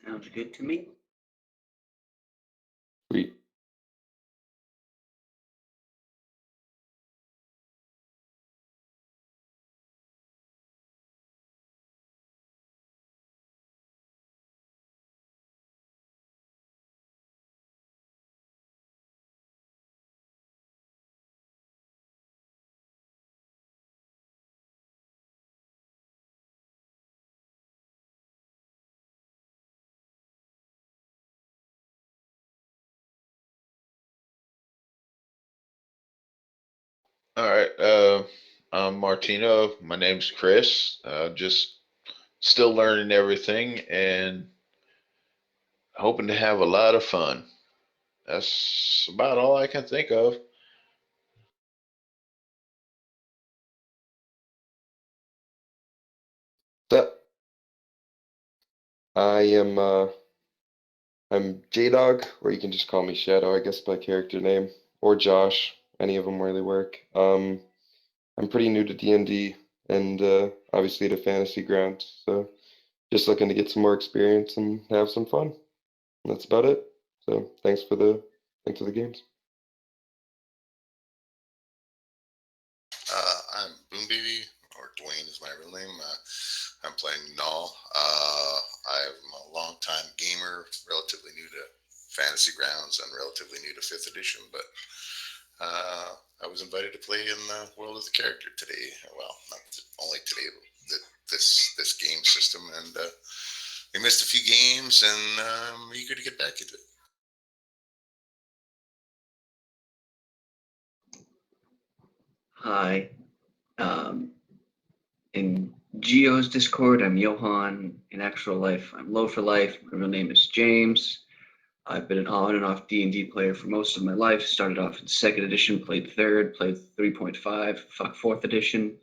Sounds good to me. Sweet. All right. I'm Martinna. My name's Chris. Just still learning everything and hoping to have a lot of fun. That's about all I can think of. So I am I'm Jdogg, or you can just call me Shadow, I guess my character name, or Josh. Any of them really work. I'm pretty new to D&D and obviously to Fantasy Grounds, so just looking to get some more experience and have some fun. And that's about it. So thanks for the games. I'm Boombaby, or Dwayne is my real name. I'm playing Naal. I'm a long-time gamer, relatively new to Fantasy Grounds and relatively new to 5th edition, but I was invited to play in the world of the character today. Well, not only today, but this game system, and we missed a few games, and I'm eager to get back into it. Hi. In Geo's Discord, I'm Johan. In actual life, I'm Lo4life. My real name is James. I've been an on and off D&D player for most of my life. Started off in 2nd edition, played 3rd, played 3.5, fuck 4th edition.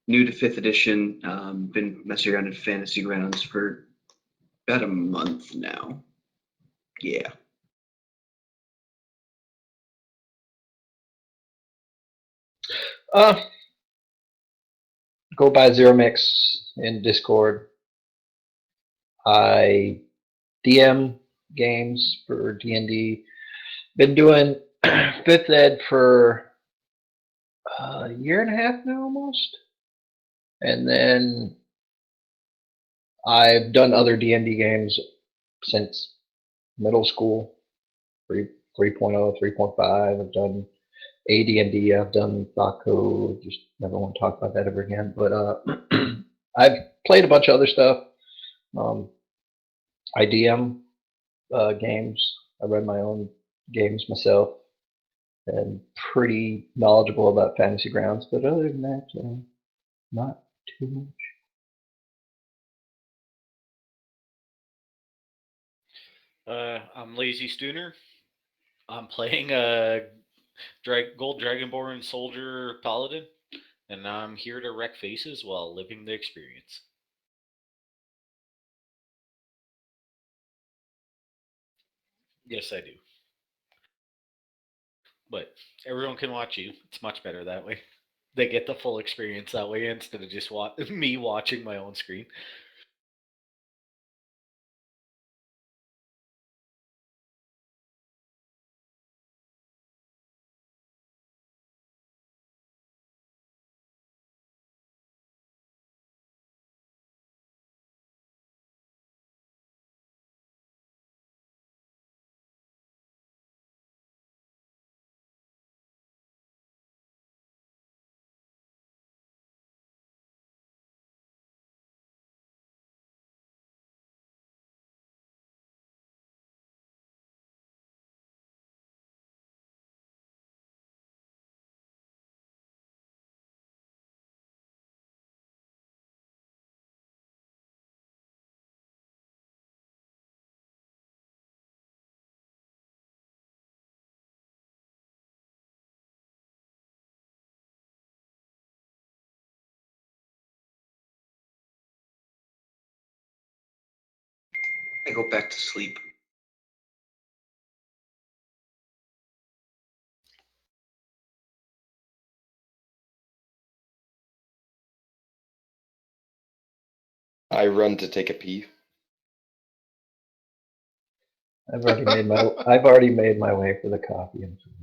New to 5th edition, been messing around in Fantasy Grounds for about a month now. Yeah. Go by Xeromex in Discord. I DM games for D&D. Been doing 5th ed for a year and a half now almost. And then I've done other D&D games since middle school, 3.0, 3.5. I've done AD&D, I've done Baku, just never want to talk about that ever again. But I've played a bunch of other stuff. I DM games. I run my own games myself, and pretty knowledgeable about Fantasy Grounds. But other than that, not too much. I'm LazyStooner. I'm playing a Gold Dragonborn Soldier Paladin, and I'm here to wreck faces while living the experience. Yes, I do. But everyone can watch you. It's much better that way. They get the full experience that way instead of just me watching my own screen. I go back to sleep. I run to take a pee. I've already made my way for the coffee and food.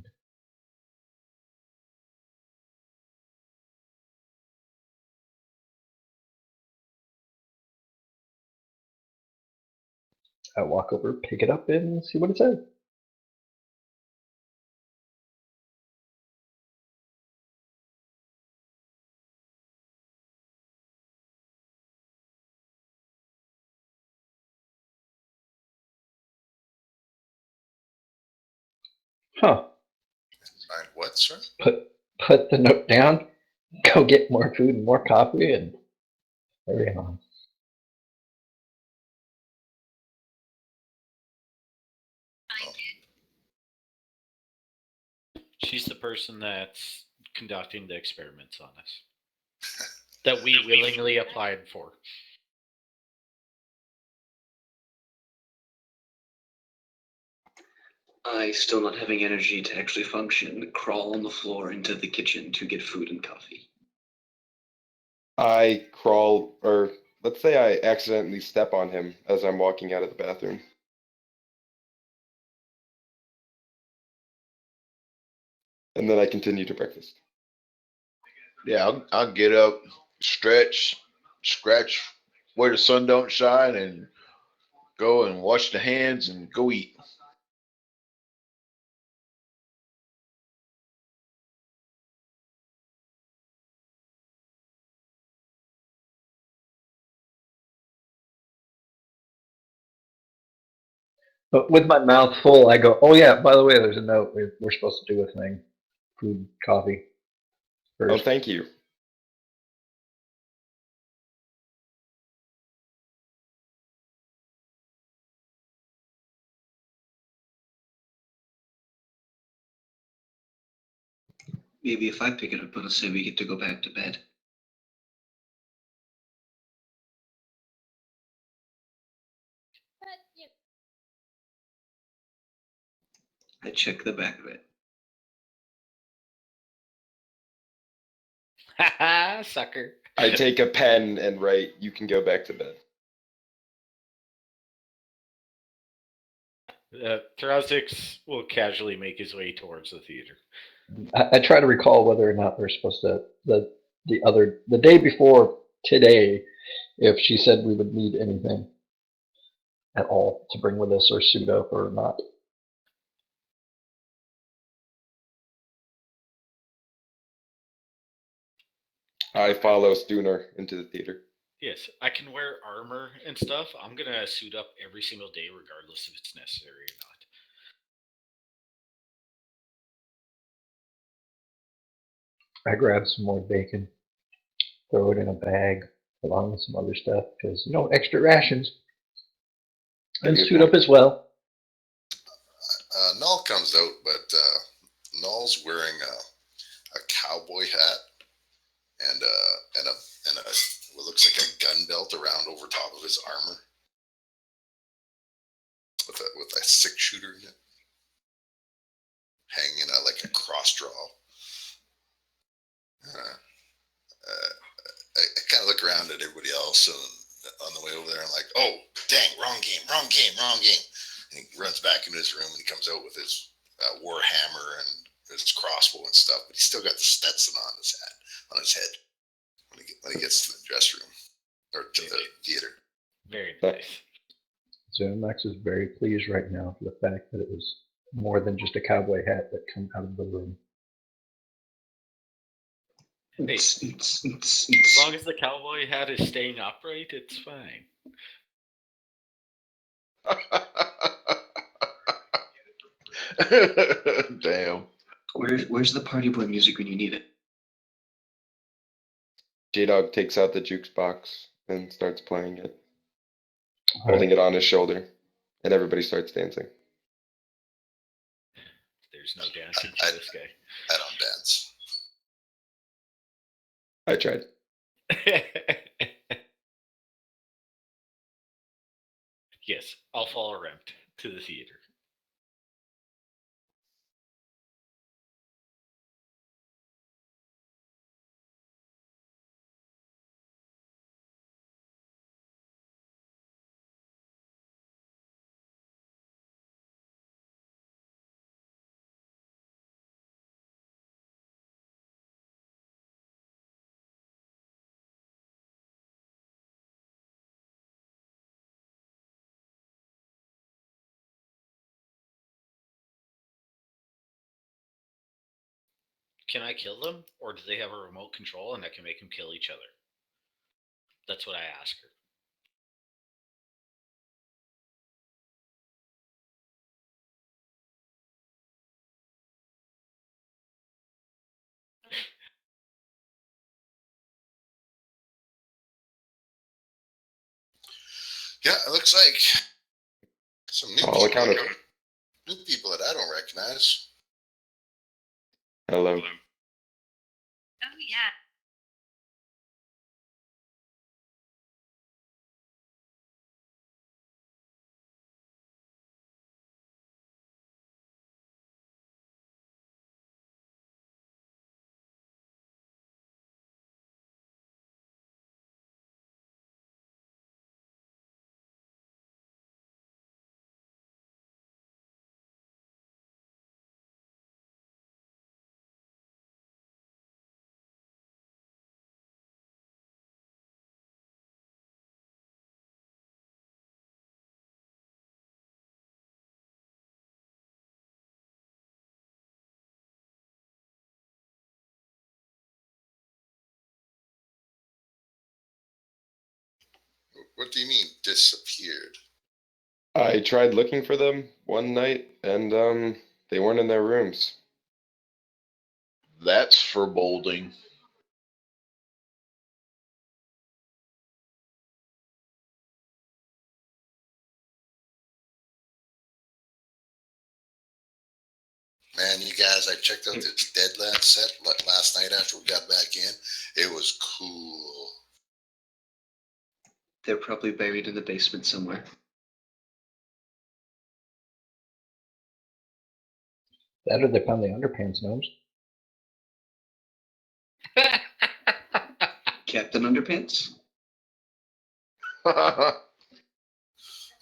I walk over, pick it up, and see what it says. Huh. Signed what, sir? Put the note down, go get more food and more coffee, and hurry on. She's the person that's conducting the experiments on us that we willingly applied for. I, still not having energy to actually function, crawl on the floor into the kitchen to get food and coffee. I crawl, or let's say I accidentally step on him as I'm walking out of the bathroom. And then I continue to breakfast. Yeah, I'll get up, stretch, scratch where the sun don't shine, and go and wash the hands and go eat. But with my mouth full, I go, oh yeah, by the way, there's a note. We're supposed to do a thing. Food, coffee. Oh, First. thank you. Maybe if I pick it up, it'll say we get to go back to bed. I check the back of it. Haha, sucker. I take a pen and write, you can go back to bed. Thrazix will casually make his way towards the theater. I try to recall whether or not we're supposed to the day before today, if she said we would need anything at all to bring with us or suit up or not. I follow Stooner into the theater. Yes, I can wear armor and stuff. I'm gonna suit up every single day, regardless if it's necessary or not. I grab some more bacon, throw it in a bag along with some other stuff because extra rations, and Good suit point. up as well. Naal comes out, but Naal's wearing a cowboy hat and what looks like a gun belt around over top of his armor with a 6-shooter in it, hanging like a cross draw. I kind of look around at everybody else on the way over there and like, oh, dang, wrong game. And he runs back into his room and he comes out with his war hammer and his crossbow and stuff, but he's still got the Stetson on his head when he gets to the dress room or to the theater. Very nice. Xeromex is very pleased right now for the fact that it was more than just a cowboy hat that came out of the room. Hey, as long as the cowboy hat is staying upright, it's fine. Damn. Where's the party boy music when you need it? Jdogxx takes out the jukebox and starts playing it, holding it on his shoulder, and everybody starts dancing. There's no dancing for this guy. I don't dance. I tried. Yes, I'll follow Remt to the theater. Can I kill them, or do they have a remote control and I can make them kill each other? That's what I ask her. Yeah, it looks like some new All people. accounted. New people that I don't recognize. Hello. Oh, yeah. What do you mean disappeared? I tried looking for them one night, and they weren't in their rooms. That's foreboding. Man, you guys, I checked out this Deadlands set last night after we got back in. It was cool. They're probably buried in the basement somewhere. That or they found the underpants, Gnomes. Captain Underpants?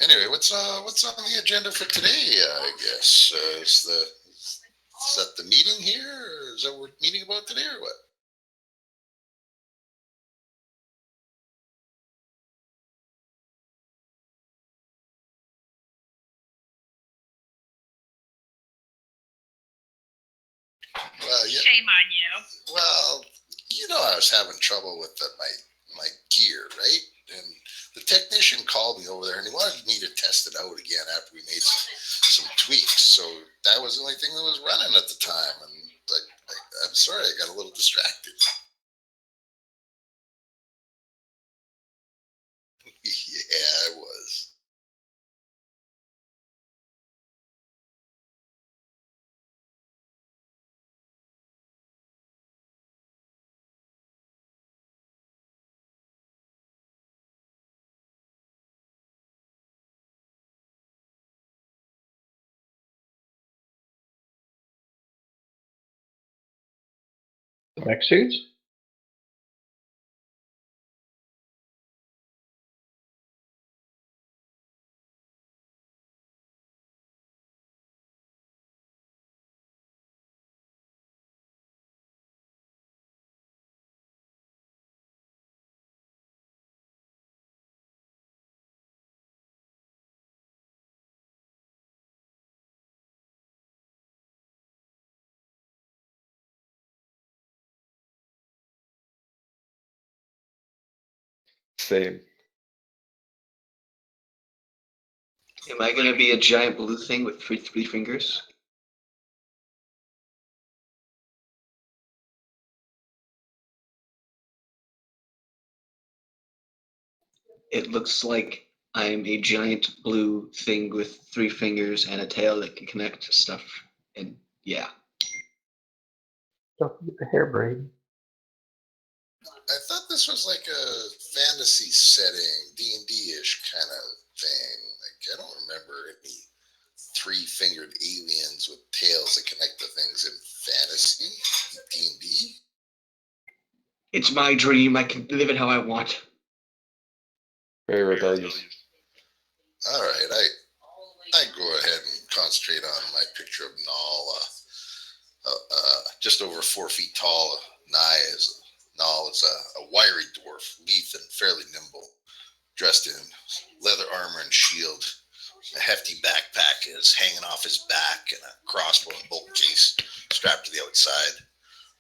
Anyway, what's on the agenda for today? I guess is that the meeting here, or is that what we're meeting about today, or what? Well, yeah. Shame on you. Well, I was having trouble with my gear, right? And the technician called me over there, and he wanted me to test it out again after we made some tweaks. So that was the only thing that was running at the time, and I'm sorry, I got a little distracted. Yeah, I was. The mech suits? Same. Am I gonna be a giant blue thing with three fingers? It looks like I'm a giant blue thing with 3 fingers and a tail that can connect to stuff. And yeah. Don't forget the hair braid. I thought this was like a fantasy setting, D&D-ish kind of thing. Like, I don't remember any 3-fingered aliens with tails that connect to things in fantasy, D&D. It's my dream. I can live it how I want. Very rebellious. All right, I go ahead and concentrate on my picture of Naal, just over 4 feet tall. Naal is a wiry dwarf, lithe and fairly nimble, dressed in leather armor and shield. A hefty backpack is hanging off his back, and a crossbow and bolt case strapped to the outside.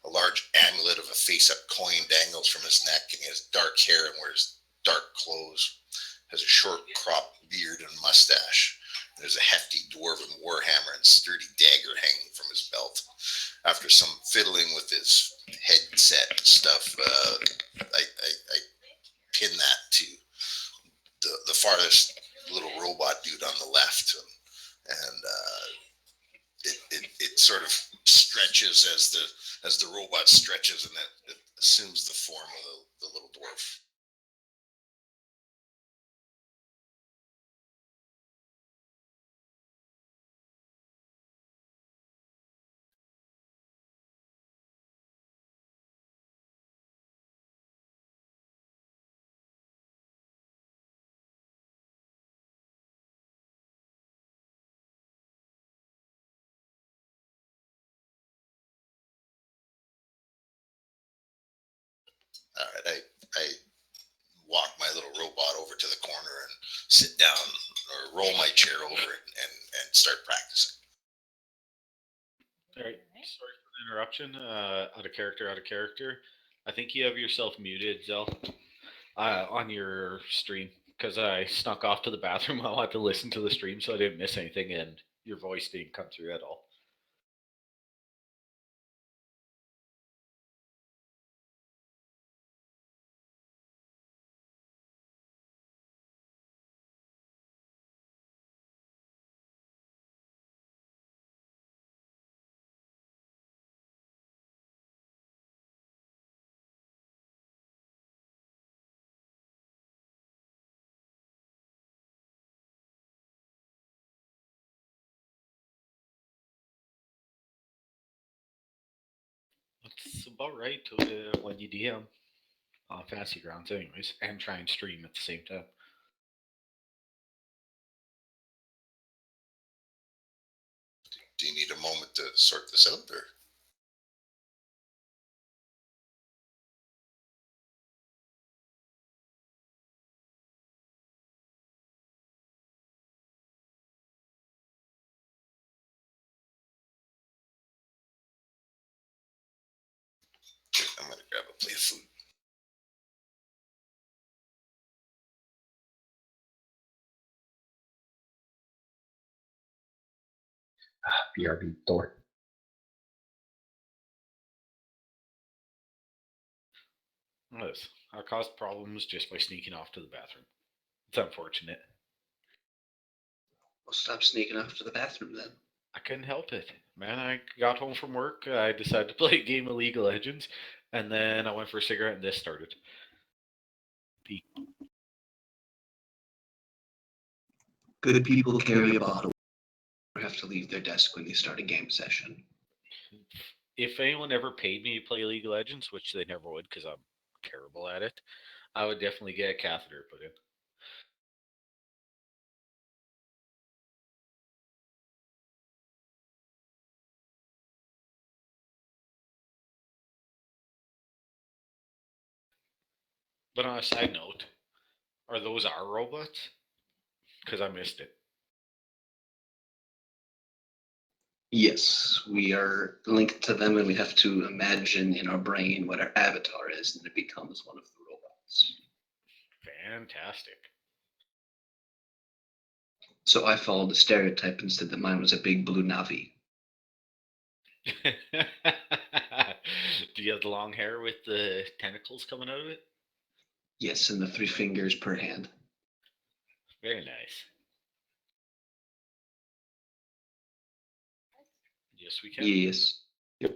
a large amulet of a face-up coin dangles from his neck, and he has dark hair and wears dark clothes. Has a short cropped beard and mustache. There's a hefty dwarven warhammer and sturdy dagger hanging from his belt. After some fiddling with his headset and stuff, I pin that to the farthest little robot dude on the left, and it sort of stretches as the robot stretches, and it assumes the form of the little dwarf. All right, I walk my little robot over to the corner and sit down or roll my chair over it and start practicing. All right. Sorry for the interruption. Out of character. I think you have yourself muted, Zell, on your stream, because I snuck off to the bathroom. I wanted to listen to the stream so I didn't miss anything, and your voice didn't come through at all. That's about right when you DM on Fantasy Grounds, anyways, and try and stream at the same time. Do you need a moment to sort this out, or? I'm gonna grab a plate of food. BRB door. Yes, I caused problems just by sneaking off to the bathroom. It's unfortunate. Well, stop sneaking off to the bathroom then. I couldn't help it, man. I got home from work. I decided to play a game of League of Legends, and then I went for a cigarette, and this started. Good people carry a bottle or have to leave their desk when they start a game session. If anyone ever paid me to play League of Legends, which they never would because I'm terrible at it, I would definitely get a catheter put in. But on a side note, are those our robots? Because I missed it. Yes, we are linked to them, and we have to imagine in our brain what our avatar is, and it becomes one of the robots. Fantastic. So I followed the stereotype and said that mine was a big blue Navi. Do you have the long hair with the tentacles coming out of it? Yes, and the 3 fingers per hand. Very nice. Yes, we can. Yes. Yep.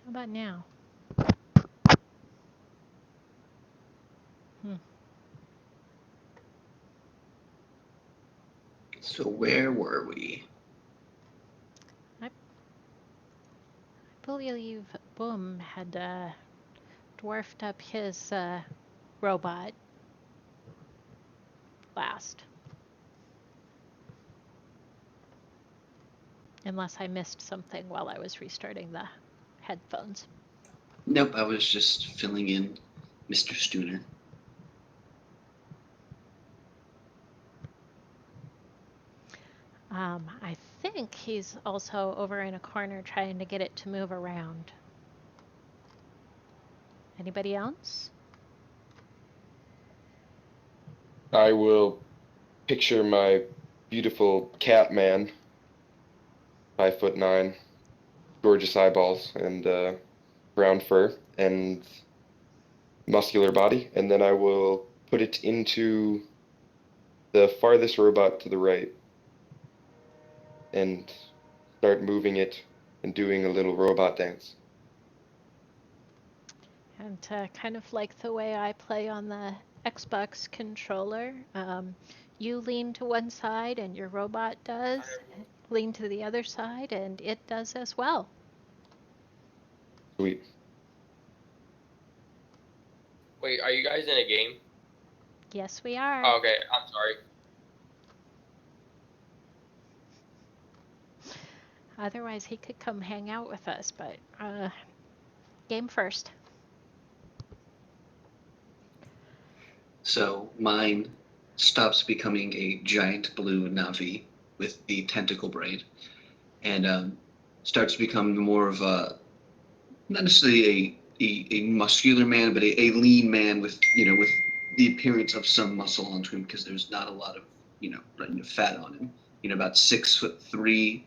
How about now? So where were we? I believe Boom had dwarfed up his robot. last. Unless I missed something while I was restarting the headphones. Nope, I was just filling in Mr. Stooner. I think he's also over in a corner trying to get it to move around. Anybody else? I will picture my beautiful cat man, 5'9", gorgeous eyeballs, and brown fur, and muscular body, and then I will put it into the farthest robot to the right and start moving it and doing a little robot dance. And kind of like the way I play on the Xbox controller, you lean to one side and your robot does, lean to the other side and it does as well. Sweet. Wait, are you guys in a game? Yes, we are. Oh, okay, I'm sorry. Otherwise, he could come hang out with us, but game first. So mine stops becoming a giant blue Navi with the tentacle brain and starts becoming more of a, not necessarily a muscular man, but a lean man with, with the appearance of some muscle onto him because there's not a lot of, fat on him. About 6'3",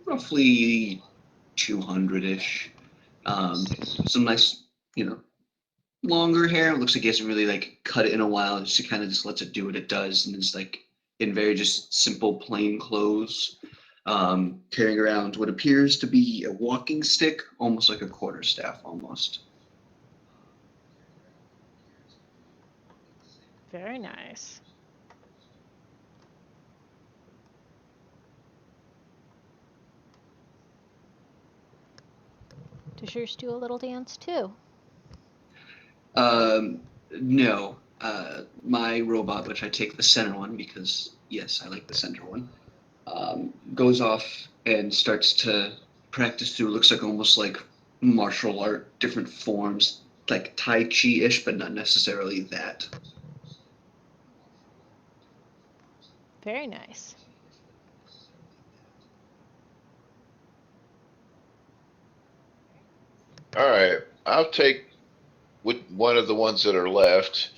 roughly 200-ish. Some nice, longer hair. It looks like he hasn't really like cut it in a while. Just kind of just lets it do what it does, and is like in very just simple, plain clothes, carrying around what appears to be a walking stick, almost like a quarterstaff, almost. Very nice. Does yours do a little dance too? No. My robot, which I take the center one because yes, I like the center one, goes off and starts to practice through. Looks like almost like martial art, different forms, like Tai Chi-ish, but not necessarily that. Very nice. All right, I'll take with one of the ones that are left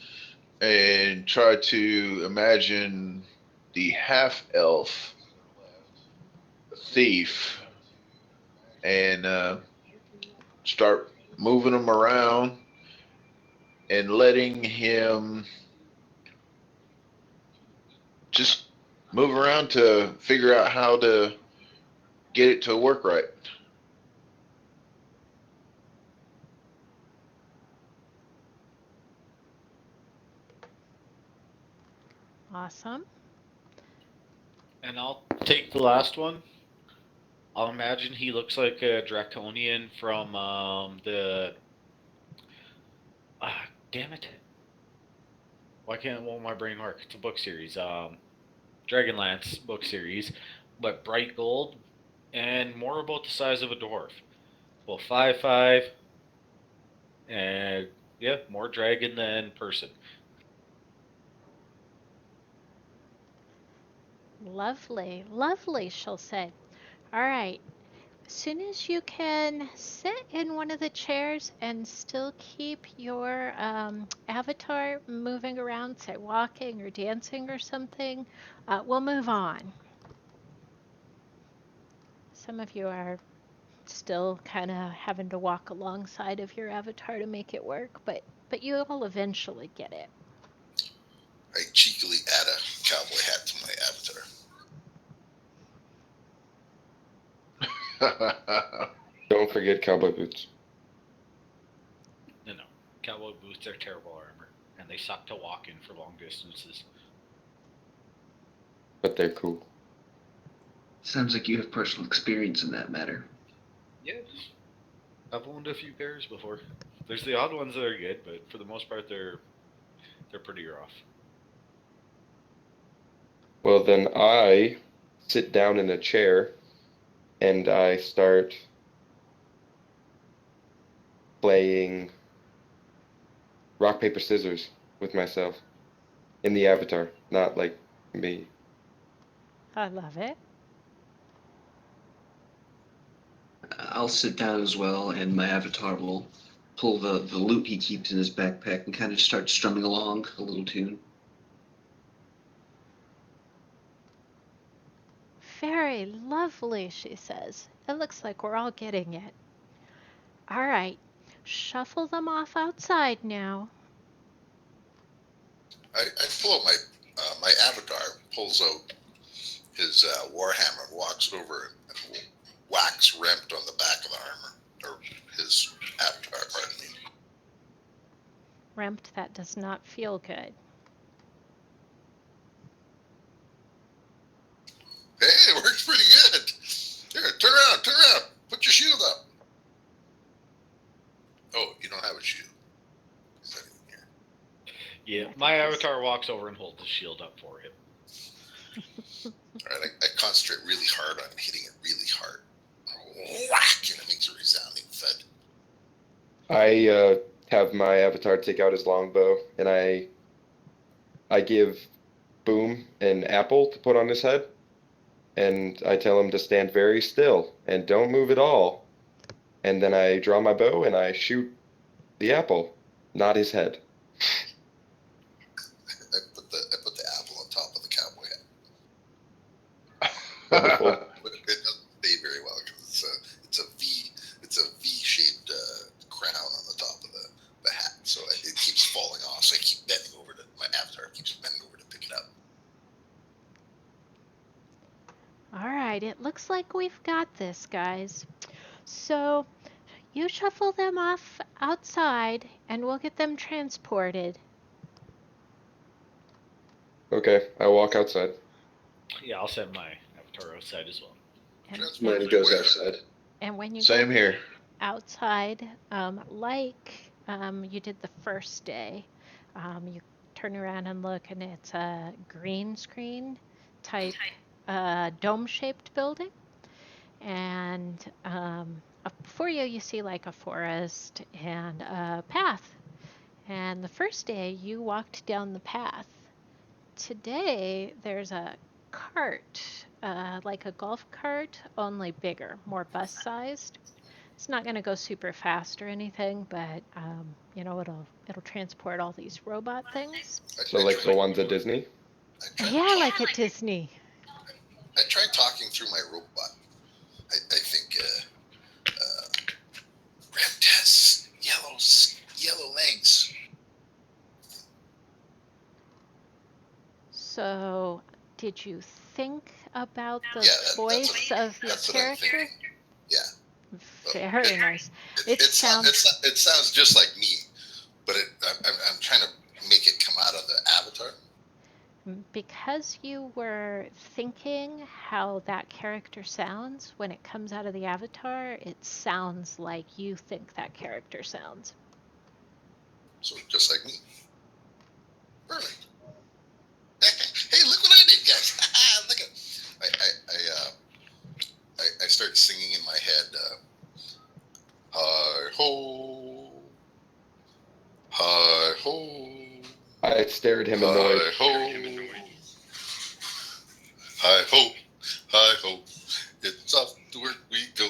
and try to imagine the half elf thief and start moving him around and letting him just move around to figure out how to get it to work right. Awesome. And I'll take the last one. I'll imagine he looks like a draconian from the. Damn it! Won't my brain work? It's a book series. Dragonlance book series, but bright gold and more about the size of a dwarf. Well, 5'5", and yeah, more dragon than person. Lovely, lovely, she'll say. All right. As soon as you can sit in one of the chairs and still keep your avatar moving around, say walking or dancing or something, we'll move on. Some of you are still kind of having to walk alongside of your avatar to make it work, but you will eventually get it. I cheekily add a cowboy hat to my avatar. Don't forget cowboy boots. No. Cowboy boots are terrible armor, and they suck to walk in for long distances. But they're cool. Sounds like you have personal experience in that matter. Yes. I've owned a few pairs before. There's the odd ones that are good, but for the most part, they're pretty rough. Well, then I sit down in a chair and I start playing rock, paper, scissors with myself in the avatar, not like me. I love it. I'll sit down as well, and my avatar will pull the lute he keeps in his backpack and kind of start strumming along a little tune. Very lovely, she says. It looks like we're all getting it. All right, shuffle them off outside now. I pull out my avatar, pulls out his warhammer, walks it over, and whacks Remt on the back of the armor, or his avatar, pardon me. Remt, that does not feel good. Hey, it works pretty good. Here, turn around, put your shield up. Oh, you don't have a shield. Is that in here? Yeah, my avatar walks over and holds the shield up for him. All right, I concentrate really hard on hitting it really hard. Whack, and it makes a resounding thud. I have my avatar take out his longbow and I give Boom an apple to put on his head, and I tell him to stand very still and don't move at all. And then I draw my bow and I shoot the apple, not his head. I put the apple on top of the cowboy hat. Wonderful. But it doesn't stay very well because it's a V-shaped crown on the top of the hat, so it keeps falling off. So I keep bending over to my avatar keeps bending over to pick it up. All right, it looks like we've got this, guys. So you shuffle them off outside and we'll get them transported. Okay, I walk outside. Yeah, I'll send my avatar outside as well. And, Mine goes outside. and when you Same go here. outside, like you did the first day, you turn around and look, and it's a green screen type dome-shaped building. And before you, you see like a forest and a path. And the first day, you walked down the path. Today, there's a cart, like a golf cart, only bigger, more bus-sized. It's not going to go super fast or anything, but it'll transport all these robot things. So like the ones at Disney? Yeah, like at Disney. I tried talking through my robot. I think Remt has yellow legs. So, did you think about the Yeah, voice of your that's what I'm character? thinking. Yeah. Very nice. It sounds just like me, but I'm trying to make it come out of the avatar. Because you were thinking how that character sounds, when it comes out of the avatar, it sounds like you think that character sounds. So just like me. Perfect. Hey, look what I did, guys! Look at I start singing in my head. Hi ho, hi ho. I stare at him annoyed. Hi ho, hi ho, hi ho. It's off to work we go.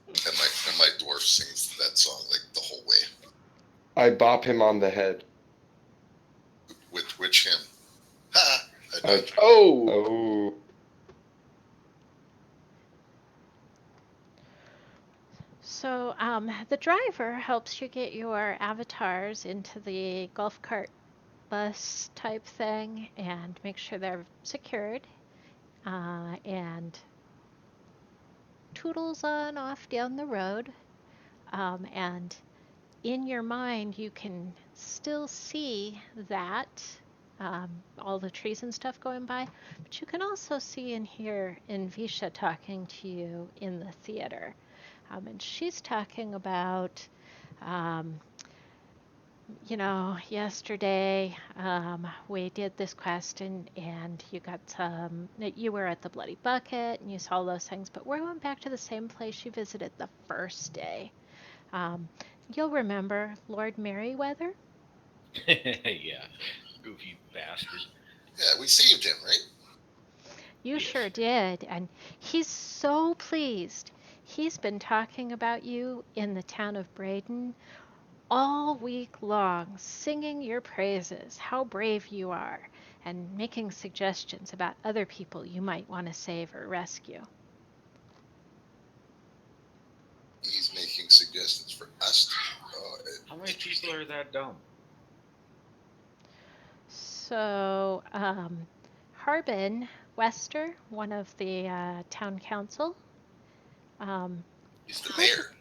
And my dwarf sings that song like the whole way. I bop him on the head. Which him? Ha! Oh! So the driver helps you get your avatars into the golf cart bus type thing and make sure they're secured, and toodles on off down the road. And in your mind, you can still see that, all the trees and stuff going by, but you can also see and hear Invisha talking to you in the theater. And she's talking about yesterday we did this quest and you were at the Bloody Bucket and you saw those things, but we went back to the same place you visited the first day. You'll remember Lord Merryweather? Yeah, goofy bastard. Yeah, we saved him, right? You Yes. sure did, and he's so pleased. He's been talking about you in the town of Braden all week long, singing your praises, how brave you are, and making suggestions about other people you might want to save or rescue. He's making suggestions for us. How many people are that dumb? So, Harbin Wester, one of the town council, He's the he mayor. doesn't,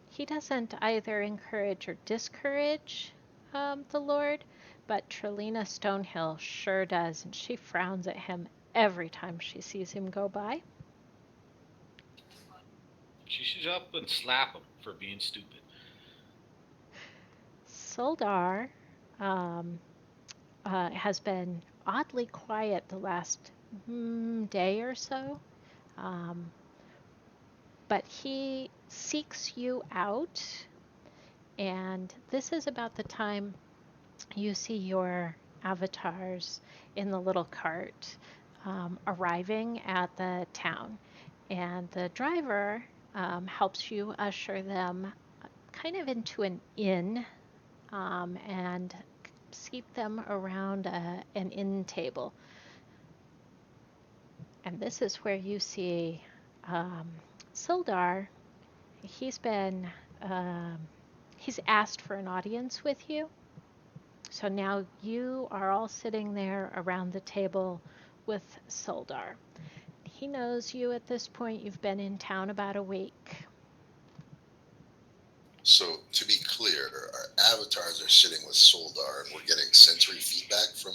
he doesn't either encourage or discourage the Lord, but Trelina Stonehill sure does, and she frowns at him every time she sees him go by. She should up and slap him for being stupid. Soldar has been oddly quiet the last day or so, but he seeks you out, and this is about the time you see your avatars in the little cart arriving at the town, and the driver helps you usher them kind of into an inn and seat them around an inn table. And this is where you see Sildar. He's been he's asked for an audience with you. So now you are all sitting there around the table with Sildar. He knows you at this point. You've been in town about a week. So, to be clear, our avatars are sitting with Soldar and we're getting sensory feedback from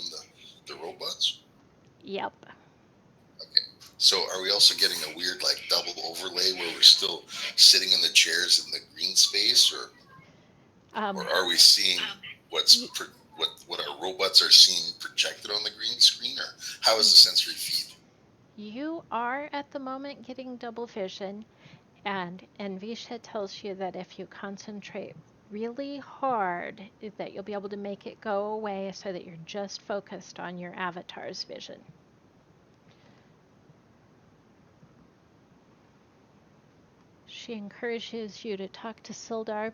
the robots? Yep. Okay. So, are we also getting a weird, like, double overlay where we're still sitting in the chairs in the green space? Or are we seeing what our robots are seeing projected on the green screen? Or how is the sensory feed? You are at the moment getting double vision, and Visha tells you that if you concentrate really hard, that you'll be able to make it go away so that you're just focused on your avatar's vision. She encourages you to talk to Sildar.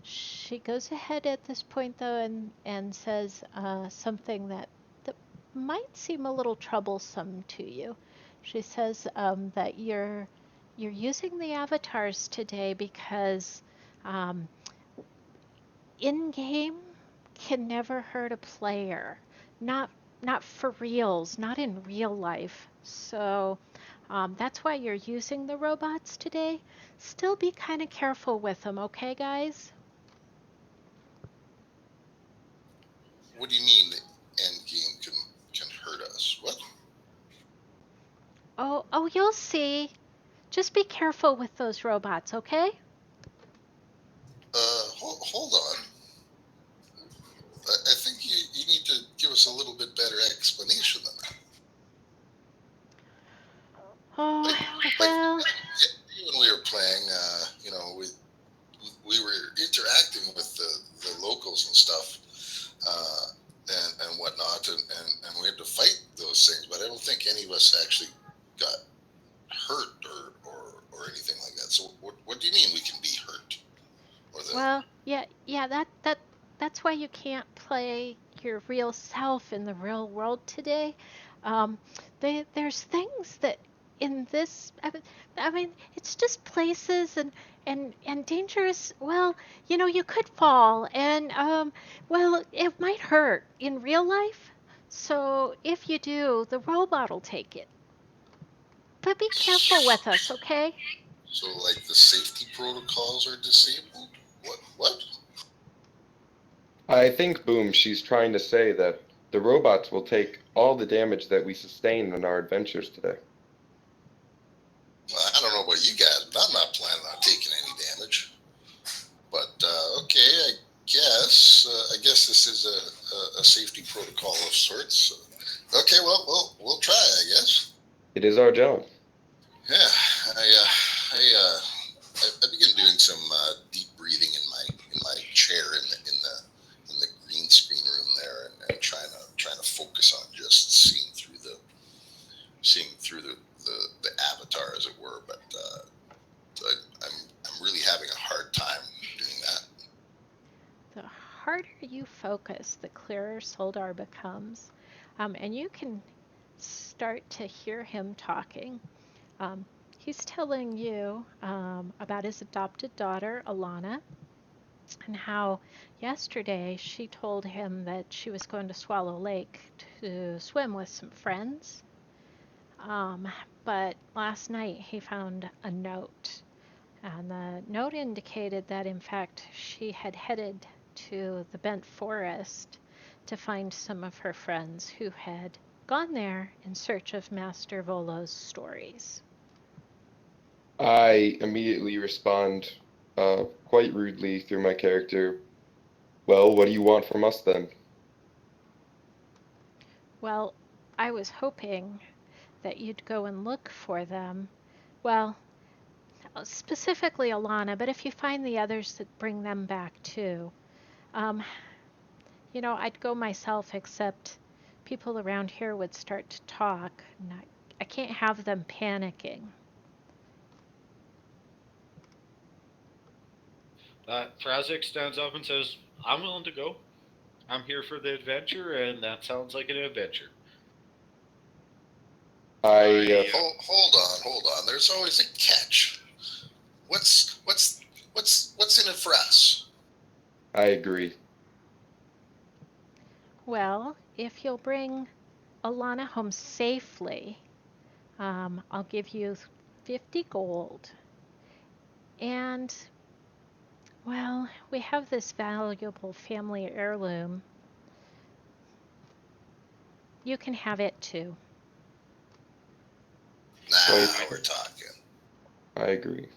She goes ahead at this point, though, and says something that might seem a little troublesome to you. She says that you're using the avatars today because in-game can never hurt a player. Not for reals, not in real life. So that's why you're using the robots today. Still be kind of careful with them, okay, guys? What do you mean the end game can hurt us? What? Oh, you'll see. Just be careful with those robots, okay? Hold on. I think you need to give us a little bit better explanation than that. Oh, Like, well. when we were playing, we were interacting with the locals and stuff, and whatnot, and we had to fight those things. But I don't think any of us actually got hurt or anything like that. So what do you mean we can be hurt? Well, yeah, that's why you can't play your real self in the real world today. There's things that in this, I mean, it's just places and dangerous. Well, you could fall, and well, it might hurt in real life. So if you do, the robot will take it. But be careful with us, okay? So, like, the safety protocols are disabled? What? I think, Boom, she's trying to say that the robots will take all the damage that we sustain in our adventures today. Well, I don't know about you guys, but I'm not planning on taking any damage. But, okay, I guess, is a safety protocol of sorts. So. Okay, well, we'll try, I guess. It is our job. Yeah, I began doing some deep breathing in my chair in the green screen room there, and trying to focus on just seeing through the avatar, as it were. But I'm really having a hard time doing that. The harder you focus, the clearer Soldar becomes. And you can start to hear him talking. He's telling you about his adopted daughter, Alana, and how yesterday she told him that she was going to Swallow Lake to swim with some friends. But last night he found a note, and the note indicated that in fact she had headed to the Bent Forest to find some of her friends who had gone there in search of Master Volo's stories. I immediately respond quite rudely through my character. Well, what do you want from us then? Well, I was hoping that you'd go and look for them. Well, specifically Alana, but if you find the others, that bring them back too. I'd go myself, except people around here would start to talk, and I can't have them panicking. Thrazix stands up and says, I'm willing to go. I'm here for the adventure, and that sounds like an adventure. Hold on. There's always a catch. What's in it for us? I agree. Well, if you'll bring Alana home safely, I'll give you 50 gold. And, well, we have this valuable family heirloom. You can have it too. Now we're talking. I agree.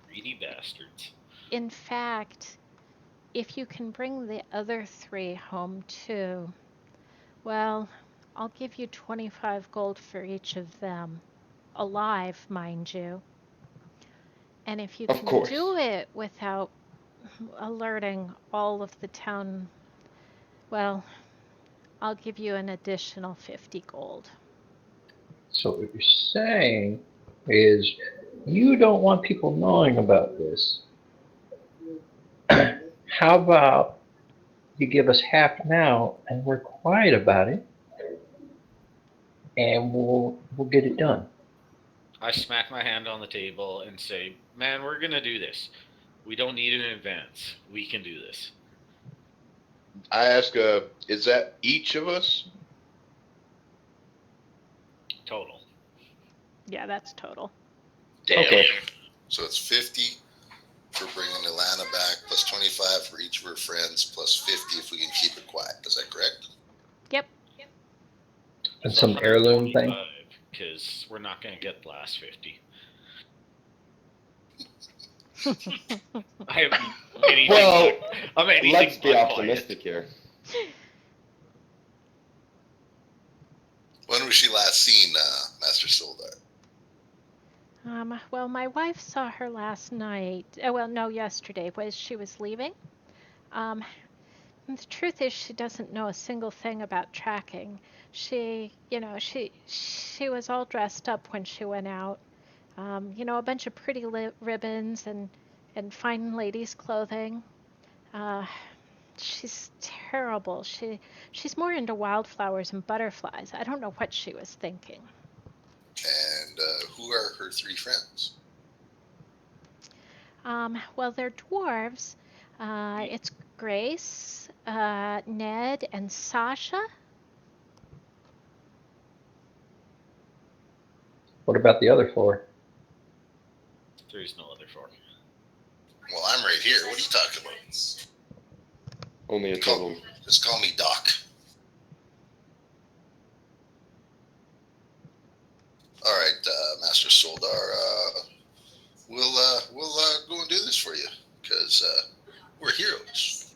Greedy bastards. In fact, if you can bring the other 3 home too, well, I'll give you 25 gold for each of them. Alive, mind you. And if you Of can course. do it without alerting all of the town, well, I'll give you an additional 50 gold. So what you're saying is you don't want people knowing about this. How about you give us half now and we're quiet about it, and we'll get it done. I smack my hand on the table and say, man, we're going to do this. We don't need an advance. We can do this. I ask, is that each of us? Total. Yeah, that's total. Damn. Okay. So it's 50 for bringing Alana back, plus 25 for each of her friends, plus 50 if we can keep it quiet. Is that correct? Yep. And some heirloom thing. Because we're not going to get the last 50. I am anything Well, I'm anything let's be but optimistic here. When was she last seen, Master Soldar? Well, my wife saw her last night. Yesterday, as she was leaving. The truth is, she doesn't know a single thing about tracking. She was all dressed up when she went out. A bunch of pretty ribbons and fine ladies' clothing. She's terrible. She's more into wildflowers and butterflies. I don't know what she was thinking. And who are her 3 friends? Well, they're dwarves. It's Grace, Ned, and Sasha. What about the other 4? There's no other 4. Well, I'm right here. What are you talking about? Only a total. Just call me Doc. All right, Master Soldar. We'll go and do this for you because we're heroes.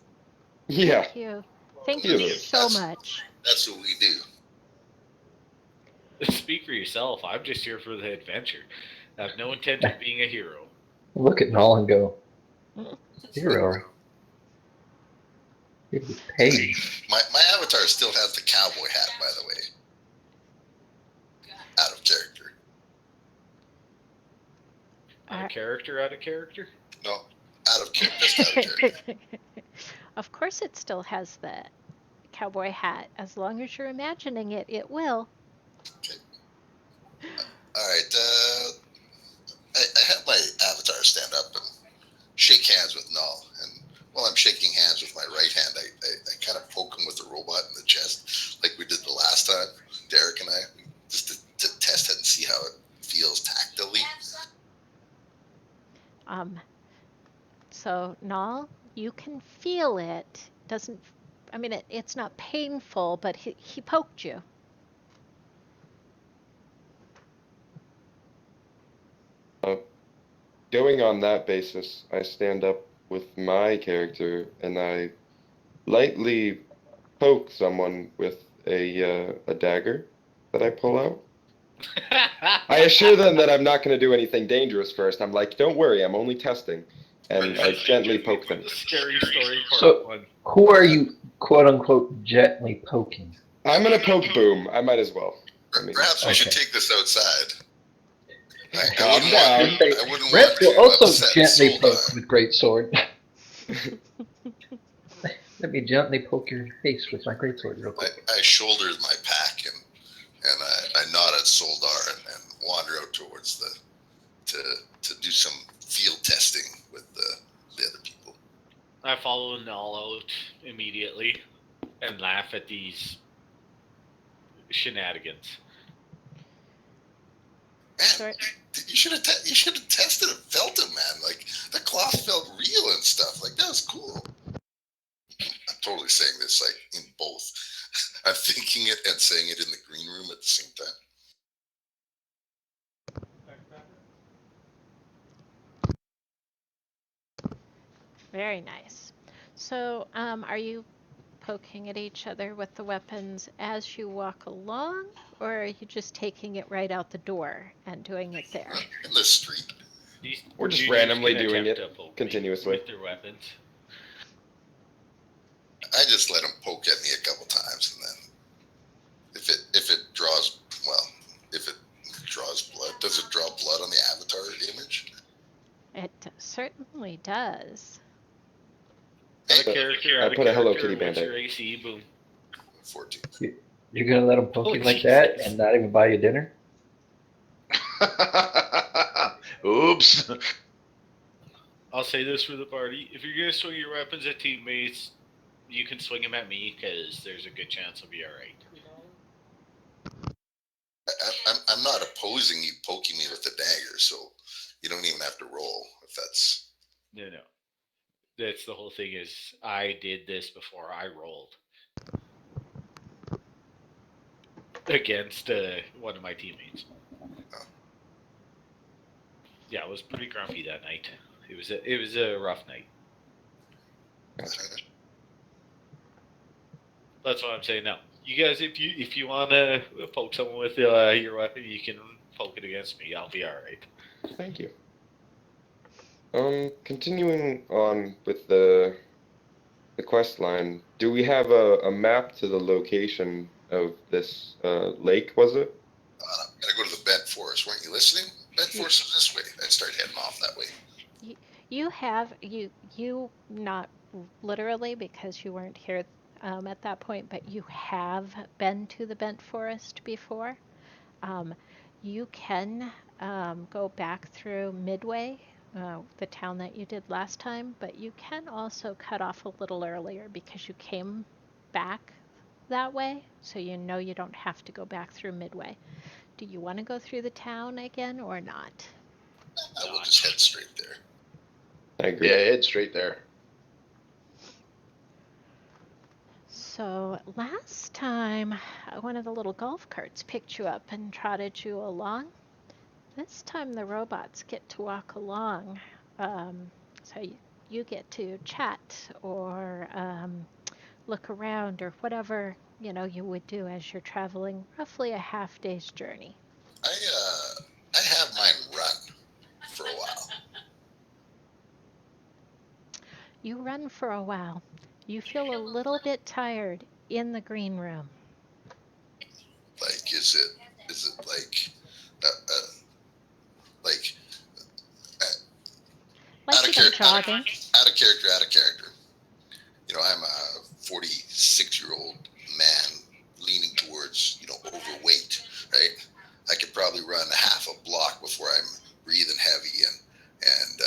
Yeah. Thank you. Thank you Beautiful. so much. That's what we do. Speak for yourself. I'm just here for the adventure. I have no intent of being a hero. Look at Naal and go, hero. You'd be paid. My avatar still has the cowboy hat, by the way. Out of character. Out of character, out of character? No, out of character. Just out of character. Of course it still has the cowboy hat. As long as you're imagining it, it will. Okay. All right. I have my avatar stand up and shake hands with Naal. And while I'm shaking hands with my right hand, I kind of poke him with the robot in the chest, like we did the last time, Derek and I, just to test it and see how it feels tactilely. So Naal, you can feel it. It's not painful, but he poked you. Going on that basis, I stand up with my character and I lightly poke someone with a dagger that I pull out. I assure them that I'm not going to do anything dangerous first. I'm like, don't worry, I'm only testing. And I gently poke them. Scary story part So, 1. who are you, quote unquote, gently poking? I'm going to poke Boom. I might as well. Perhaps we should take this outside. Calm down. I wouldn't Remt want will to also upset gently poke Soldar. with great sword. Let me gently poke your face with my great sword real quick. I shouldered my pack and I nod at Soldar and wander out towards to do some field testing with the other people. I follow Naal out immediately and laugh at these shenanigans. Man, you should have tested it, felt it, man. Like the cloth felt real and stuff. Like that was cool. I'm totally saying this like in both. I'm thinking it and saying it in the green room at the same time. Very nice. So, are you poking at each other with the weapons as you walk along, or are you just taking it right out the door and doing it there? In the street. We're just Users randomly can doing attempt it to poke me continuously. with their weapons. I just let him poke at me a couple times, and then if it draws blood, does it draw blood on the avatar image? It certainly does. Out of character, I out of put a Hello character. Kitty What's band-aid. your AC? Boom. 14. You're gonna let him poke Oh, you like that Jesus. and not even buy you dinner? Oops. I'll say this for the party. If you're going to swing your weapons at teammates, you can swing them at me because there's a good chance I'll be alright. I'm not opposing you poking me with the dagger, so you don't even have to roll if that's. No. That's the whole thing is I did this before I rolled. Against one of my teammates. Oh. Yeah, I was pretty grumpy that night. It was a rough night. That's what I'm saying. No, you guys, if you want to poke someone with your weapon, you can poke it against me. I'll be all right. Thank you. Continuing on with the quest line, do we have a map to the location of this lake, was it? I'm gonna go to the bent forest. Weren't you listening? Bent forest is this way. I'd start heading off that way. You not literally because you weren't here at that point, but you have been to the bent forest before. You can go back through Midway, the town that you did last time, but you can also cut off a little earlier because you came back that way, so you know you don't have to go back through Midway. Do you want to go through the town again or not? I will just head straight there. I agree. Yeah, head straight there. So last time, one of the little golf carts picked you up and trotted you along. This time the robots get to walk along, so you get to chat or look around, or whatever you would do as you're traveling roughly a half day's journey. I have mine run for a while. You run for a while. You feel a little bit tired in the green room. Like, is it like Like out of you've been jogging. out of character. I'm a 46-year-old man leaning towards, overweight, right? I could probably run half a block before I'm breathing heavy and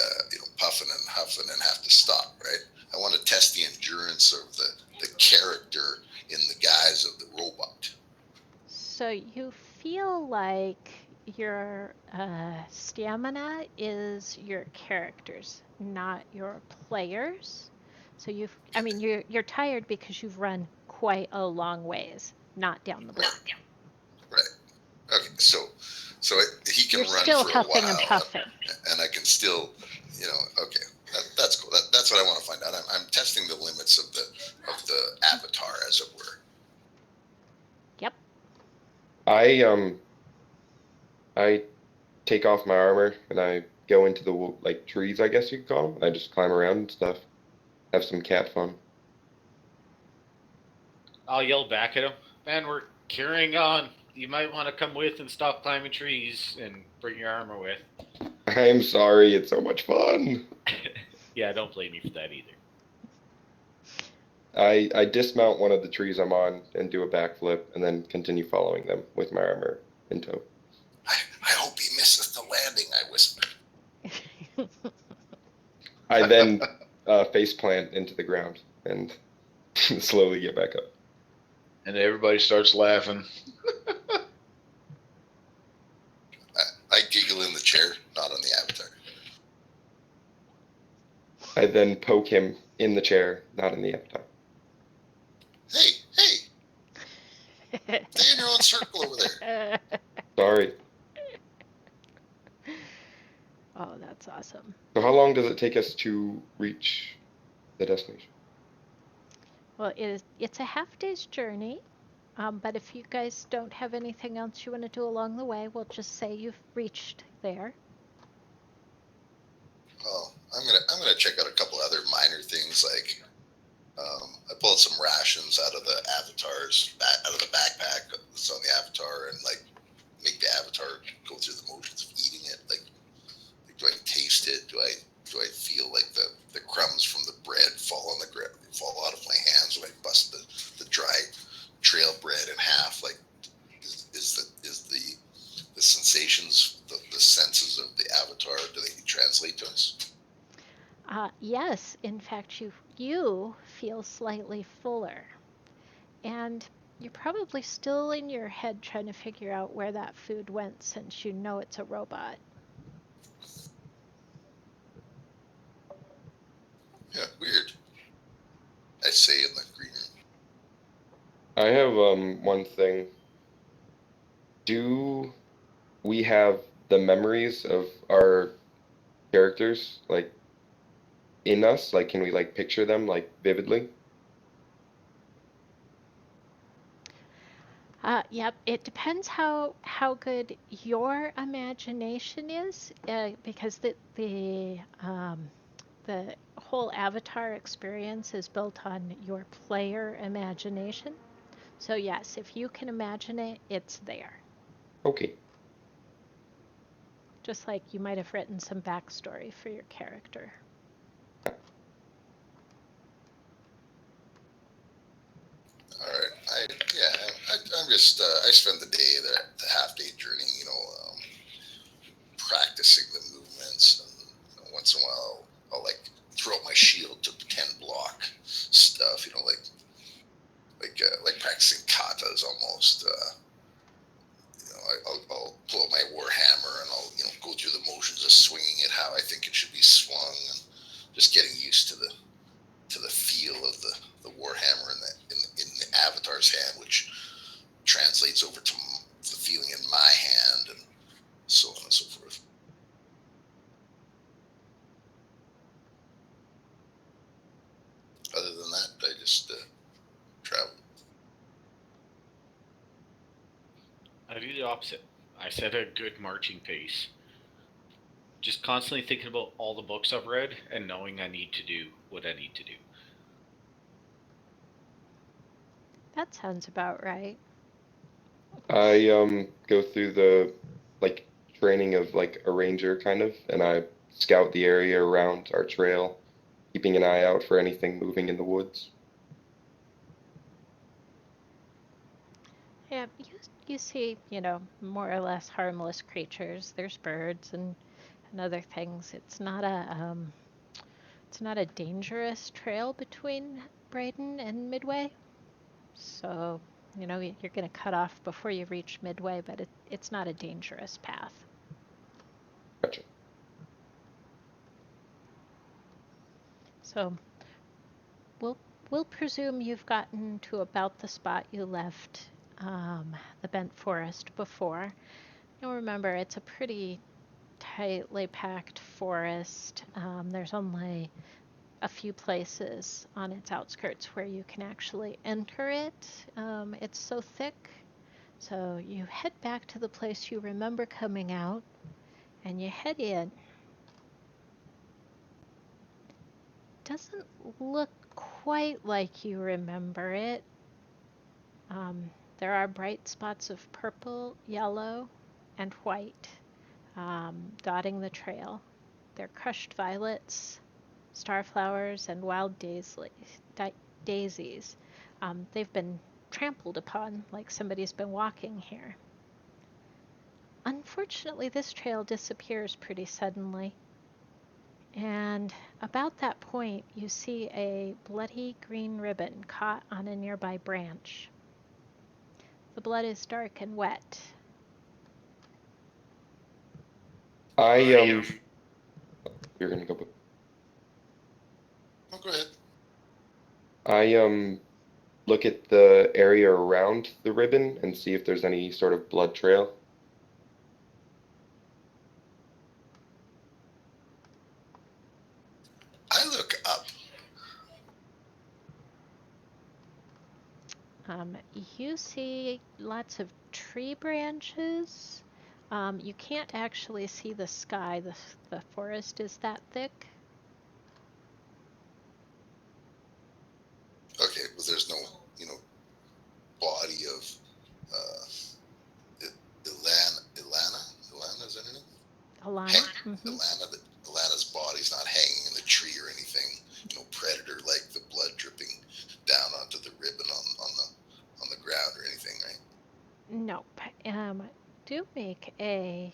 puffing and huffing and have to stop, right? I want to test the endurance of the character in the guise of the robot. So you feel like your stamina is your characters, not your players. So you're tired because you've run quite a long ways, not down the block. Right. Okay. So he can You're run still for a huffing and while, puffing. and I can still, okay. That's cool. That's what I want to find out. I'm testing the limits of the avatar, as it were. Yep. I take off my armor and I go into the trees, I guess you could call them. I just climb around and stuff. Have some cat fun. I'll yell back at him. Man, we're carrying on. You might want to come with and stop climbing trees and bring your armor with. I'm sorry, it's so much fun. Yeah, don't blame me for that either. I dismount one of the trees I'm on and do a backflip and then continue following them with my armor in tow. I hope he misses the landing, I whispered. I then face plant into the ground and slowly get back up. And everybody starts laughing. I giggle in the chair, not on the avatar. I then poke him in the chair, not in the avatar. Hey, stay in your own circle over there. Sorry. Oh, that's awesome. So how long does it take us to reach the destination? Well, it's a half day's journey, but if you guys don't have anything else you want to do along the way, we'll just say you've reached there. Well, I'm gonna check out a couple other minor things, like I pulled some rations out of the the backpack that's on the avatar, and make the avatar go through the motions of eating it. Like do I taste it? Do I feel like the crumbs from the bread fall out of my hands when I bust the dry trail bread in half? Like is the sensations, the senses of the avatar, do they translate to us? Yes, in fact, you feel slightly fuller. And you're probably still in your head trying to figure out where that food went, since you know it's a robot. Yeah, weird. I say in the green room. I have one thing. Do we have the memories of our characters in us? Can we picture them vividly? Yep, it depends how good your imagination is, because the whole avatar experience is built on your player imagination. So yes, if you can imagine it, it's there. Okay. Just like you might have written some backstory for your character. All right. I'm just I spend the day, the half day journey, practicing the movements, and once in a while I'll throw out my shield to pretend block stuff, like practicing katas almost. I'll pull out my warhammer and I'll go through the motions of swinging it how I think it should be swung, and just getting used to the feel of the warhammer in the avatar's hand, which translates over to the feeling in my hand, and so on and so forth. Other than that, I just I do the opposite. I set a good marching pace. Just constantly thinking about all the books I've read and knowing I need to do what I need to do. That sounds about right. I go through the like training of like a ranger kind of, and I scout the area around our trail, keeping an eye out for anything moving in the woods. Yeah, you see, more or less harmless creatures. There's birds and other things. It's not a dangerous trail between Braden and Midway. So, you're going to cut off before you reach Midway, but it's not a dangerous path. Gotcha. So, we'll presume you've gotten to about the spot you left the bent forest before. You'll remember it's a pretty tightly packed forest. There's only a few places on its outskirts where you can actually enter it. It's so thick. So you head back to the place you remember coming out and you head in. Doesn't look quite like you remember it. There are bright spots of purple, yellow, and white dotting the trail. They're crushed violets, starflowers, and wild daisies. They've been trampled upon like somebody's been walking here. Unfortunately, this trail disappears pretty suddenly. And about that point, you see a bloody green ribbon caught on a nearby branch. The blood is dark and wet. You're gonna go. Oh, go ahead. I look at the area around the ribbon and see if there's any sort of blood trail. I look up. You see lots of tree branches. You can't actually see the sky. The forest is that thick. Okay, but there's no, body of Ilana, is that her name? Alana. Ilana's body's not hanging in the tree or anything. Predator like the blood dripping down onto the ribbon on the ground or anything, right? Nope. Do make a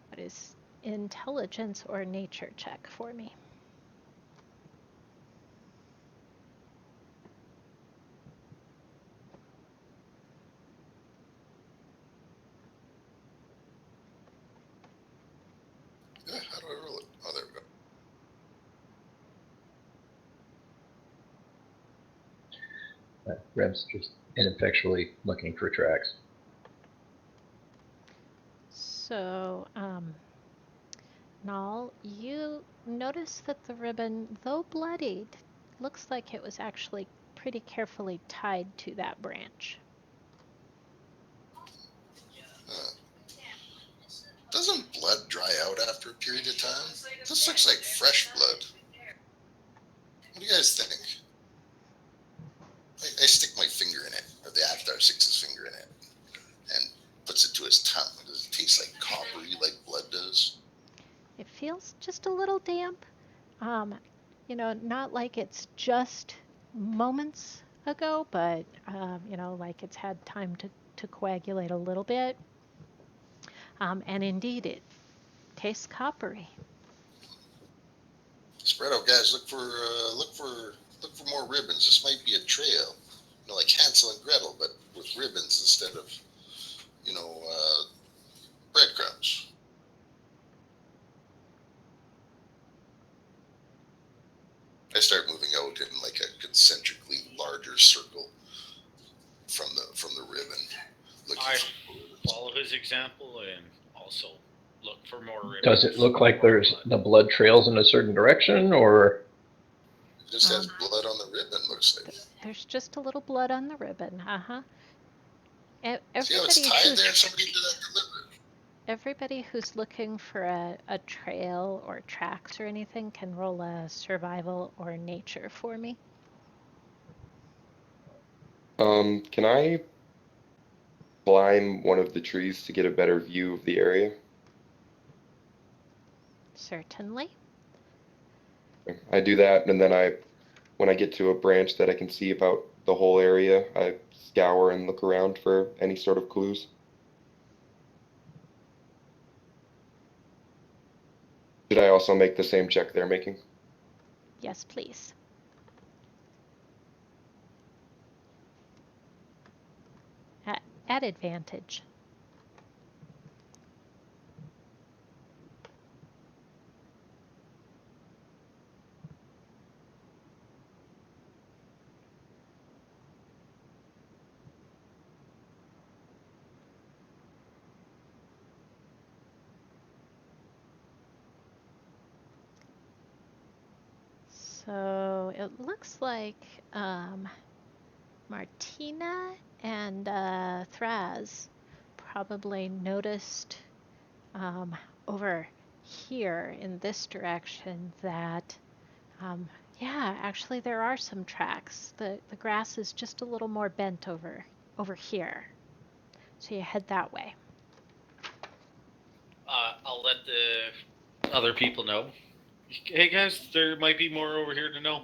what is intelligence or nature check for me. Yeah, how do I roll it? Oh, there we go. Rem's just ineffectually looking for tracks. So, Naal, you notice that the ribbon, though bloodied, looks like it was actually pretty carefully tied to that branch. Doesn't blood dry out after a period of time? This looks like fresh blood. What do you guys think? I stick my finger in it, or the actor sticks his finger in it, and puts it to his tongue. Does it taste like coppery, like blood does? It feels just a little damp. Not like it's just moments ago, but, like it's had time to coagulate a little bit. And indeed, it tastes coppery. Spread out, guys. Look for more ribbons. This might be a trail, like Hansel and Gretel, but with ribbons instead of, breadcrumbs. I start moving out in like a concentrically larger circle from the ribbon. I follow his example and also look for more ribbons. Does it look like there's the blood trails in a certain direction, or? It just has blood on the ribbon, looks like. There's just a little blood on the ribbon. See how it's Everybody tied who's there? Somebody did that deliberate. everybody who's looking for a trail or tracks or anything can roll a survival or nature for me. Can I climb one of the trees to get a better view of the area? Certainly. I do that, and then when I get to a branch that I can see about the whole area, I scour and look around for any sort of clues. Should I also make the same check they're making? Yes, please. At advantage. So it looks like Martinna and Thraz probably noticed over here in this direction that, yeah, actually there are some tracks. The grass is just a little more bent over here. So you head that way. I'll let the other people know. Hey guys, there might be more over here to know.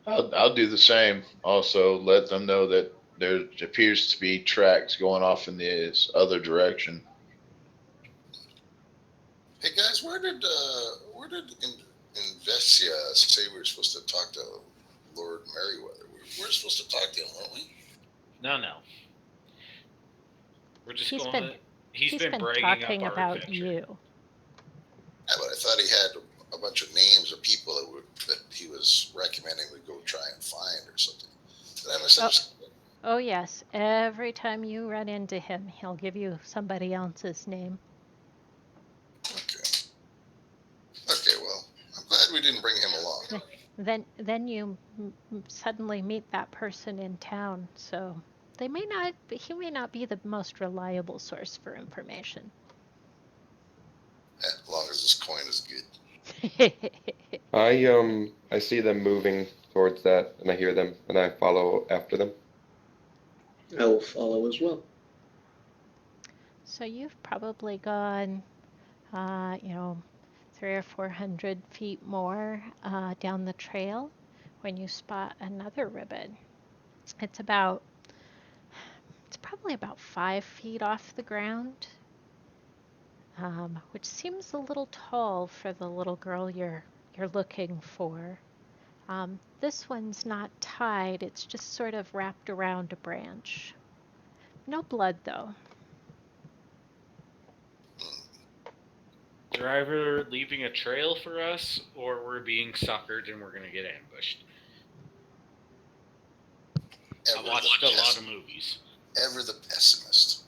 I'll do the same. Also, let them know that there appears to be tracks going off in this other direction. Hey guys, where did Investia say we were supposed to talk to Lord Merriweather? We're supposed to talk to him, weren't we? No. We're just He's going. He's been bragging talking up our about adventure. you. Yeah, but I thought he had a bunch of names of people that he was recommending we go try and find or something. Did I misunderstand? Oh yes, every time you run into him, he'll give you somebody else's name. Okay, well, I'm glad we didn't bring him along. Then you suddenly meet that person in town, so he may not be the most reliable source for information. As long as this coin is good. I see them moving towards that, and I hear them, and I follow after them. I will follow as well. So you've probably gone, 300 or 400 feet more down the trail when you spot another ribbon. It's probably about 5 feet off the ground, which seems a little tall for the little girl you're looking for. This one's not tied, it's just sort of wrapped around a branch. No blood, though. Driver leaving a trail for us, or we're being suckered and we're going to get ambushed. I watched a lot of movies. Ever the pessimist.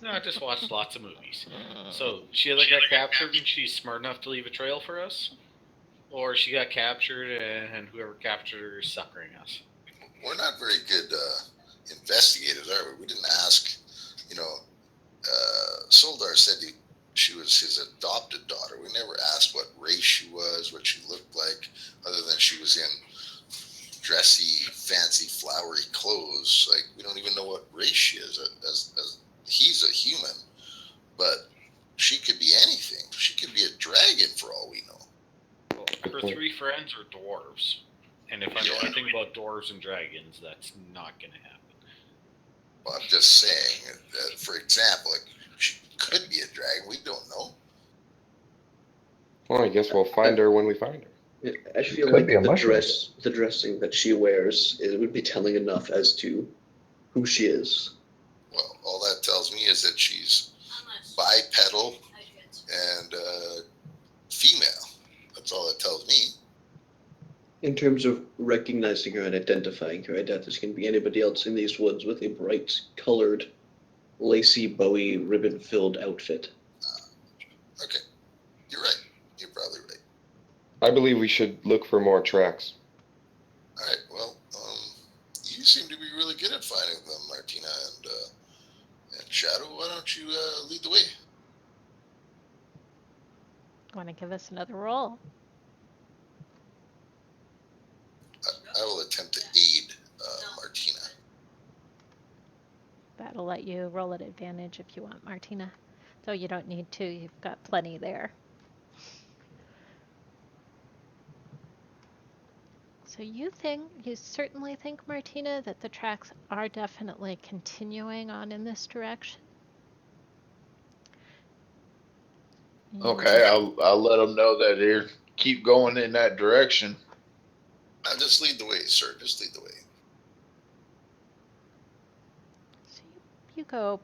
No, I just watched lots of movies. So she either got captured and she's smart enough to leave a trail for us, or she got captured and whoever captured her is suckering us. We're not very good investigators, are we? We didn't ask, Soldar said she was his adopted daughter. We never asked what race she was, what she looked like, other than she was in dressy, fancy, flowery clothes. Like, we don't even know what race she is. As he's a human, but she could be anything. She could be a dragon for all we know. Well, her 3 friends are dwarves, and if I know anything about dwarves and dragons, that's not going to happen. Well, I'm just saying, for example, like, she could be a dragon. We don't know. Well, I guess we'll find her when we find her. I feel Could like be a mushroom. the dressing that she wears, it would be telling enough as to who she is. Well, all that tells me is that she's bipedal and female. That's all it tells me. In terms of recognizing her and identifying her, I doubt there's going to be anybody else in these woods with a bright-colored, lacy, bowy, ribbon-filled outfit. Okay, you're right. You're probably right. I believe we should look for more tracks. All right. Well, you you seem to be really good at finding them, Martinna and Shadow. Why don't you lead the way? Want to give us another roll? I will attempt to aid Martinna. That'll let you roll at advantage if you want, Martinna. Though you don't need to, you've got plenty there. So you certainly think, Martinna, that the tracks are definitely continuing on in this direction? Okay, I'll let them know that they keep going in that direction. Just lead the way, sir. Just lead the way. So you go,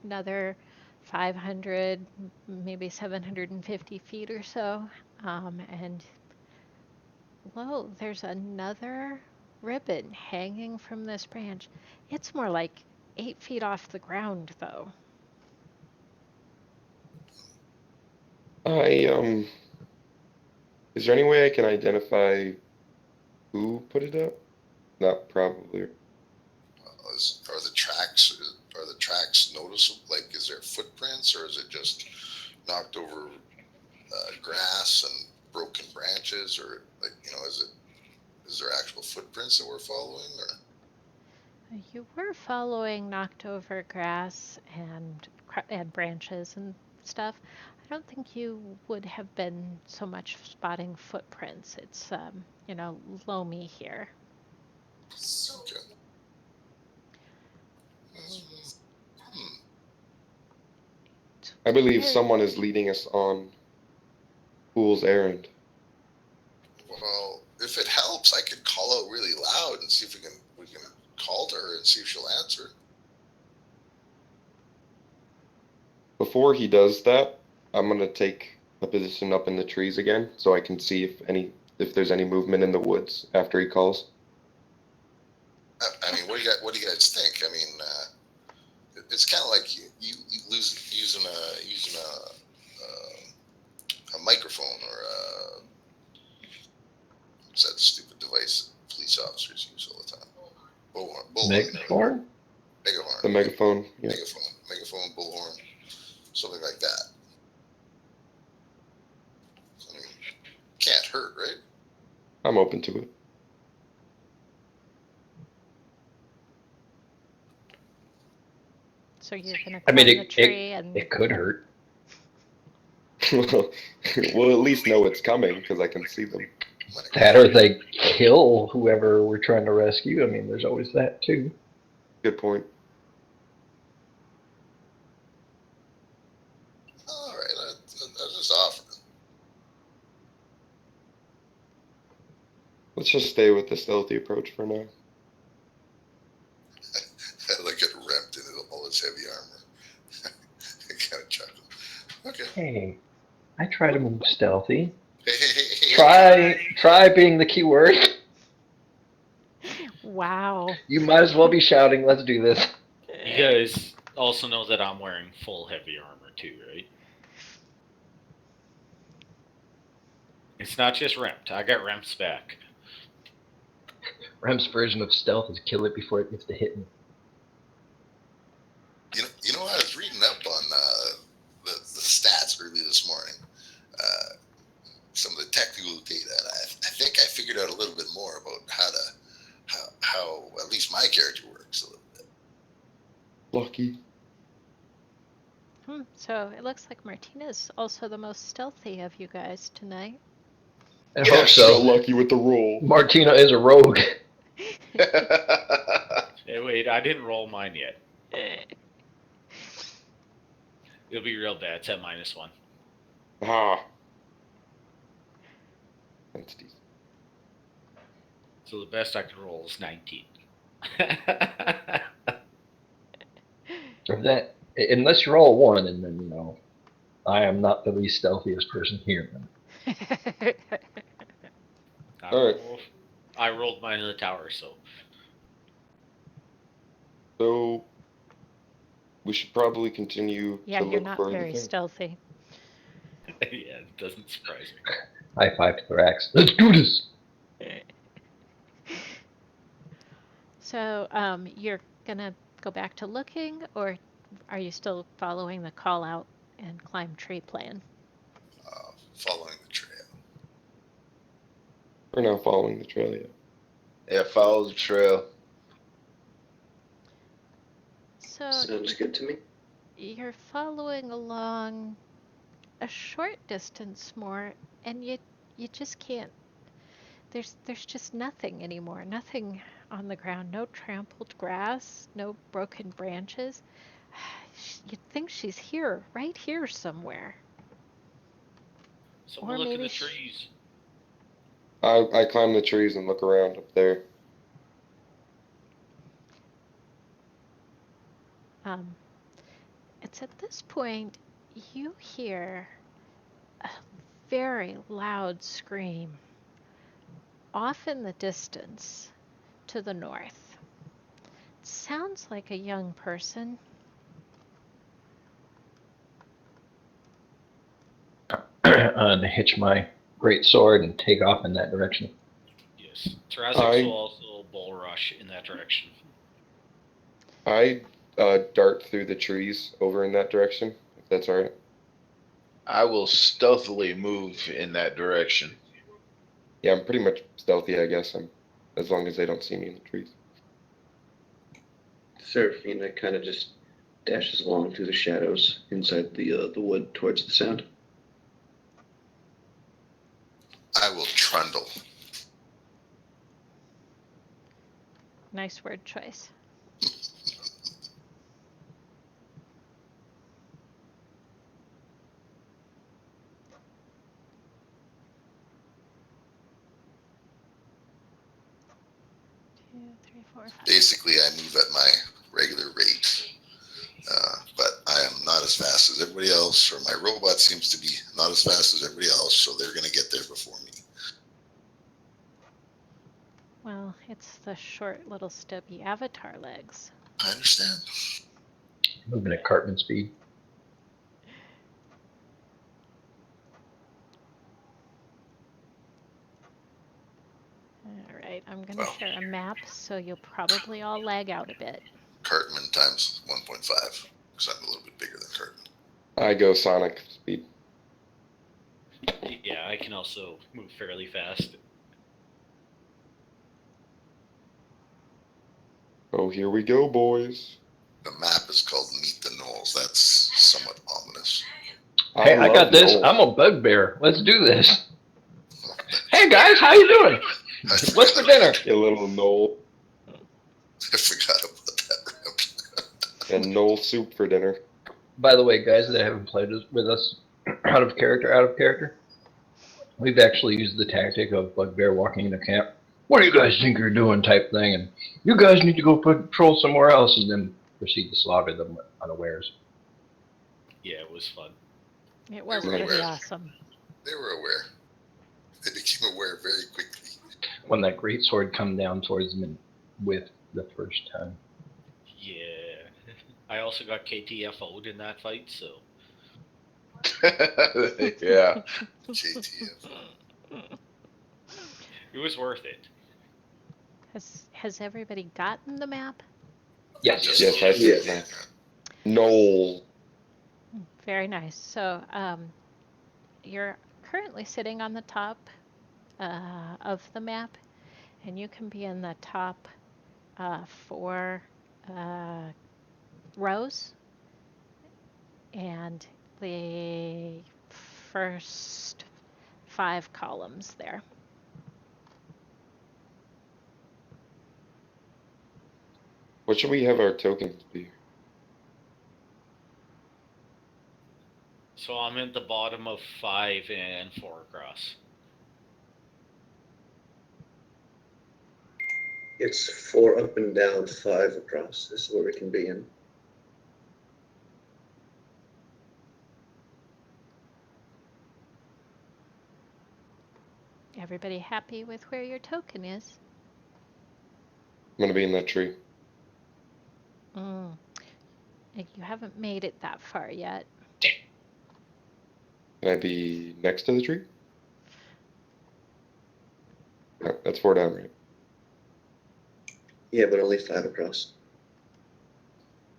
another 500, maybe 750 feet or so, and lo, there's another ribbon hanging from this branch. It's more like 8 feet off the ground, though. Is there any way I can identify who put it up? Not probably. Are the tracks noticeable? Like, is there footprints, or is it just knocked over grass and broken branches, or like, is there actual footprints that we're following, or? You were following knocked over grass and branches and stuff. I don't think you would have been so much spotting footprints. It's, loamy here. Okay. I believe someone is leading us on fool's errand. Well, if it helps, I could call out really loud and see if we can call to her and see if she'll answer. Before he does that, I'm gonna take a position up in the trees again, so I can see if there's any movement in the woods after he calls. I mean, what do you guys think? I mean, it's kind of like you using a microphone or what's that stupid device police officers use all the time? Bullhorn. Megaphone? Megaphone. The megaphone, yeah. Megaphone, bullhorn, something like that. I mean, can't hurt, right? I'm open to it. So you're going to climb the tree and... It could hurt. We'll at least know it's coming, because I can see them. That or they kill whoever we're trying to rescue. I mean, there's always that, too. Good point. All right, I just offered. Let's just stay with the stealthy approach for now. I look at Remt in all his heavy armor. I kind of chuckle. Okay. Hey, I try to move stealthy. Hey. Try being the key word. Wow. You might as well be shouting, let's do this. You guys also know that I'm wearing full heavy armor too, right? It's not just Remt. I got Remt's back. Rem's version of stealth is kill it before it gets to hit me. You know, I was reading up on the stats early this morning. Some of the technical data, and I think I figured out a little bit more about how at least my character works a little bit. Lucky. So it looks like Martinna's also the most stealthy of you guys tonight. I hope so. Lucky with the roll. Martinna is a rogue. Hey, wait, I didn't roll mine yet. It'll be real bad. It's at -1. Ah. That's decent. So the best I could roll is 19. Unless you roll 1, and then, I am not the least stealthiest person here. I rolled mine in the tower, so. So we should probably continue Yeah, to you're look not for very the thing. stealthy. Yeah, it doesn't surprise me. High five to Thrazix. Let's do this! So you're gonna go back to looking, or are you still following the call out and climb tree plan? Following the trail. We're now following the trail, yeah. Yeah, follow the trail. So Sounds good to me. you're following along a short distance more, and you just can't. There's just nothing anymore. Nothing on the ground. No trampled grass. No broken branches. You'd think she's here, right here somewhere. Someone Or look in maybe the trees. I climb the trees and look around up there. Um, it's at this point you hear a very loud scream off in the distance to the north. It sounds like a young person. Hitch my great sword and take off in that direction. Yes. Thrazix will I also bull rush in that direction. I dart through the trees over in that direction, if that's all right. I will stealthily move in that direction. Yeah, I'm pretty much stealthy, I guess. As long as they don't see me in the trees. Seraphina kind of just dashes along through the shadows inside the wood towards the sound. I will trundle. Nice word choice. Two, three, four, five. Basically, I move at my regular rate. But I am not as fast as everybody else, or my robot seems to be not as fast as everybody else, so they're going to get there before me. Well, it's the short little stubby avatar legs. I understand. Moving at Cartman speed. All right, I'm going to Well. share a map, so you'll probably all lag out a bit. Cartman times 1.5, because I'm a little bit bigger than Cartman. I go Sonic speed. Yeah, I can also move fairly fast. Oh, here we go, boys. The map is called Meet the Knolls. That's somewhat ominous. Hey, I love got this. Noel. I'm a bugbear. Let's do this. Hey guys, how you doing? What's for dinner? You little Noel. I forgot about that, Remt. And Noel soup for dinner. By the way, guys that haven't played with us out of character, we've actually used the tactic of bugbear walking into camp. What do you guys think you're doing type thing, and you guys need to go patrol somewhere else, and then proceed to slaughter them unawares. Yeah, it was fun. It was They were pretty aware. awesome. They were aware. They became aware very quickly. When that great sword come down towards them with the first time. Yeah. I also got KTFO'd in that fight, so. Yeah. JTF. It was worth it. Has everybody gotten the map? Yes. Yes, I see it now. Noel. Very nice. So you're currently sitting on the top of the map, and you can be in the top 4 rows and the first 5 columns there. What should we have our tokens be? So I'm at the bottom of 5 and 4 across. It's 4 up and down, 5 across. This is where we can be in. Everybody happy with where your token is? I'm gonna be in that tree. You haven't made it that far yet. Can I be next to the tree? No, that's 4 down, right? Yeah, but only 5 across.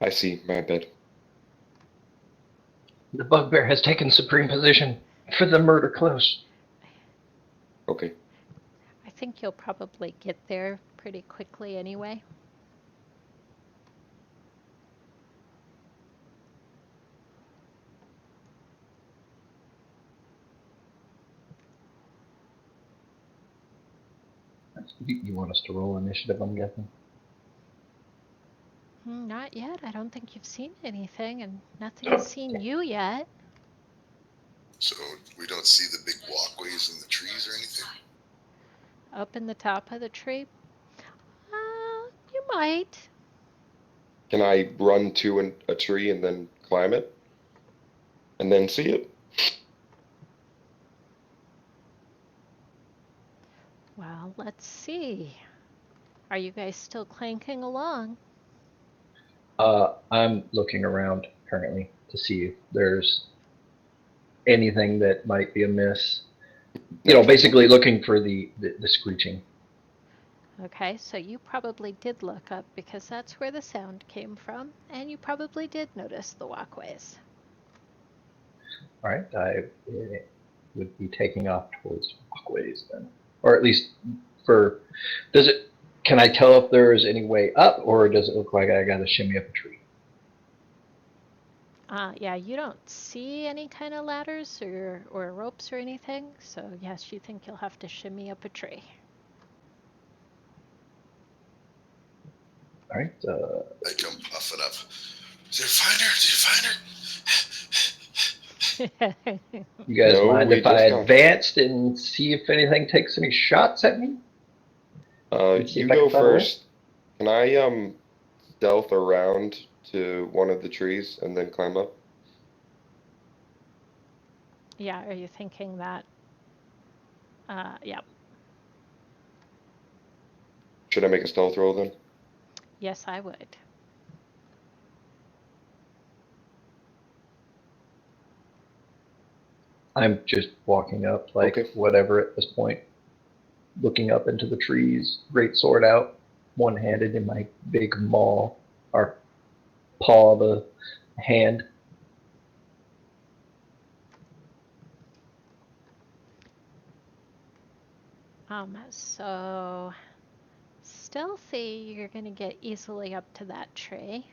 I see. My bad. The bugbear has taken supreme position for the murder close. Okay. I think you'll probably get there pretty quickly anyway. You want us to roll initiative, I'm guessing? Not yet. I don't think you've seen anything, and nothing's seen you yet. So we don't see the big walkways in the trees or anything? Up in the top of the tree? You might. Can I run to a tree and then climb it? And then see it? Well, let's see. Are you guys still clanking along? I'm looking around currently to see if there's anything that might be amiss. You know, basically looking for the screeching. Okay, so you probably did look up because that's where the sound came from, and you probably did notice the walkways. All right, I would be taking off towards walkways then, or at least for. Does it? Can I tell if there is any way up, or does it look like I got to shimmy up a tree? Yeah, you don't see any kind of ladders or ropes or anything, so yes, you think you'll have to shimmy up a tree. All right. I come puffing up. Did you find her? Did you find her? You guys No, mind we if I just got- advanced and see if anything takes any shots at me? See You if I go can find a way? first. Can I stealth around to one of the trees and then climb up? Yeah, are you thinking that? Yeah. Should I make a stealth roll then? Yes, I would. I'm just walking up, like Okay. whatever at this point. Looking up into the trees, great sword out, one-handed in my big maw, or paw of a hand. So stealthy, you're gonna get easily up to that tree.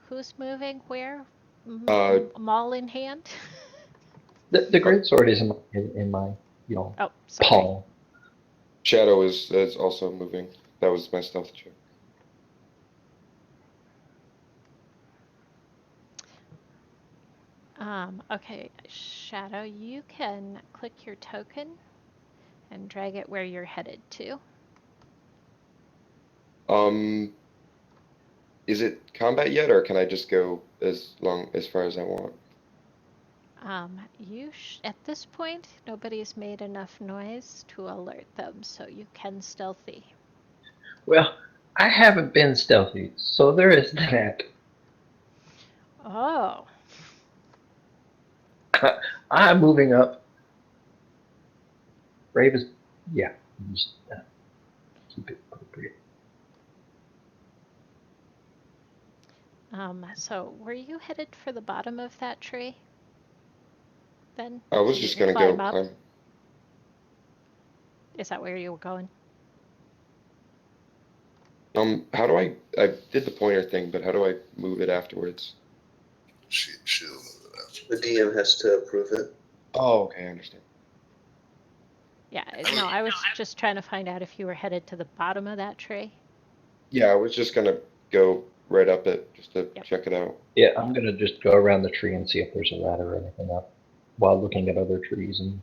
Who's moving where? Maul in hand? The great sword is in my Oh, sorry. palm. Shadow is also moving. That was my stealth check. Okay, Shadow, you can click your token and drag it where you're headed to. Is it combat yet, or can I just go as far as I want? At this point, nobody's made enough noise to alert them, so you can stealthy. Well, I haven't been stealthy, so there is that. Oh. I'm moving up. Brave is, yeah, just keep it appropriate. So were you headed for the bottom of that tree? Then? I was so just you can gonna go climb up? climb. Is that where you were going? How do I did the pointer thing, but how do I move it afterwards? She'll move it after. The DM has to approve it. Oh, okay, I understand. Yeah, no, I was just trying to find out if you were headed to the bottom of that tree. Yeah, I was just gonna go right up it just to check it out. Yeah, I'm gonna just go around the tree and see if there's a ladder or anything up, while looking at other trees and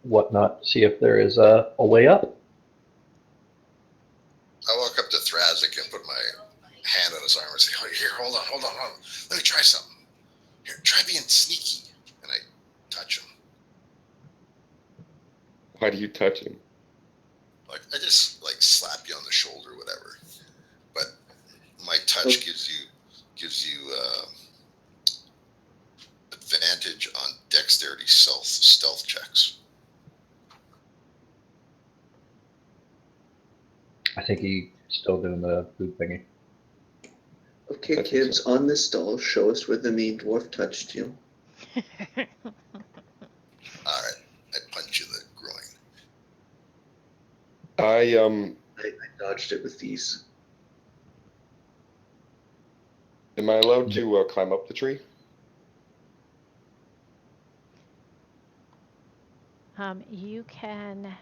whatnot. See if there is a way up. I walk up to Thrazix and put my hand on his arm and say, "Oh, here, hold on. Let me try something. Here, try being sneaky." And I touch him. Why do you touch him? Like, I just like slap you on the shoulder, whatever. But my touch gives you advantage on dexterity stealth checks. I think he's still doing the food thingy. Okay, I think kids, so. on this doll, show us where the mean dwarf touched you. All right, I punch you in the groin. I dodged it with these. Am I allowed to climb up the tree? You can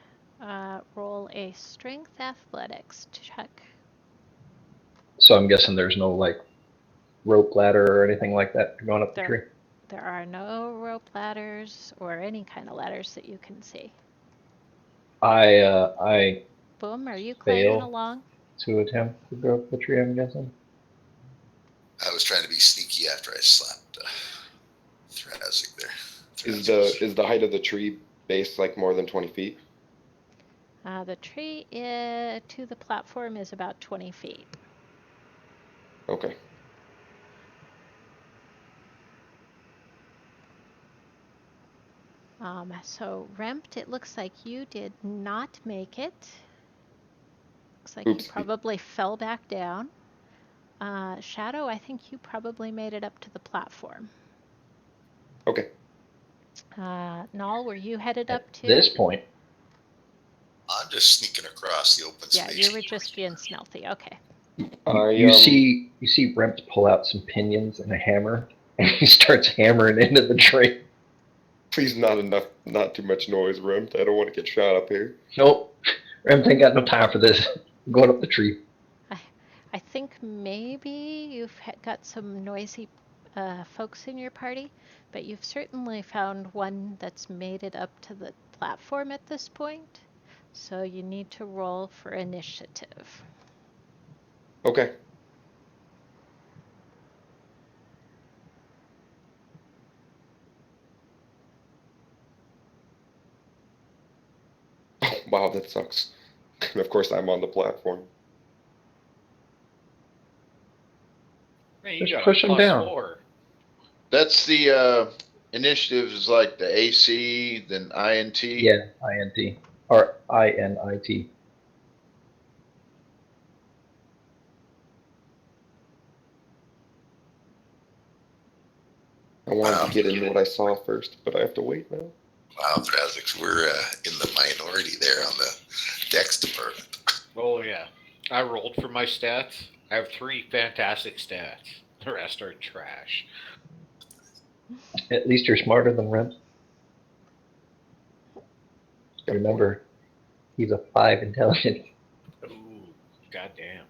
roll a strength athletics check. So I'm guessing there's no like rope ladder or anything like that going up the tree. There are no rope ladders or any kind of ladders that you can see. I Boom, are you fail climbing along? to attempt to go up the tree. I'm guessing. I was trying to be sneaky after I slapped Thrazix there. Is Thrazix. the height of the tree base like more than 20 feet? The tree to the platform is about 20 feet. Okay. So Remt, it looks like you did not make it. Looks like Oops. you probably fell back down. Shadow, I think you probably made it up to the platform. Okay. Naal, were you headed up At too? this point, I'm just sneaking across the open Yeah, space. you were just being stealthy. Okay. you see Remt pull out some pinions and a hammer, and he starts hammering into the tree. Please, not too much noise, Remt. I don't want to get shot up here. Nope, Remt ain't got no time for this. I'm going up the tree. I think maybe you've got some noisy folks in your party, but you've certainly found one that's made it up to the platform at this point. So you need to roll for initiative. Okay. Oh, wow, that sucks. And of course, I'm on the platform. Man, you Just got push a him down. +4. That's the initiative is like the AC, then INT. Yeah, INT or INIT. I wanted Wow. to get into what I saw first, but I have to wait now. Wow, Thrazix, we're in the minority there on the Dex department. Oh yeah, I rolled for my stats. I have 3 fantastic stats. The rest are trash. At least you're smarter than Remt. Remember, he's a 5 intelligence. Ooh, goddamn.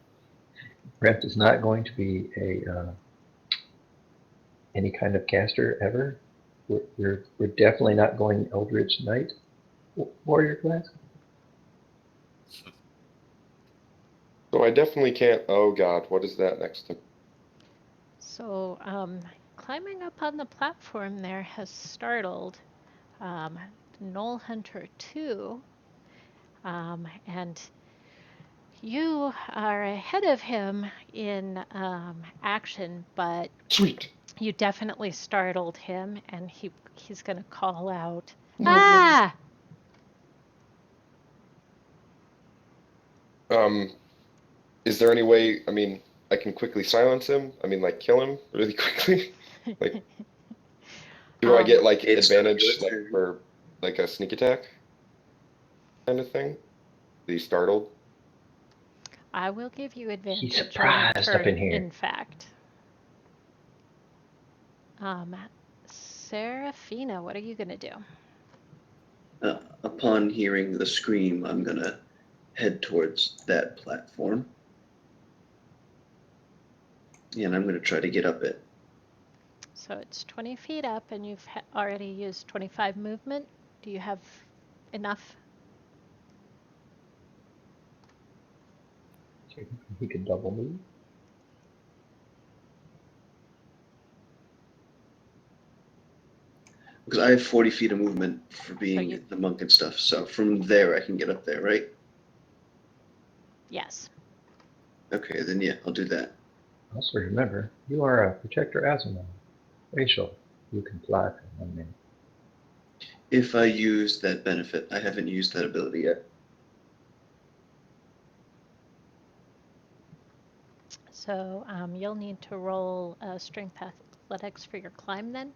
Remt is not going to be a any kind of caster ever. We're definitely not going Eldritch Knight warrior class. So I definitely can't. Oh God, what is that next to? So climbing up on the platform there has startled Knoll Hunter 2, and you are ahead of him in action, but Sweet. you definitely startled him, and he's going to call out, No. "Ah!" Is there any way? I mean, I can quickly silence him. I mean, like kill him really quickly. Like, do I get like It's advantage your like turn. for like a sneak attack kind of thing? He's startled. I will give you advantage He's on your surprised up in turn, here. in fact. Seraphina, what are you going to do? Upon hearing the scream, I'm gonna head towards that platform. And I'm gonna try to get up it. So it's 20 feet up, and you've already used 25 movement. Do you have enough? So he could double move. Because I have 40 feet of movement for being you- the monk and stuff. So from there, I can get up there, right? Yes. Okay, then yeah, I'll do that. Also remember, you are a protector Asimov. Rachel, you can fly for 1 minute. If I use that benefit, I haven't used that ability yet. So you'll need to roll strength athletics for your climb then.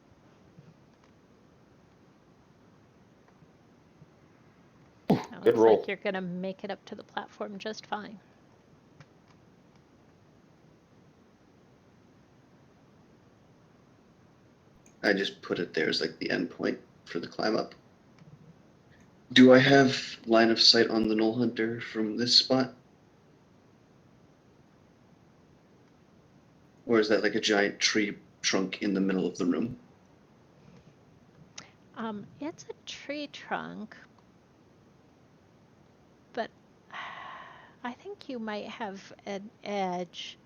Ooh, It good looks roll. like you're going to make it up to the platform just fine. I just put it there as like the end point for the climb up. Do I have line of sight on the Knoll Hunter from this spot? Or is that like a giant tree trunk in the middle of the room? It's a tree trunk, but I think you might have an edge.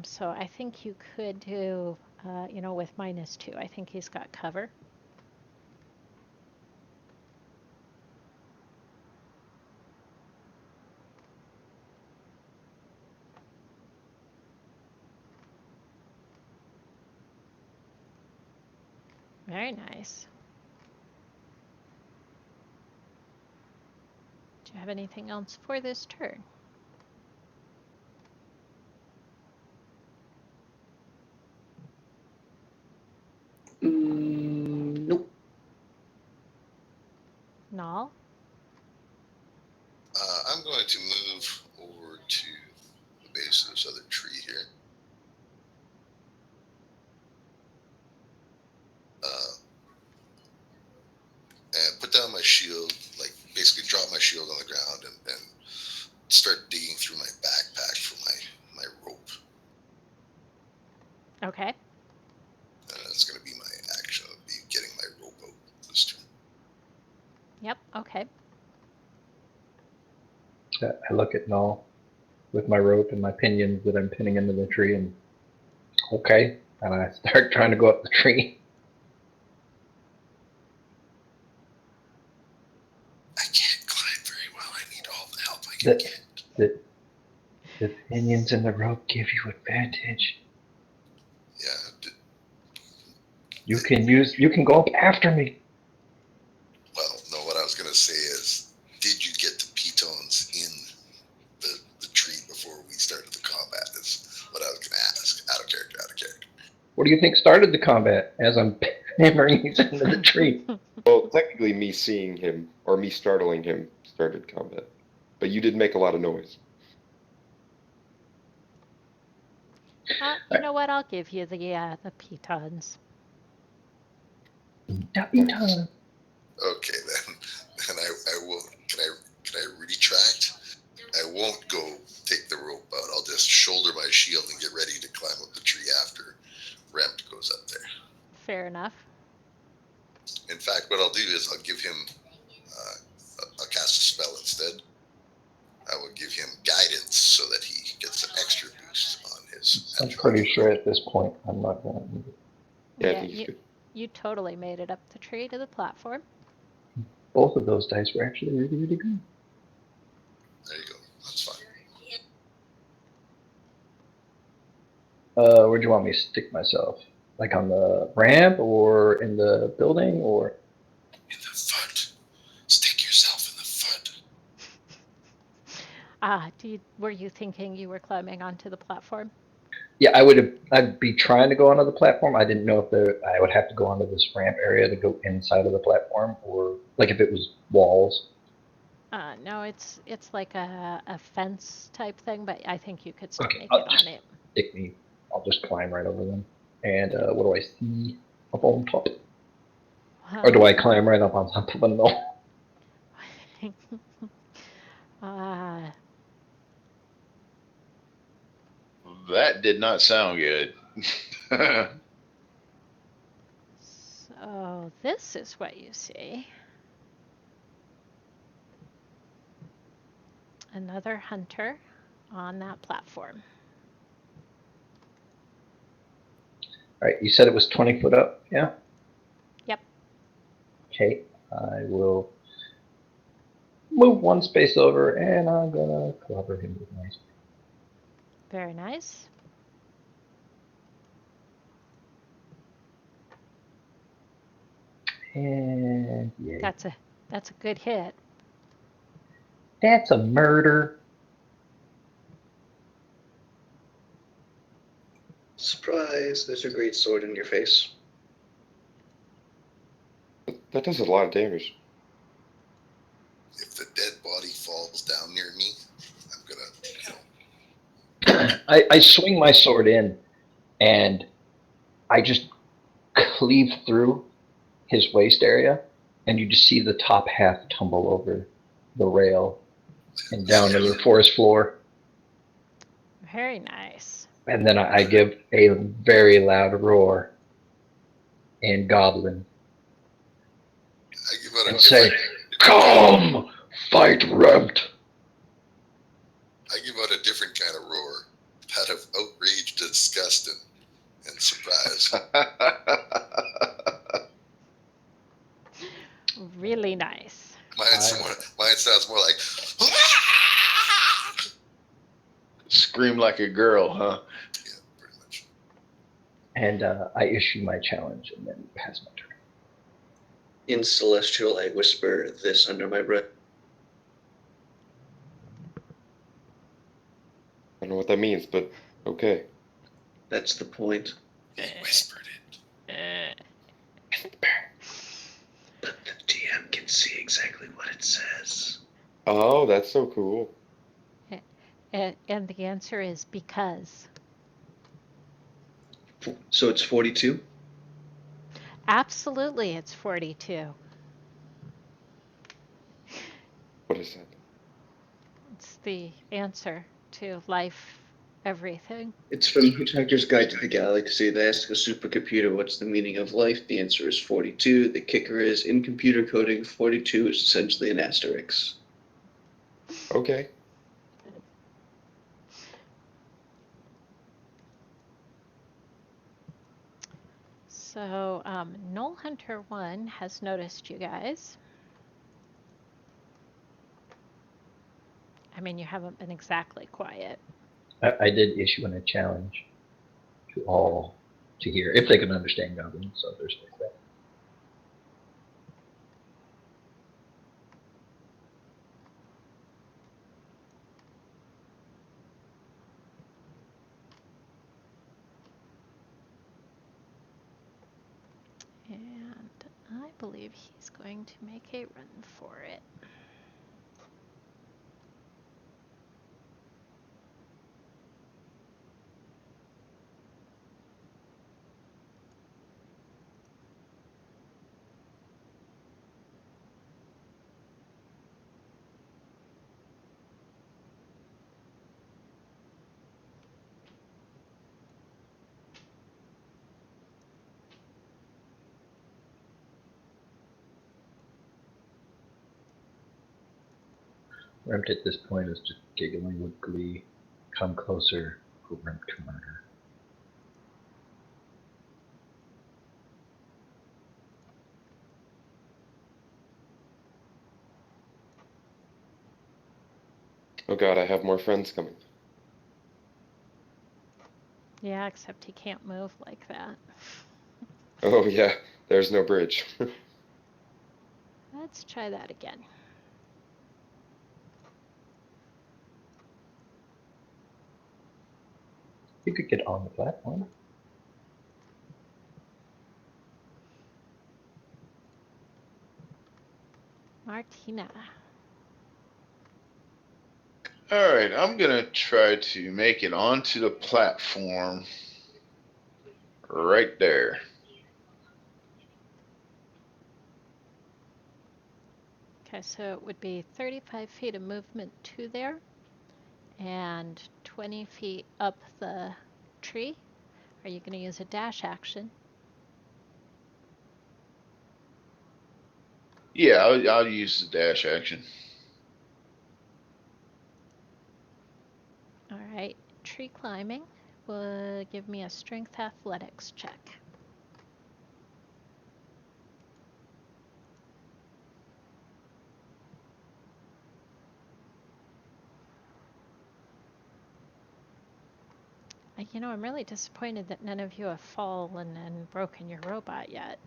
So I think you could do, with -2. I think he's got cover. Very nice. Do you have anything else for this turn? Nope. Naal? I'm going to move over to the base of this other tree here. And put down my shield, like basically drop my shield on the ground and start digging through my backpack for my rope. Okay. That's going to be my action. I'll be getting my rope out this turn. Yep, okay. I look at Null with my rope and my pinions that I'm pinning into the tree, and okay, and I start trying to go up the tree. I can't climb very well. I need all the help I can get. The pinions and the rope give you advantage. Yeah. You can go up after me. Well, no, what I was going to say is, did you get the pitons in the tree before we started the combat? Is what I was going to ask. Out of character. What do you think started the combat as I'm hammering these into the tree? Well, technically, me seeing him or me startling him started combat, but you did make a lot of noise. You know what? I'll give you the pitons. Nice. Okay, then I will. Can I retract? I won't go take the rope out. I'll just shoulder my shield and get ready to climb up the tree after Remt goes up there. Fair enough. In fact, what I'll do is I'll give him. I'll cast a spell instead. I will give him guidance so that he gets an extra boost on his. I'm pretty sure at this point I'm not going to need it. Yeah, I think he's good. You totally made it up the tree to the platform. Both of those dice were actually really, really good. There you go. That's fine. Where do you want me to stick myself? Like on the ramp or in the building or? In the foot. Stick yourself in the foot. Were you thinking you were climbing onto the platform? Yeah, I'd be trying to go onto the platform. I didn't know if I would have to go onto this ramp area to go inside of the platform, or like if it was walls. No, it's like a fence type thing, but I think you could still Okay, make it on it. Stick me. I'll just climb right over them. And what do I see up on top? Or do I climb right up on top of them? No. That did not sound good. So this is what you see. Another hunter on that platform. All right, you said it was 20 foot up, yeah? Yep. Okay, I will move one space over, and I'm gonna cover him with my spear. Very nice. And yay. That's a good hit. That's a murder. Surprise! There's a great sword in your face. That does a lot of damage. If the dead body falls down near me, I'm gonna, I swing my sword in, and I just cleave through his waist area, and you just see the top half tumble over the rail and down to the forest floor. Very nice. And then I give a very loud roar in Goblin I give out a and say, different, "Come, fight Remt." I give out a different kind of roar, that of outrage, disgust, and surprise. Really nice. Mine sounds more like. Scream like a girl, huh? Yeah, pretty much. And I issue my challenge and then pass my turn. In Celestial, I whisper this under my breath. I don't know what that means, but okay. That's the point. He whispered it. But the DM can see exactly what it says. Oh, that's so cool. And the answer is because. So it's 42? Absolutely, it's 42. What is that? It's the answer to life, everything. It's from Hitchhiker's Guide to the Galaxy. They ask a supercomputer what's the meaning of life. The answer is 42. The kicker is, in computer coding, 42 is essentially an asterisk. Okay. So, Knoll Hunter 1 has noticed you guys. I mean, you haven't been exactly quiet. I did issue in a challenge to all to hear, if they can understand Goblin, so there's like that. And I believe he's going to make a run for it. Remt at this point is just giggling with glee. Come closer for Remt to murder. Oh god, I have more friends coming. Yeah, except he can't move like that. Oh yeah, there's no bridge. Let's try that again. You could get on the platform. Martinna. All right, I'm gonna try to make it onto the platform right there. Okay, so it would be 35 feet of movement to there and 20 feet up the tree. Are you going to use a dash action? Yeah, I'll use the dash action. All right, tree climbing will give me a strength athletics check. You know, I'm really disappointed that none of you have fallen and broken your robot yet.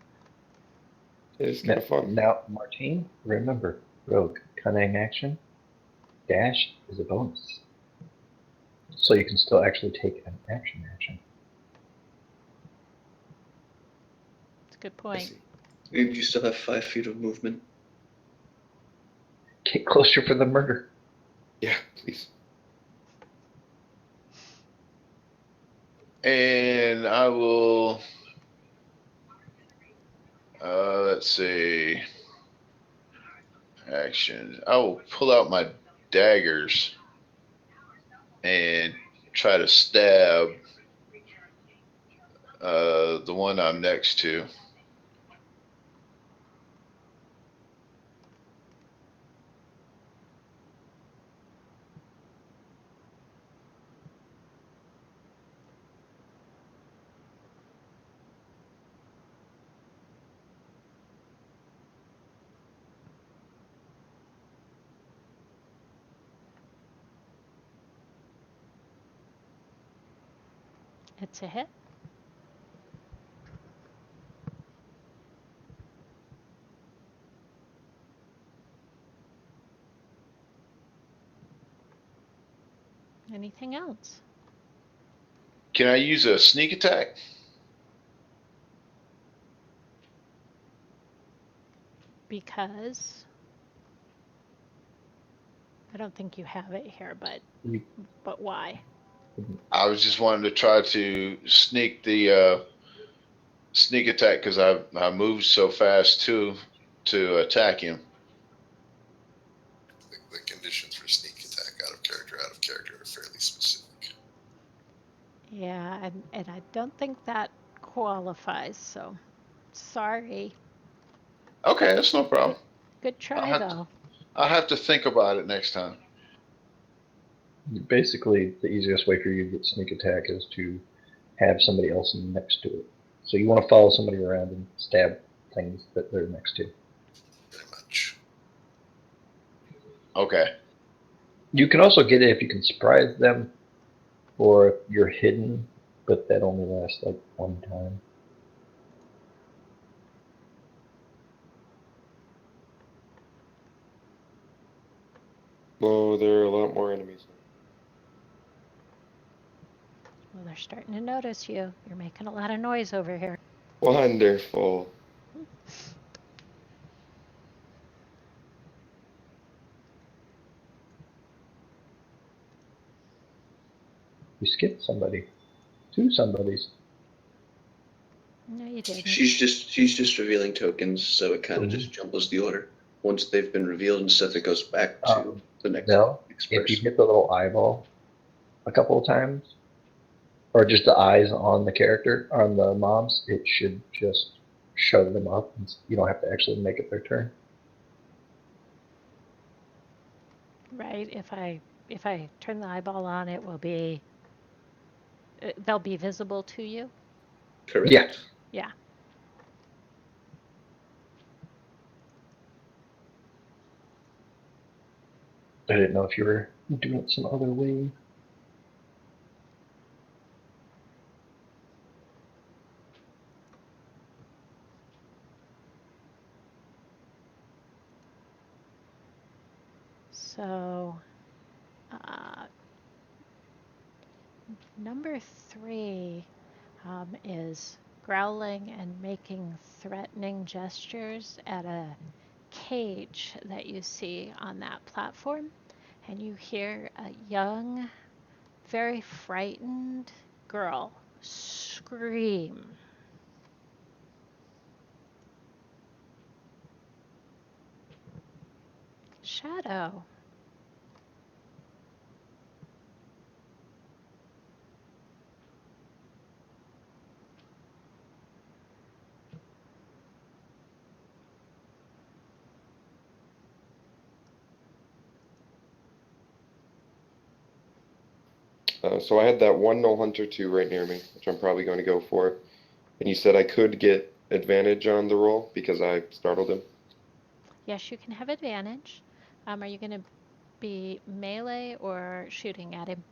It is kind of fun. Now, Martine, remember, rogue, cunning action, dash is a bonus. So you can still actually take an action. Good I point. see. You still have 5 feet of movement. Get closer for the murder. Yeah, please. And I will, let's see, action. I will pull out my daggers and try to stab the one I'm next to. It's a hit. Anything else? Can I use a sneak attack? Because I don't think you have it here, but why? I was just wanting to try to sneak the sneak attack because I moved so fast to attack him. The conditions for sneak attack out of character are fairly specific. Yeah, and I don't think that qualifies, so sorry. Okay, that's no problem. Good I'll try, have to though. I'll have to think about it next time. Basically, the easiest way for you to get sneak attack is to have somebody else next to it. So you want to follow somebody around and stab things that they're next to. Pretty much. Okay. You can also get it if you can surprise them, or if you're hidden, but that only lasts like one time. Oh, there are a lot more enemies now. Well, they're starting to notice you. You're making a lot of noise over here. Wonderful. You skipped somebody. Two somebodies. No, you didn't. She's just revealing tokens, so it kind of just jumbles the order. Once they've been revealed and stuff, it goes back to the next Zell, next if you person. hit the little eyeball a couple of times, or just the eyes on the character, on the mobs, it should just shove them up. And you don't have to actually make it their turn. Right? If I turn the eyeball on, it will be they'll be visible to you. Correct. Yeah. Yeah. I didn't know if you were doing it some other way. So, number 3 is growling and making threatening gestures at a cage that you see on that platform. And you hear a young, very frightened girl scream. Shadow. So I had that one Null Hunter 2 right near me, which I'm probably going to go for. And you said I could get advantage on the roll because I startled him. Yes, you can have advantage. Are you going to be melee or shooting at him?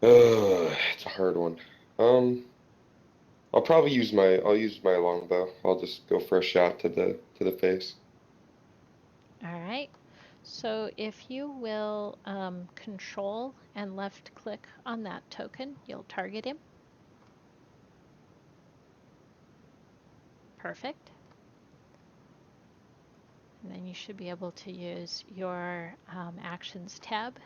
It's a hard one. I'll use my longbow. I'll just go for a shot to the face. All right. So if you will control and left click on that token, you'll target him. Perfect. And then you should be able to use your actions tab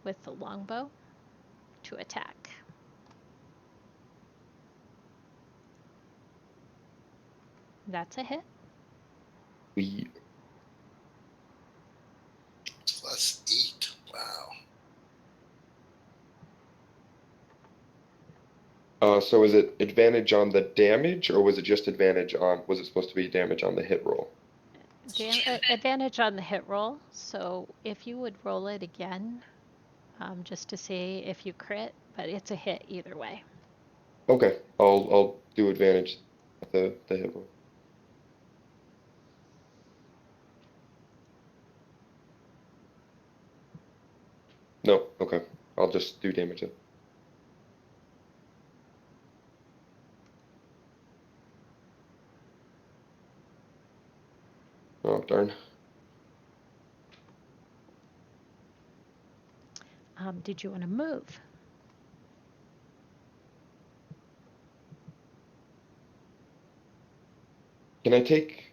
with the longbow to attack. That's a hit. We +8. Wow. So is it advantage on the damage, or was it just advantage on? Was it supposed to be damage on the hit roll? Advantage on the hit roll. So if you would roll it again, just to see if you crit, but it's a hit either way. Okay, I'll do advantage at the hit roll. No, okay. I'll just do damage then. Oh, darn. Did you want to move? Can I take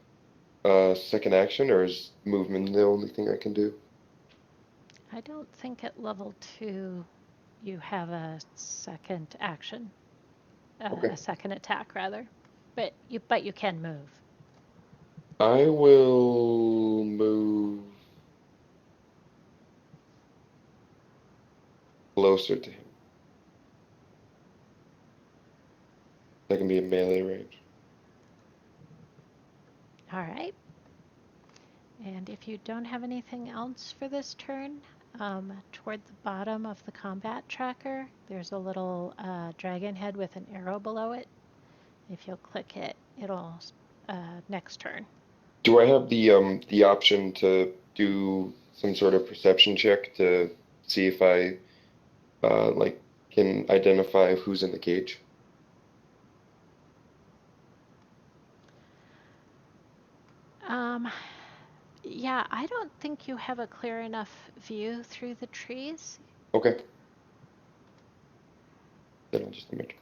a second action, or is movement the only thing I can do? I don't think at level 2 you have a second action, Okay. a second attack rather, but you can move. I will move closer to him. That can be in melee range. All right. And if you don't have anything else for this turn, toward the bottom of the combat tracker, there's a little dragon head with an arrow below it. If you'll click it, it'll next turn. Do I have the option to do some sort of perception check to see if I like can identify who's in the cage? Yeah, I don't think you have a clear enough view through the trees. Okay. Then I'll just imagine.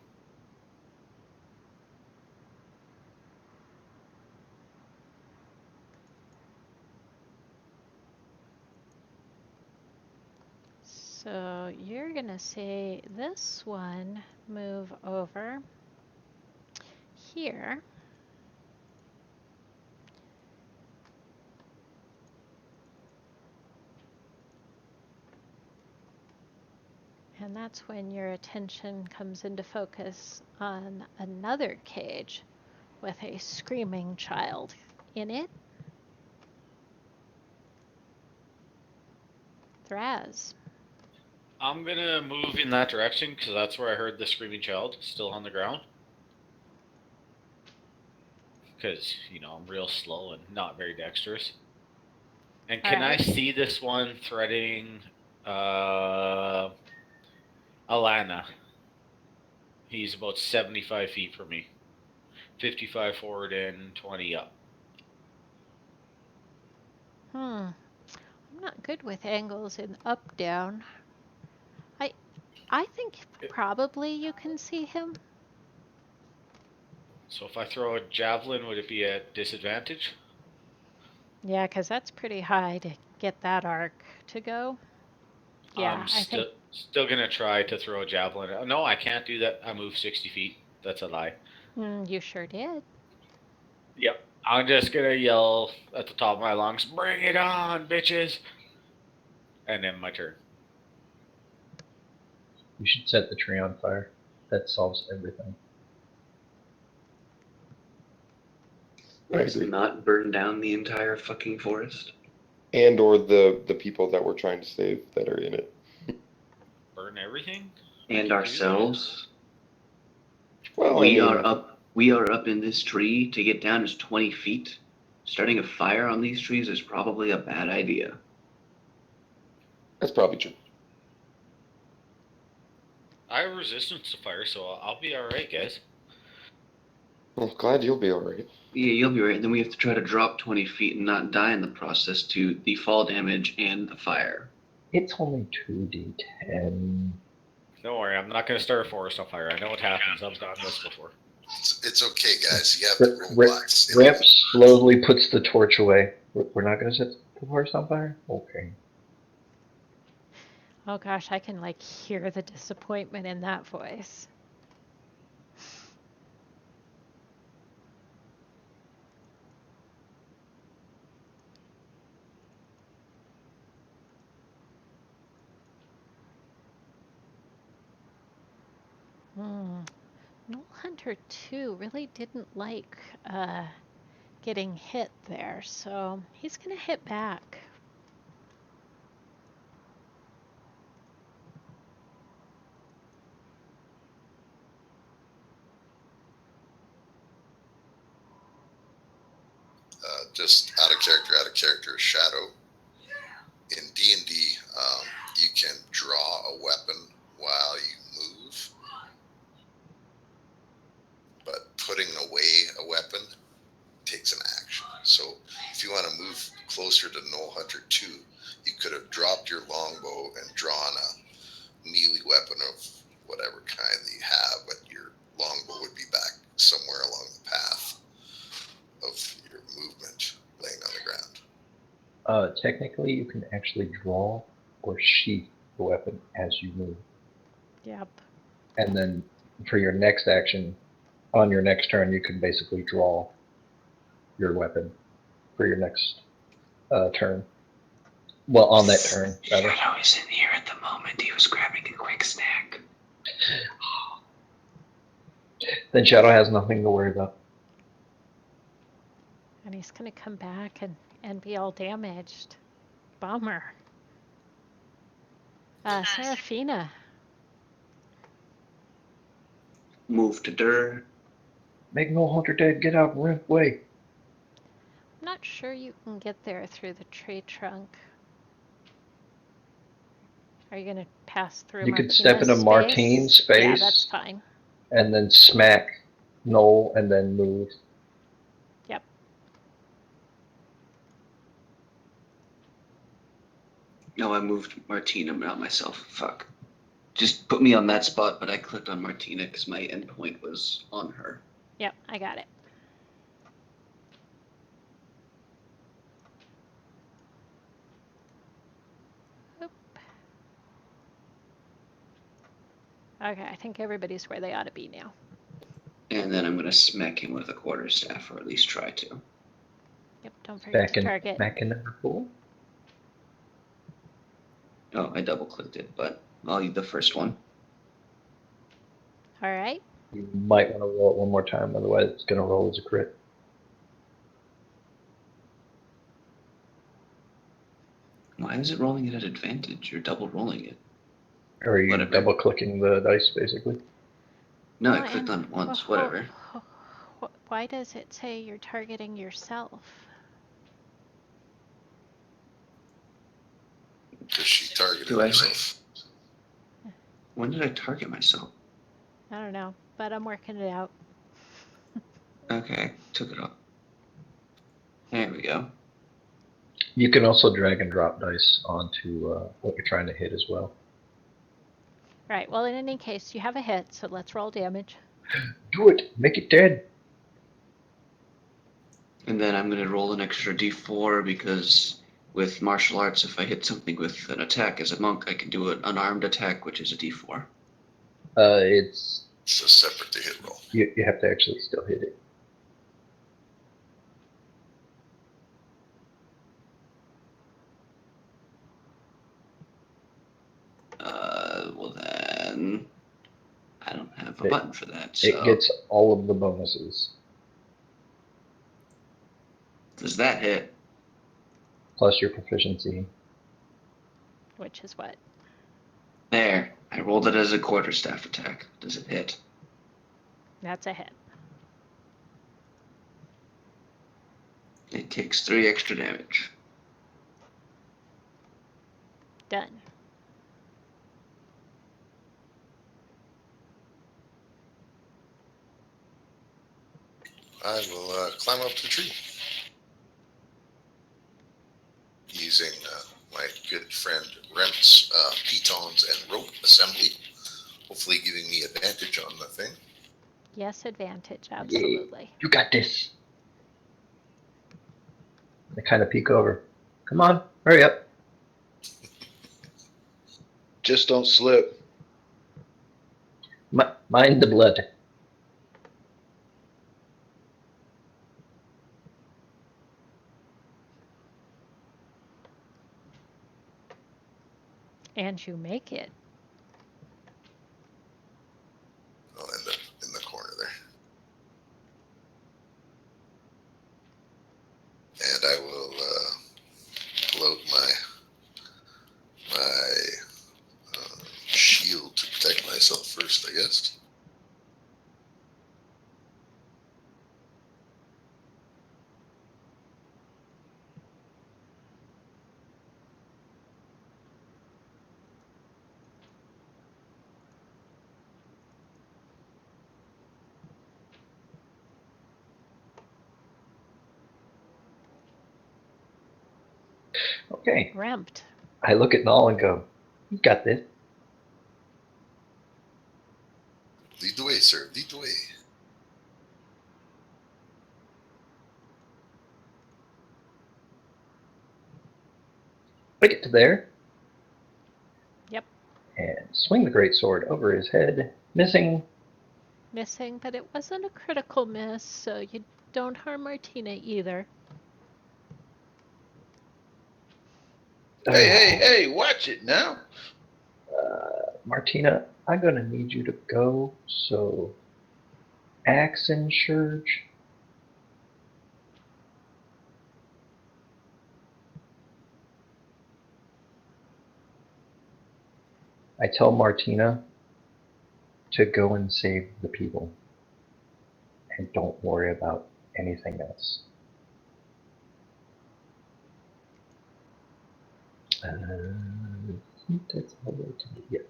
So you're gonna say this one move over here. And that's when your attention comes into focus on another cage with a screaming child in it. Thraz. I'm gonna move in that direction because that's where I heard the screaming child still on the ground. Because, I'm real slow and not very dexterous. And can I see this one threatening Alana? He's about 75 feet from me. 55 forward and 20 up. I'm not good with angles in up down. I think probably you can see him. So if I throw a javelin, would it be at disadvantage? Yeah, because that's pretty high to get that arc to go. Yeah, I'm still gonna try to throw a javelin. No, I can't do that. I moved 60 feet. That's a lie. You sure did. Yep. I'm just gonna yell at the top of my lungs, "Bring it on, bitches!" And then my turn. You should set the tree on fire. That solves everything. Let's not burn down the entire fucking forest. And or the people that we're trying to save that are in it. Burn everything? And ourselves. Well, We are up in this tree. To get down is 20 feet. Starting a fire on these trees is probably a bad idea. That's probably true. I have resistance to fire, so I'll be alright, guys. Well, glad you'll be alright. Yeah, you'll be right. Then we have to try to drop 20 feet and not die in the process to the fall damage and the fire. It's only 2d10. Don't worry, I'm not going to start a forest on fire. I know what happens. I've done this before. It's okay, guys. You have to roll blocks. Remt slowly puts the torch away. We're not going to set the horse on fire? Okay. Oh gosh, I can like hear the disappointment in that voice. Noal Hunter 2 really didn't like getting hit there, so he's going to hit back. Just out of character, Shadow. In D&D, you can draw a weapon while you move, but putting away a weapon takes an action. So if you want to move closer to Noal Hunter 2, you could have dropped your longbow and drawn a melee weapon of whatever kind that you have, but your longbow would be back somewhere along the path of your movement, laying on the ground. Technically, you can actually draw or sheath the weapon as you move. Yep. And then for your next action, on your next turn, you can basically draw your weapon for your next turn. Well, on that turn, rather. Shadow is in here at the moment. He was grabbing a quick snack. Then Shadow has nothing to worry about. And he's going to come back and be all damaged. Bummer. Seraphina. Move to Dur. Make Noal Hunter dead. Get out, Remt way. I'm not sure you can get there through the tree trunk. Are you going to pass through You could Martinna's step into space? Martine's space. Yeah, that's fine. And then smack Noal and then move. Yep. No, I moved Martinna, not myself. Fuck. Just put me on that spot, but I clicked on Martinna because my endpoint was on her. Yep, I got it. Oop. Okay, I think everybody's where they ought to be now. And then I'm going to smack him with a quarterstaff, or at least try to. Yep, don't forget Back to in target. number 4. Oh, I double clicked it, but I'll use the first one. All right. You might want to roll it one more time, otherwise it's going to roll as a crit. Why is it rolling it at advantage? You're double rolling it. Or are you Whatever. double clicking the dice, basically? No, Well, I clicked on it once. well, Whatever. Why does it say you're targeting yourself? Because she targeted Do I? herself. When did I target myself? I don't know, but I'm working it out. Okay, took it off. There we go. You can also drag and drop dice onto what you're trying to hit as well. Right, well, in any case, you have a hit, so let's roll damage. Do it! Make it dead! And then I'm going to roll an extra d4 because with martial arts, if I hit something with an attack as a monk, I can do an unarmed attack, which is a d4. It's a separate to hit roll. You have to actually still hit it. Well then, I don't have a button for that. So It gets all of the bonuses. Does that hit? Plus your proficiency. Which is what? There. I rolled it as a quarterstaff attack. Does it hit? That's a hit. It takes 3 extra damage. Done. I will climb up the tree. Using my good friend Remt's pitons and rope assembly. Hopefully giving me advantage on the thing. Yes, advantage, Yeah, absolutely. you got this. I kind of peek over. Come on, hurry up. Just don't slip. Mind the blood. And you make it. I'll end up in the corner there. And I will load my shield to protect myself first, I guess. Okay. Remt. I look at Naal and go, you got this. Lead the way, sir. Lead the way. I get to there. Yep. And swing the greatsword over his head, missing. Missing, but it wasn't a critical miss, so you don't harm Martinna either. Hey, watch it now. Martinna, I'm going to need you to go, so axe and surge. I tell Martinna to go and save the people and don't worry about anything else. That's all I can do. Yes.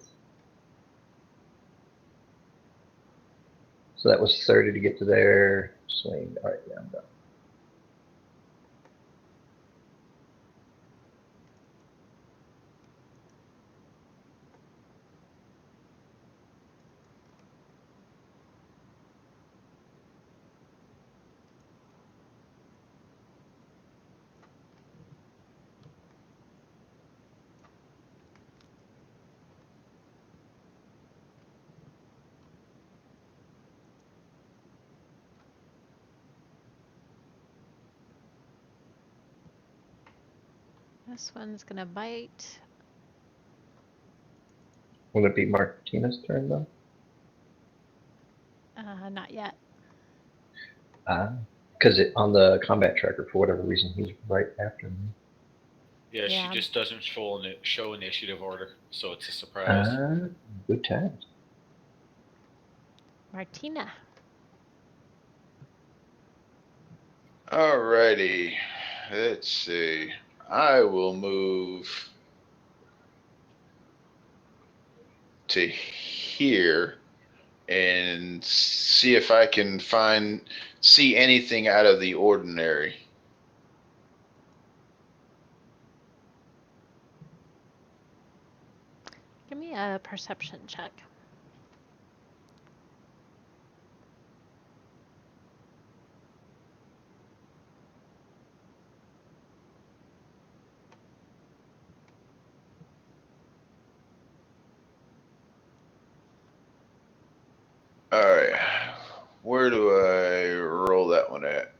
So that was 30 to get to there. Swing. All right, yeah, I'm done. This one's gonna bite. Will it be Martinna's turn though? Not yet. Because on the combat tracker, for whatever reason, he's right after me. Yeah, she Yeah. just doesn't show initiative order, so it's a surprise. Good times. Martinna. Alrighty. Let's see. I will move to here and see if I can see anything out of the ordinary. Give me a perception check. Alright. Where do I roll that one at?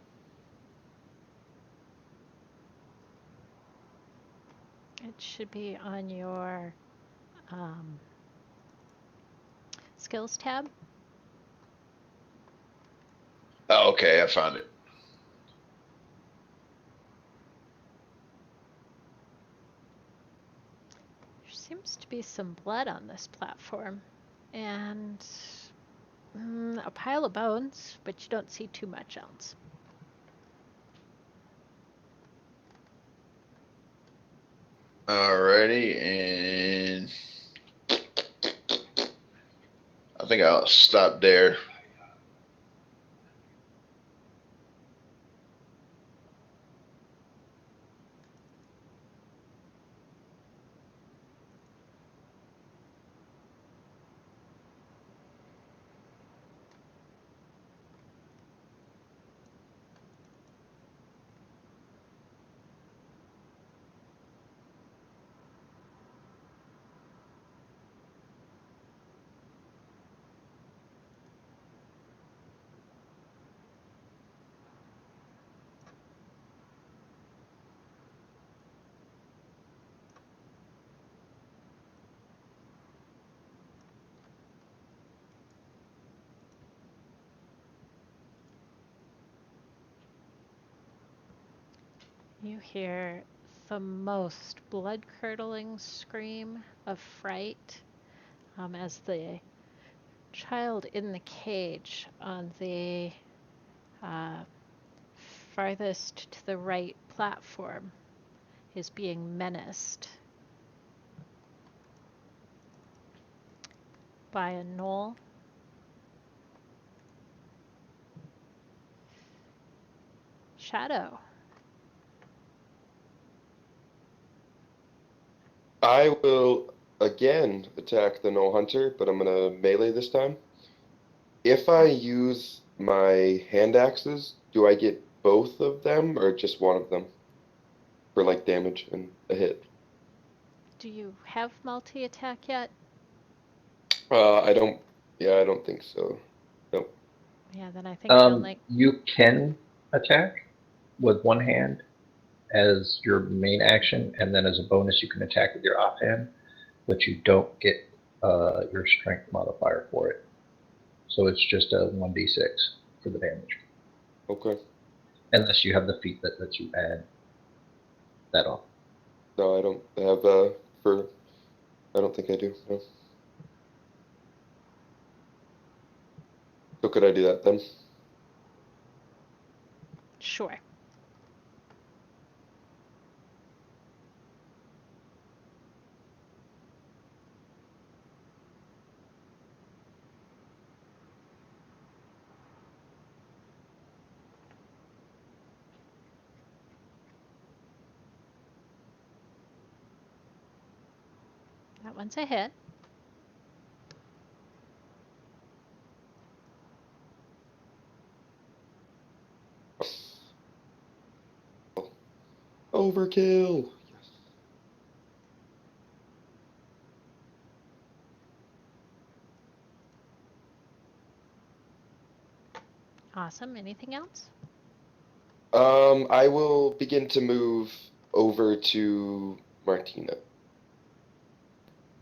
It should be on your skills tab. Oh, okay, I found it. There seems to be some blood on this platform. And a pile of bones, but you don't see too much else. Alrighty, and I think I'll stop there. You hear the most blood-curdling scream of fright as the child in the cage on the farthest to the right platform is being menaced by a gnoll. Shadow. I will again attack the Gnoll Hunter, but I'm gonna melee this time. If I use my hand axes, do I get both of them or just one of them for like damage and a hit? Do you have multi-attack yet? I don't. Yeah, I don't think so. Nope. Yeah, then I think you'll like. You can attack with one hand as your main action, and then as a bonus, you can attack with your offhand, but you don't get your strength modifier for it. So it's just a 1d6 for the damage, Okay. unless you have the feat that lets you add that on. No, I don't have for. I don't think I do. No. So could I do that then? Sure. That one's a hit. Overkill. Yes. Awesome. Anything else? I will begin to move over to Martinna.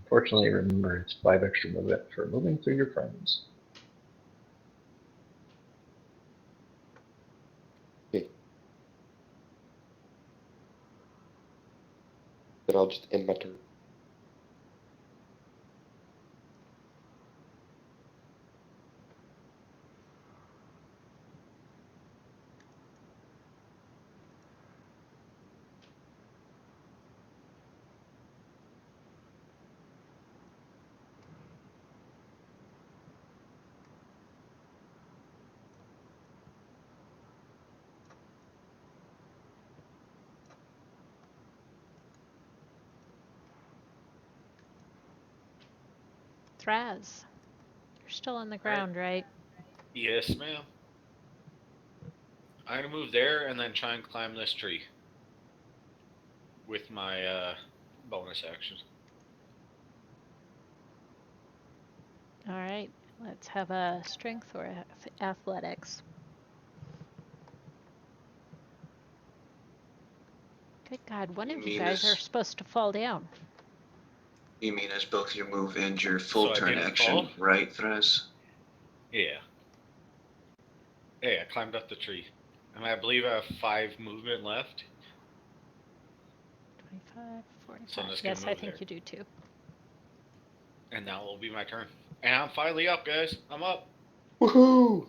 Fortunately, remember it's 5 extra movement for moving through your friends. Okay. Then I'll just end my turn. Thraz. You're still on the ground, right? Yes, ma'am. I'm gonna move there and then try and climb this tree with my bonus action. All right. Let's have a strength or athletics. Good God, one of you guys are supposed to fall down. You mean as both your move and your full So I turn didn't action, fall? right, Thraz? Yeah. Hey, I climbed up the tree. And I believe I have 5 movement left. 25, 45. So I'm just gonna Yes, I move think there. you do too. And now will be my turn. And I'm finally up, guys. I'm up. Woohoo!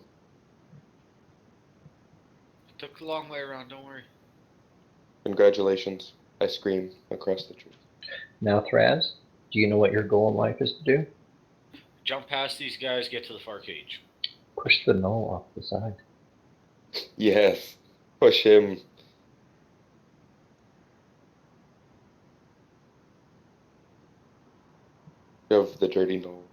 Took the long way around, don't worry. Congratulations. I scream across the trees. Now, Thraz, do you know what your goal in life is to do? Jump past these guys, get to the far cage. Push the gnoll off the side. Yes. Push him. Shove the dirty knoll.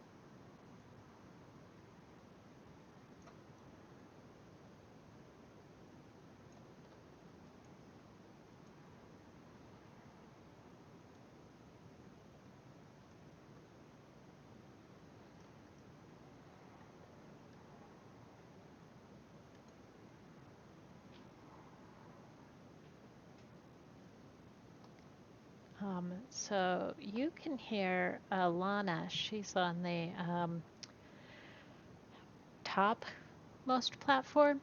So you can hear Lana. She's on the top most platform.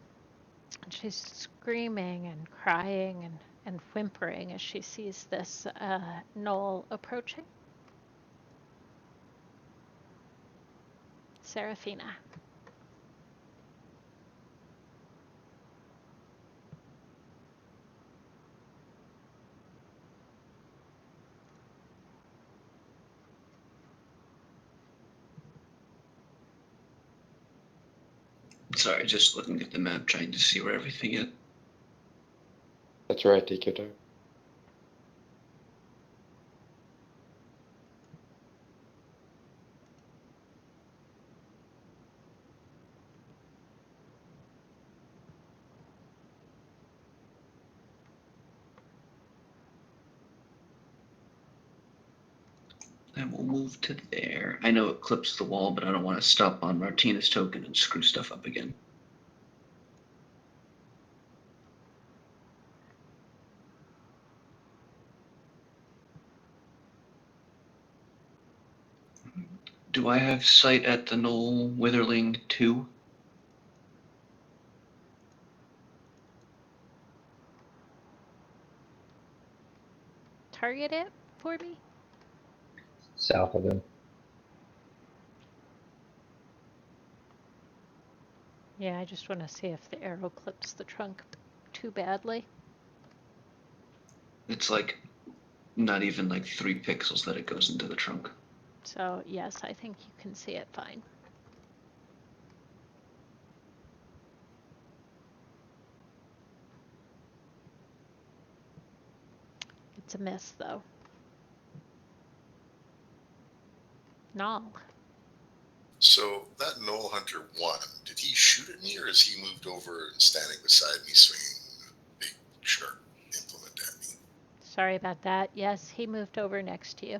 And she's screaming and crying and and whimpering as she sees this Naal approaching. Seraphina. Sorry, just looking at the map, trying to see where everything is. That's right, take your time. And we'll move to there. I know it clips the wall, but I don't want to stop on Martinna's token and screw stuff up again. Do I have sight at the Naal Witherling 2? Target it for me. South of him. Yeah, I just want to see if the arrow clips the trunk too badly. It's like not even like 3 pixels that it goes into the trunk. So yes, I think you can see it fine. It's a miss though. Naal. So that Knoll Hunter 1, did he shoot at me or is he moved over and standing beside me swinging a big sharp implement at me? Sorry about that. Yes, he moved over next to you.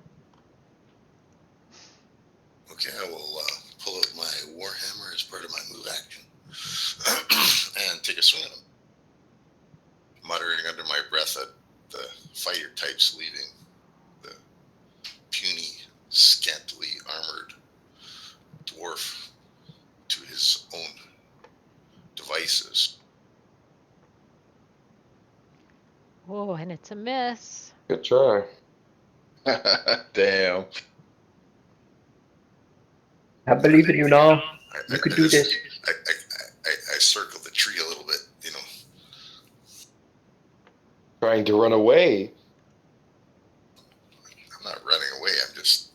Okay, I will pull out my Warhammer as part of my move action and take a swing at him. Muttering under my breath at the fighter types leaving the puny, scantily armored dwarf to his own devices. Oh, and it's a miss. Good try. Damn. I believe in you now. You could do this. I circled the tree a little bit, you know. Trying to run away. I'm not running away. I'm just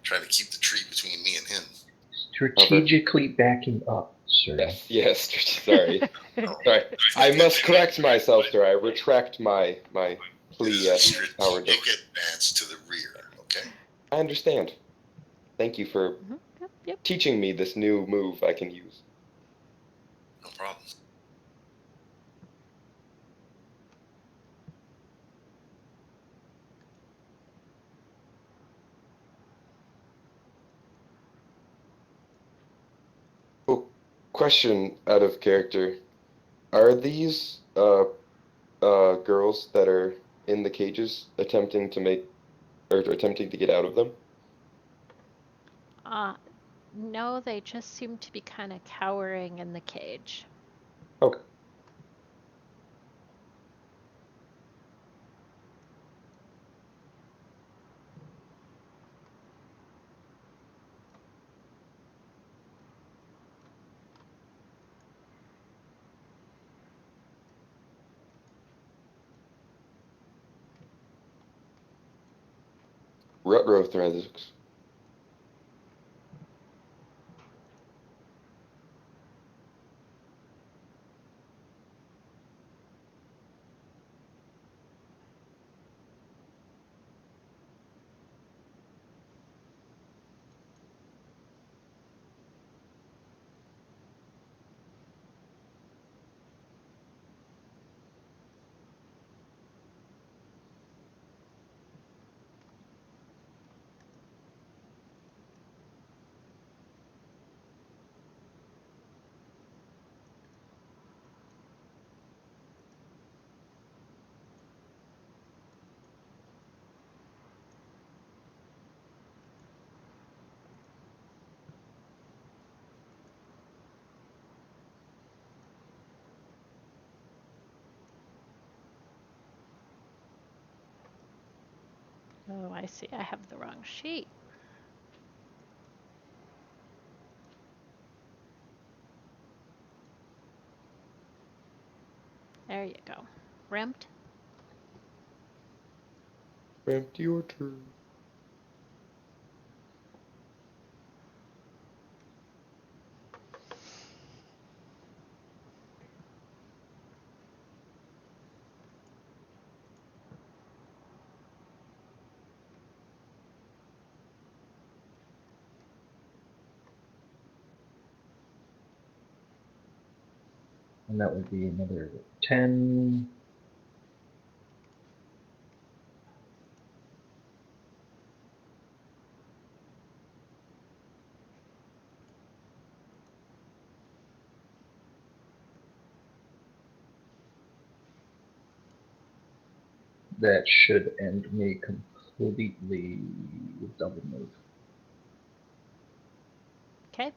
trying to keep the tree between me and him. Strategically backing up, sir. Yes, sorry. Sorry. I must correct myself, sir. I retract my plea at Howard. Strategic advance to the rear, okay? I understand. Thank you for Yep. teaching me this new move I can use. No problem. Oh, question out of character. Are these girls that are in the cages attempting to make or attempting to get out of them? No, they just seem to be kind of cowering in the cage. Okay. Rutrow Thrazix. Oh, I see. I have the wrong sheet. There you go. Remt. Remt, your turn. And that would be another 10. That should end me completely with double move. Okay.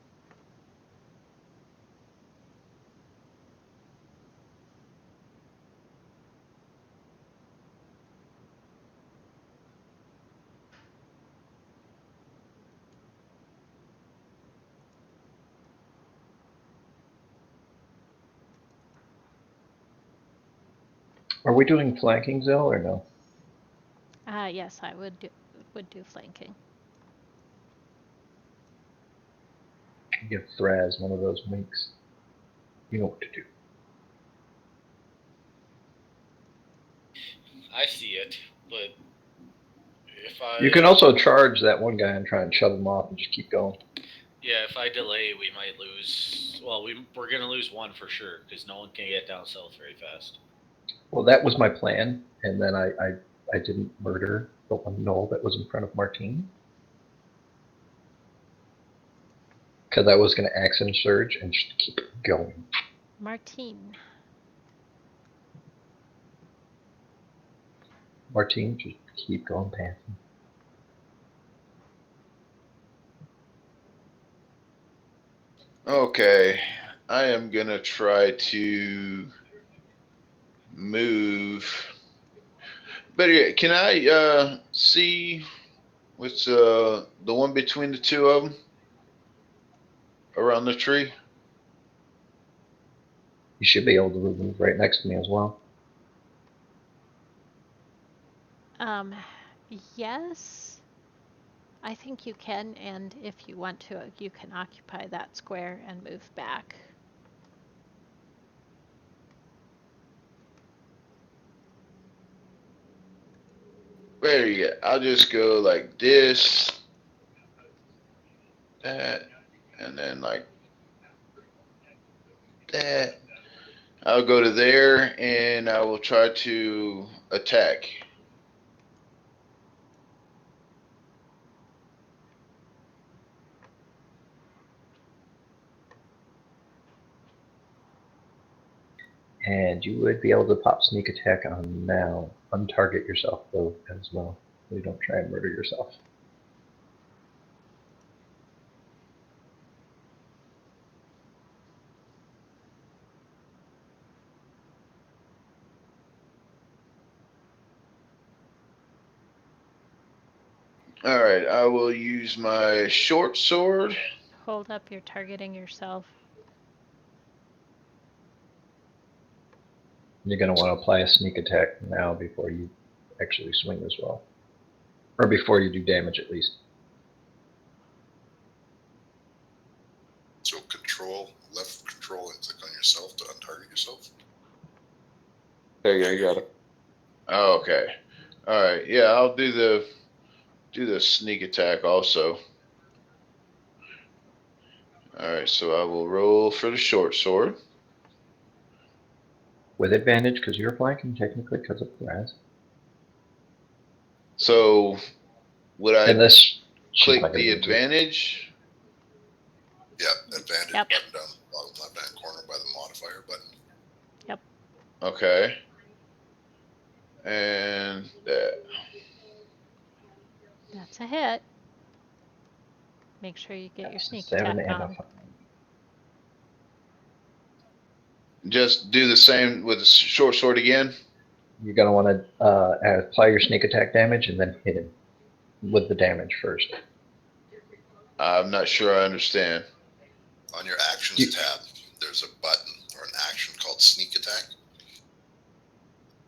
Are we doing flanking, Zell, or no? Yes, I would do flanking. Give Thraz one of those winks. You know what to do. I see it, but if I You can also charge that one guy and try and shove him off and just keep going. yeah, if I delay, we might lose. Well, we're gonna lose one for sure because no one can get down south very fast. Well, that was my plan, and then I didn't murder the one Naal that was in front of Martinna. Because I was going to accent surge and just keep going. Martine. Martinna, just keep going past him. Okay, I am gonna try to move. But yeah, can I see what's the one between the two of them around the tree? You should be able to move right next to me as well. Yes. I think you can, and if you want to, you can occupy that square and move back. There you go. I'll just go like this, that, and then like that. I'll go to there and I will try to attack. And you would be able to pop sneak attack on now. Untarget yourself, though, as well. So you don't try and murder yourself. All right, I will use my short sword. Hold up, you're targeting yourself. You're going to want to apply a sneak attack now before you actually swing as well. Or before you do damage, at least. So left control and click on yourself to untarget yourself. There you go, you got it. Oh, okay. All right. Yeah, I'll do the sneak attack also. All right, so I will roll for the short sword. With advantage, because you're flanking, technically, because of Thraz. So would I Unless click the advantage? Yeah, advantage Yep. button down the bottom left-hand corner by the modifier button. Yep. Okay. And that. That's a hit. Make sure you get your sneak 7 attack and on. a 5. Just do the same with the short sword again? You're going to want to apply your sneak attack damage and then hit him. with the damage first. I'm not sure I understand. On your actions You- tab, there's a button or an action called sneak attack.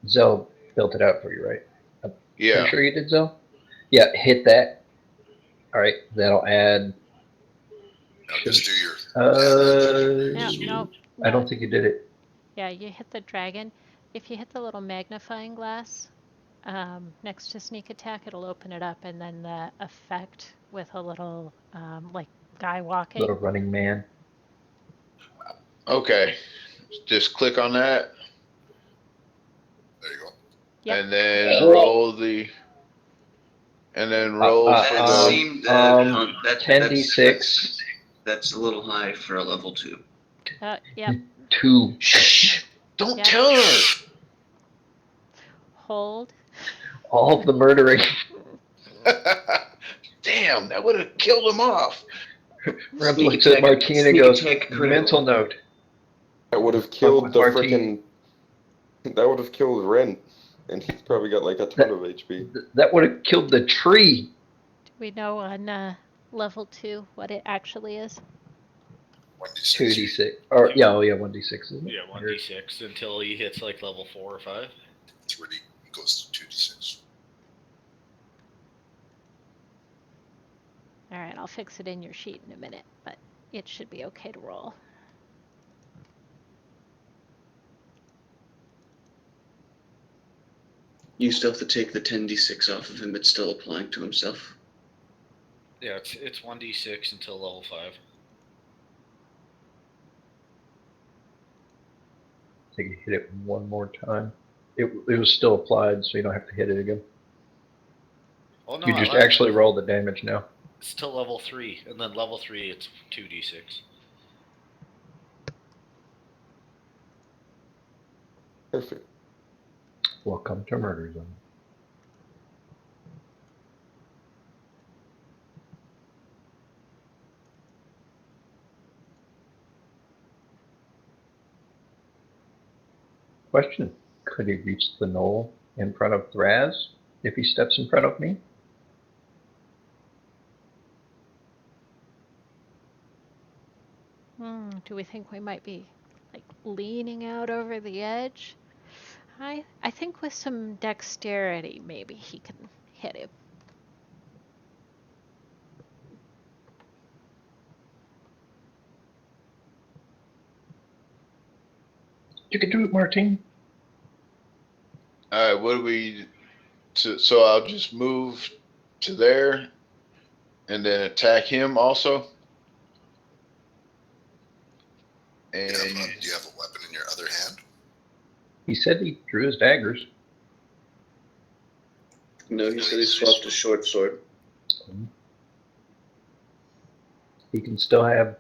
Zell built it out for you, right? Yeah. Pretty sure you did, Zell? Yeah, hit that. All right, that'll add. Now just do your No, I don't think you did it. Yeah, you hit the dragon. If you hit the little magnifying glass next to sneak attack, it'll open it up, and then the effect with a little like guy walking. Little running man. Okay. Just click on that. There you go. Yep. And then roll the. And then roll for That the. seemed that 10d6. that's a little high for a level 2. Yep. 2. Shh! Don't Yep. tell her. Hold. All of the murdering. Damn, that would have killed him off. Remt Sneak looks at attack- Martinna and sneak goes, attack critical. mental note. That would have with killed the Martine. freaking. That would have killed Remt, and he's probably got like a ton of HP. That would have killed the tree. Do we know on level 2 what it actually is? 1d6. 2d6. Or, yeah, 1d6, isn't it? Yeah, 1d6 until he hits like level 4 or 5. 3 goes to 2d6. All right, I'll fix it in your sheet in a minute, but it should be okay to roll. You still have to take the 10d6 off of him. It's still applying to himself. Yeah, it's 1d6 until level 5. I think you hit it one more time. It was still applied, so you don't have to hit it again. Oh no, You just actually roll the damage now. It's till level 3, and then level 3 it's 2d6. Perfect. Welcome to Murder Zone. Question: could he reach the knoll in front of Thraz if he steps in front of me? Do we think we might be like leaning out over the edge? I think with some dexterity, maybe he can hit him. You can do it, Martine. All right, what do we? So I'll just move to there, and then attack him also. And Do you have a weapon in your other hand? He said he drew his daggers. No, he said he swapped a short sword. He can still have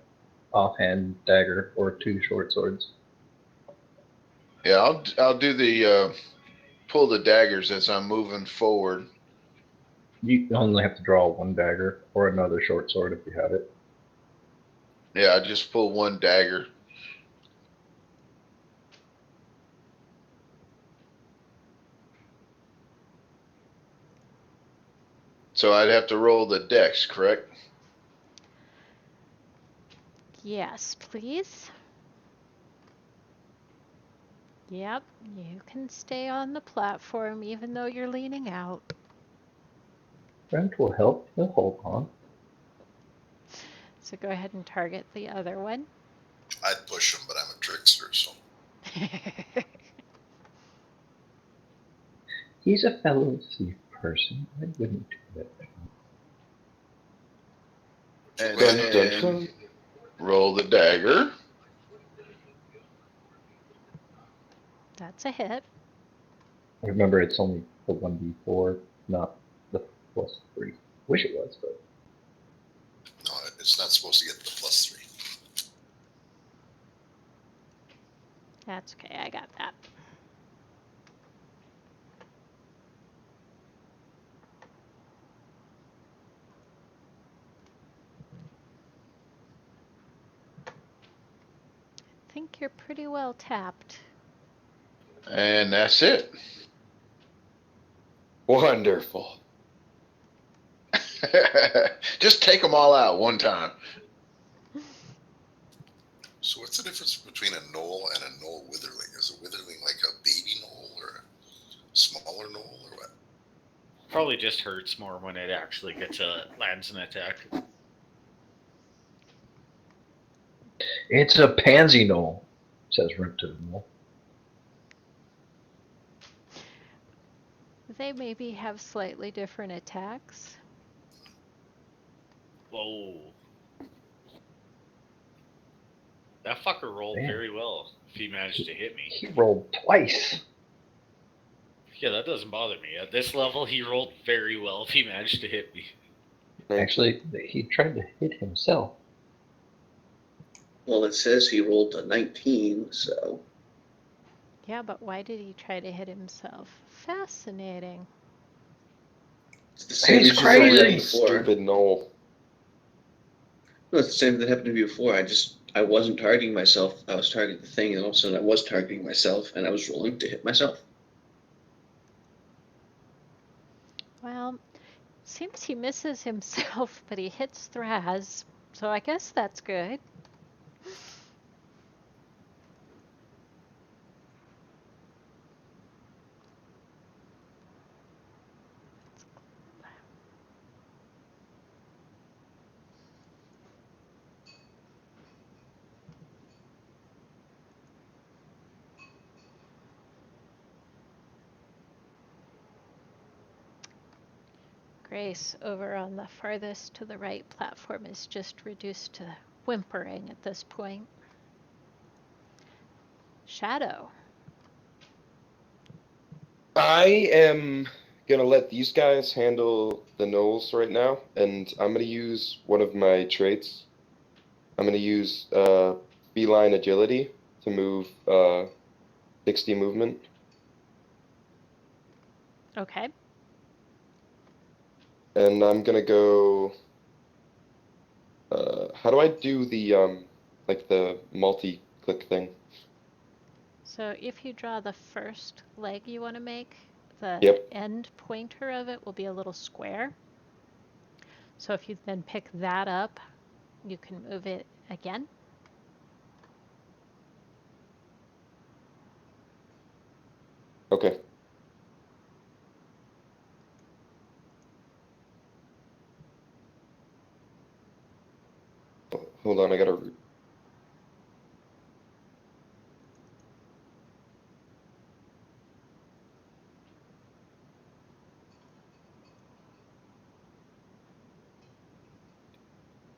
offhand dagger or 2 short swords. yeah, I'll do the pull the daggers as I'm moving forward. You only have to draw 1 dagger or another short sword if you have it. Yeah, I just pull 1 dagger. So I'd have to roll the dex, correct? Yes, please. Yep, you can stay on the platform even though you're leaning out. Remt will help. He'll hold on. So go ahead and target the other one. I'd push him, but I'm a trickster, so. He's a fellow thief person. I wouldn't do that. And Dun, then dun, dun. roll the dagger. That's a hit. Remember, it's only the 1d4, not the +3. Wish it was, but No, it's not supposed to get the +3. That's okay, I got that. I think you're pretty well tapped. And that's it. Wonderful. Just take them all out one time. So what's the difference between a knoll and a knoll witherling? Is a witherling like a baby knoll or a smaller knoll or what? Probably just hurts more when it actually lands an attack. It's a pansy knoll, says Remt to the knoll. They maybe have slightly different attacks. Whoa. That fucker rolled Man. very well if he managed to hit me. He rolled twice. Yeah, that doesn't bother me. At this level, he rolled very well if he managed to hit me. Actually, he tried to hit himself. Well, it says he rolled a 19, so. Yeah, but why did he try to hit himself? Fascinating. It's the same He's issue that we had crazy. before. Stupid knoll. No, it's the same that happened to me before. I wasn't targeting myself. I was targeting the thing, and all of a sudden I was targeting myself, and I was rolling to hit myself. Well, seems he misses himself, but he hits Thraz, so I guess that's good. Grace, over on the farthest to the right platform, is just reduced to whimpering at this point. Shadow. I am gonna let these guys handle the knolls right now, and I'm gonna use one of my traits. I'm gonna use feline agility to move 60 movement. Okay. And I'm gonna go. How do I do the like the multi-click thing? So if you draw the first leg you want to make, the Yep. end pointer of it will be a little square. So if you then pick that up, you can move it again. Okay. Hold on, I gotta.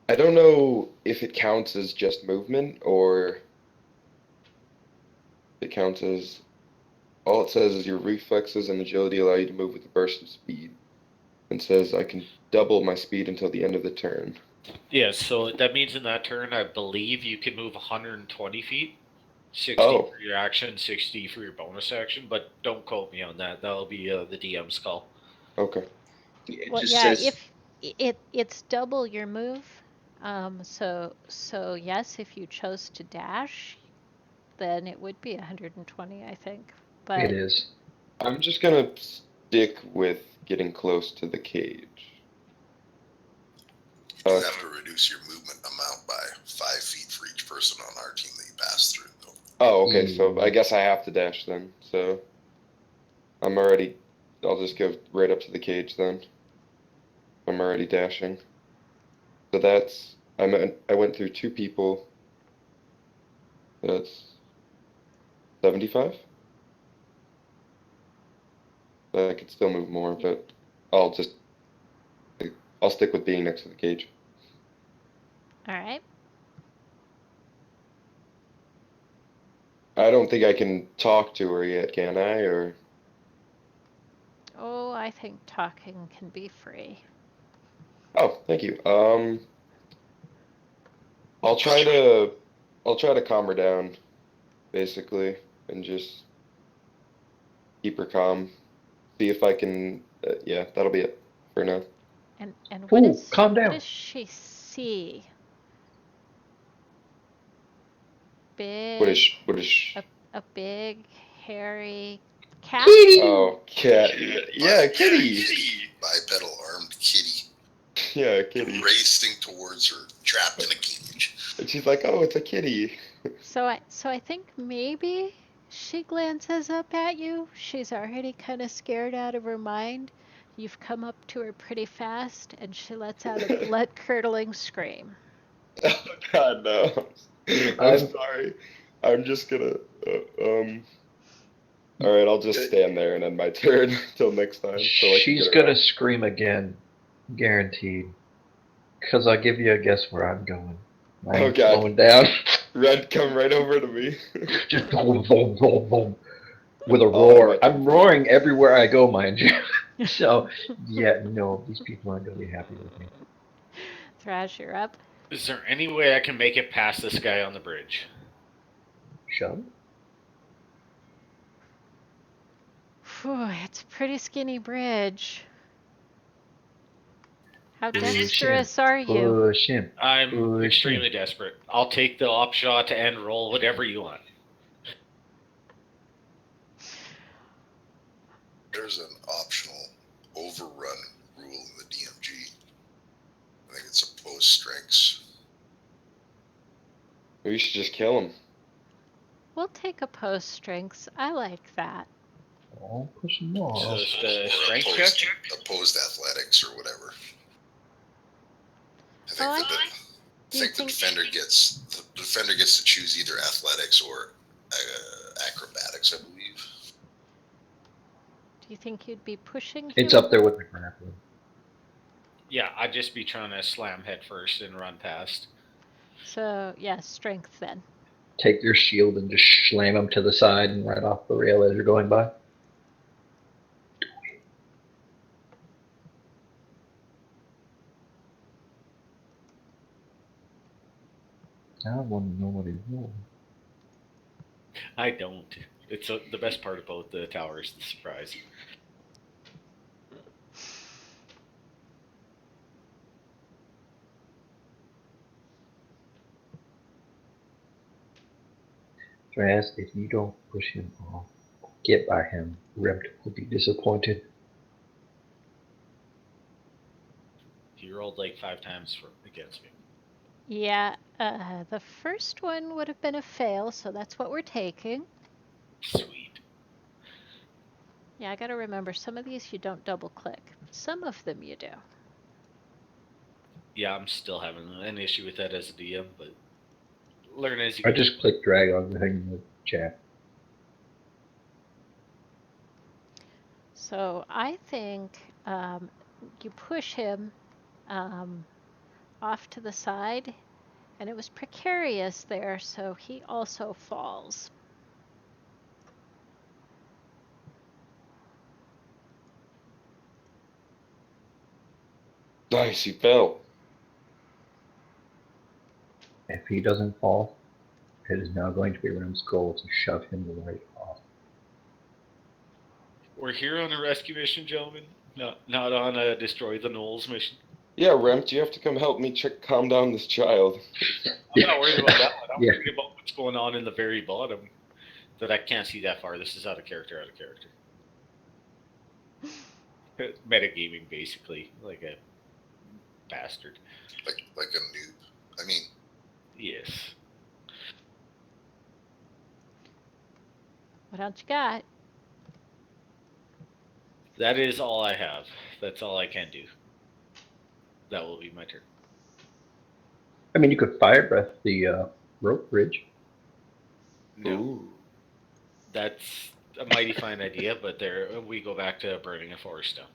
I don't know if it counts as just movement or it counts as all it says is your reflexes and agility allow you to move with a burst of speed. And says I can double my speed until the end of the turn. Yeah, so that means in that turn, I believe you can move 120 feet. 60 for your action, 60 for your bonus action, but don't quote me on that. That'll be the DM's call. Okay. It Well, just yeah, says if it's double your move, so yes, if you chose to dash, then it would be 120, I think. But It is. I'm just gonna stick with getting close to the cage. You have to reduce your movement amount by 5 feet for each person on our team that you pass through, though. Oh, okay. So I guess I have to dash then. So I'm already. I'll just go right up to the cage then. I'm already dashing. So that's. I went through two people. That's 75. I could still move more, but I'll just. I'll stick with being next to the cage. all right. I don't think I can talk to her yet, can I? Or Oh, I think talking can be free. oh, thank you. I'll try to calm her down, basically, and just keep her calm. See if I can. Yeah, that'll be it for now. And Ooh, calm what down. does she see? What is? Big, What is? a big, hairy cat? Oh, cat. Yeah, kitty. Bipedal armed kitty. Yeah, a kitty. racing towards her, trapped in a cage. And she's like, oh, it's a kitty. So I think maybe she glances up at you. She's already kind of scared out of her mind. You've come up to her pretty fast, and she lets out a blood-curdling scream. Oh, God, no. I'm I'm- sorry. I'm just gonna, all right, I'll just stand there and end my turn till next time. So I can She's get her gonna out. scream again, guaranteed. Because I'll give you a guess where I'm going. I Oh, ain't God. slowing down. Red, come right over to me. Just boom, boom, boom, boom, with a I'll end roar. my turn I'm first. roaring everywhere I go, mind you. So, yeah, no, these people aren't gonna be happy with me. Thrash, you're up. Is there any way I can make it past this guy on the bridge? Shove? Phew, it's a pretty skinny bridge. How Push him. dexterous are you? Push him. I'm Push extremely him. desperate. I'll take the upshot and roll whatever you want. There's an optional overrun rule in the DMG. I think it's opposed strengths. Maybe you should just kill him. We'll take opposed strengths. I like that. Oh, push him off. Just a Or strength opposed, check? opposed athletics or whatever. I think Oh, that I- the defender gets to choose either athletics or acrobatics, I believe. Do you think you'd be pushing him? It's up there with the grappling. Yeah, I'd just be trying to slam head first and run past. So, yeah, strength then. Take your shield and just slam him to the side and right off the rail as you're going by. I want to know what he's doing. I don't. It's the best part about the tower is the surprise. Draz, if you don't push him off, get by him, Remt will be disappointed. He rolled like 5 times against me. Yeah, the first one would have been a fail, so that's what we're taking. Sweet. Yeah, I gotta remember, some of these you don't double click. Some of them you do. Yeah, I'm still having an issue with that as a DM, but learn as you I go. just click drag on the thing in the chat. So I think you push him off to the side, and it was precarious there, so he also falls. Nice, he fell. If he doesn't fall, it is now going to be Remt's goal to shove him right off. We're here on a rescue mission, gentlemen. Not on a destroy the Knolls mission. Yeah, Remt, you have to come help me calm down this child. I'm not worried about that one. I'm Yeah. worried about what's going on in the very bottom. That I can't see that far. This is out of character. Metagaming, basically, like a bastard. Like a noob. I mean, Yes. What else you got? That is all I have. That's all I can do. That will be my turn. I mean, you could fire breath the rope bridge. No. Ooh. That's a mighty fine idea, but there we go back to burning a forest down.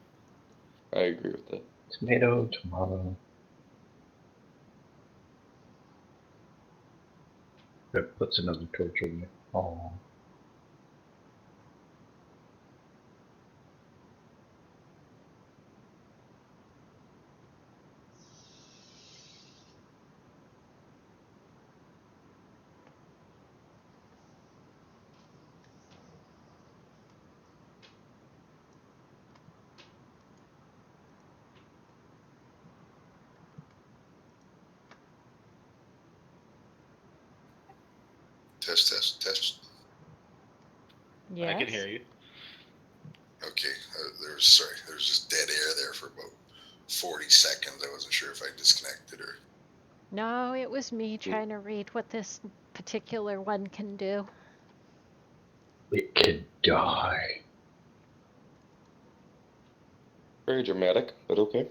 I agree with that. Tomato, tomato. That puts another torch on it. Oh. test. Yes. I can hear you. Okay, there's just dead air there for about 40 seconds. I wasn't sure if I disconnected or. No, it was me trying to read what this particular one can do. It can die. Very dramatic, but okay.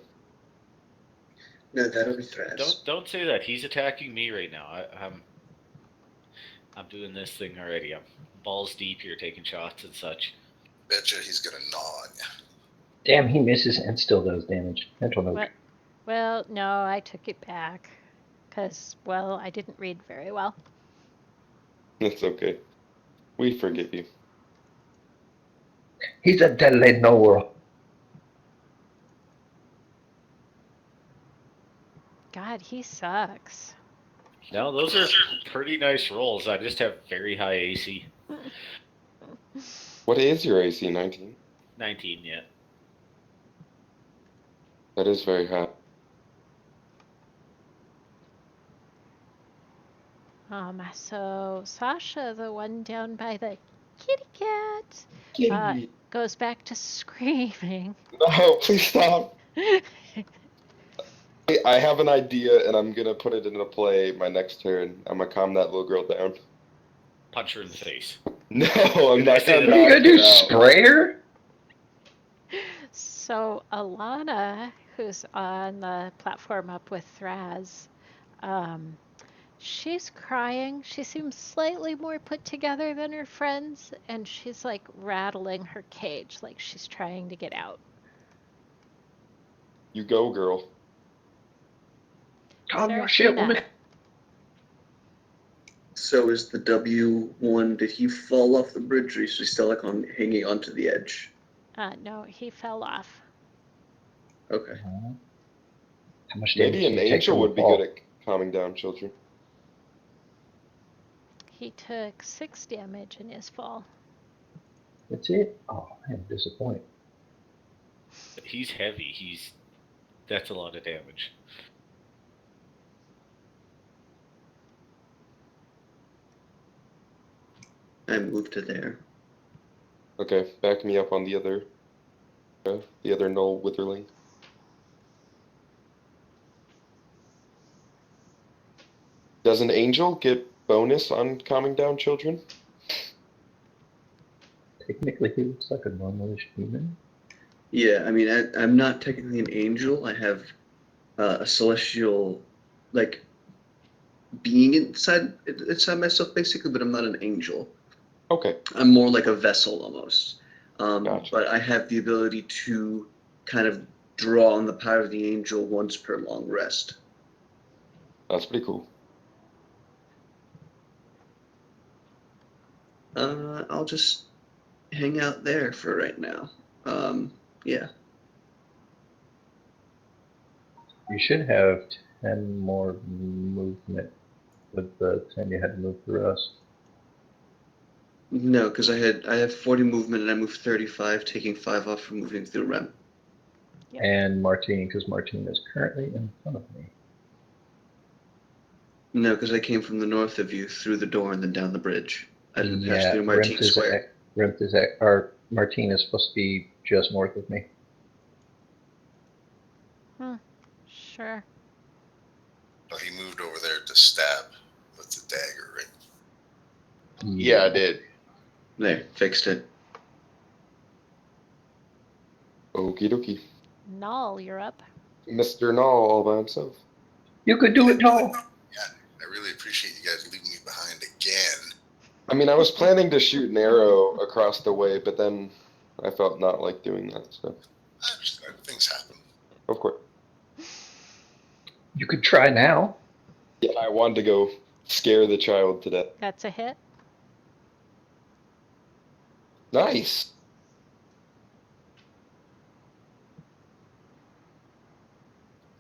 No, that'll be Thraz. Don't say that. He's attacking me right now. I'm doing this thing already. I'm balls deep here, taking shots and such. Betcha he's gonna gnaw on you. Damn, he misses and still does damage. Mental note. What? Well, no, I took it back. Because, well, I didn't read very well. It's okay. We forgive you. He's a deadly knower. God, he sucks. No, those are pretty nice rolls. I just have very high AC. What is your AC? 19? 19, yeah. That is very high. So Sasha, the one down by the kitty cat, Kitty. goes back to screaming. No, please stop. I have an idea, and I'm gonna put it into play my next turn. I'm gonna calm that little girl down. Punch her in the face. No, I'm not say gonna that? What are you knock gonna do? her out. Spray her? So Alana, who's on the platform up with Thraz, she's crying. She seems slightly more put together than her friends, and she's like rattling her cage like she's trying to get out. You go, girl. Calm your shit, Seraphina. woman. So is the W1, did he fall off the bridge or is he still like hanging onto the edge? No, he fell off. Okay. How much damage Maybe did an you take angel from would the be fall? good at calming down children. He took 6 damage in his fall. That's it? Oh, I'm disappointed. He's heavy. That's a lot of damage. I moved to there. Okay, back me up on the other Noel Witherling. Does an angel get bonus on calming down children? Technically, he looks like a normalish human. Yeah, I mean, I'm not technically an angel. I have a celestial, like, being inside myself, basically, but I'm not an angel. Okay, I'm more like a vessel almost. Gotcha. But I have the ability to kind of draw on the power of the angel once per long rest. that's pretty cool. I'll just hang out there for right now. Yeah. You should have 10 more movement with the 10 you had to move through us. No, because I have 40 movement and I moved 35, taking 5 off for moving through Remt. Yep. And Martine, because Martine is currently in front of me. No, because I came from the north of you through the door and then down the bridge. I didn't pass Yeah, through Martine Square. or Martine is supposed to be just north of me. Sure. Oh, he moved over there to stab with the dagger, right? Yeah, I did. There, fixed it. Okie dokie. Naal, you're up. Mr. Naal all by himself. You could do it, Naal. Yeah, I really appreciate you guys leaving me behind again. I mean, I was planning to shoot an arrow across the way, but then I felt not like doing that, so Things happen. of course. You could try now. Yeah, I wanted to go scare the child to death. That's a hit. Nice.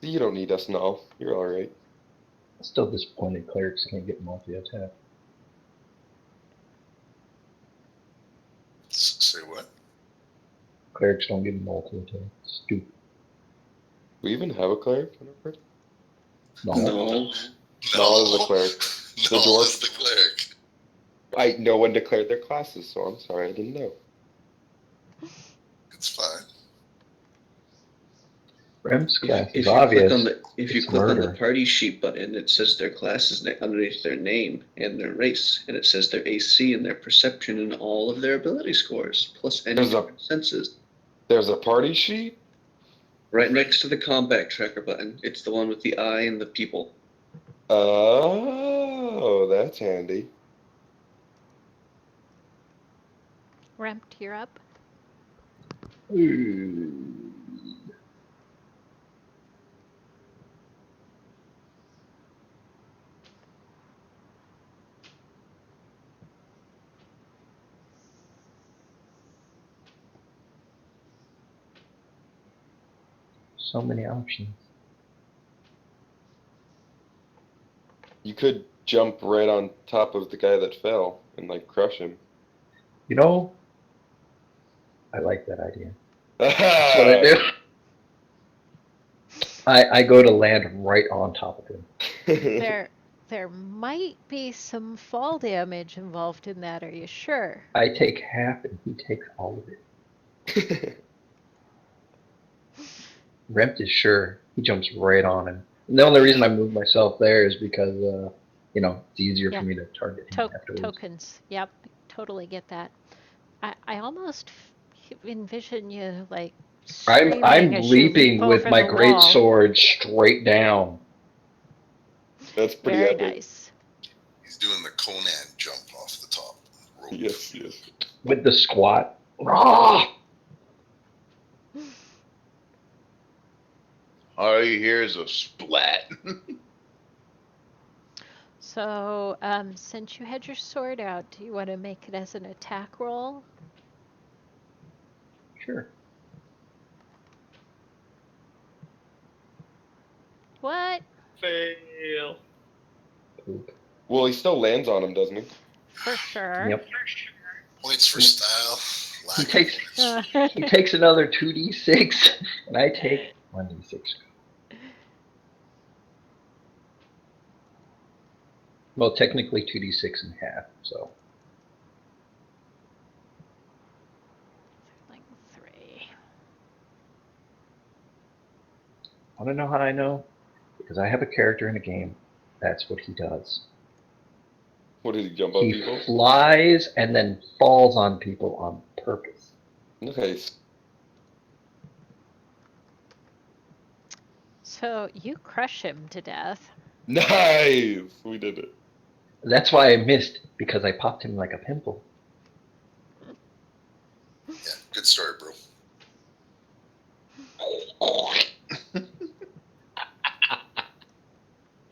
You don't need us, Naal. You're all right. Still disappointed clerics can't get multi-attack. Say what? Clerics don't get multi-attack. Stupid. We even have a cleric in our party? No. Naal is a cleric. The Naal dwarf. is the cleric. No one declared their classes, so I'm sorry, I didn't know. It's fine. Rem's class If is you obvious. if you It's click on the murder. party sheet button, it says their classes underneath their name and their race, and it says their AC and their perception and all of their ability scores, plus any There's a different senses. there's a party sheet. Right next to the combat tracker button, it's the one with the eye and the people. Oh, that's handy. Remt, you're up. Ooh. So many options. You could jump right on top of the guy that fell and like crush him. You know, I like that idea. That's what I do. I go to land right on top of him. There might be some fall damage involved in that. Are you sure? I take half and he takes all of it. Remt is sure. He jumps right on him. And the only reason I move myself there is because, you know, it's easier Yeah. for me to target him afterwards. Tokens. Yep, totally get that. I almost envision you like screaming I'm as you leaping leap with over my the great wall. sword straight down. That's pretty Very epic. nice. He's doing the Conan jump off the top rope. Yes, yes. With the squat. Rah! All you hear is a splat. So, since you had your sword out, do you want to make it as an attack roll? Sure. What? Fail. Poop. Well, he still lands on him, doesn't he? For sure. Yep. Points for style. He Lack takes of points. he takes another 2d6 and I take 1d6. Well, technically 2d6 and half, so. Like 3. Want to know how I know? Because I have a character in a game. That's what he does. What did he jump on He people? flies and then falls on people on purpose. Nice. So you crush him to death. Nice. We did it. That's why I missed, because I popped him like a pimple. Yeah, good story, bro.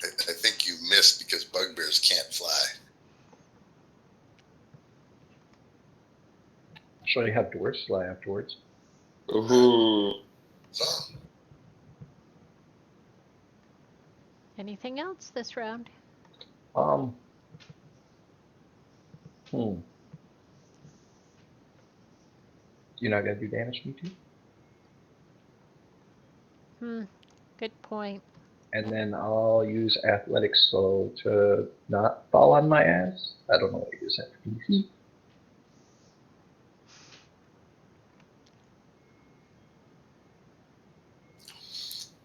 I think you missed because bugbears can't fly. I'll show you how dwarves fly afterwards. Ooh. So, Anything else this round? Hmm. You're not gonna do damage to me too? Good point. And then I'll use athletics so to not fall on my ass. I don't know what to use that for DC.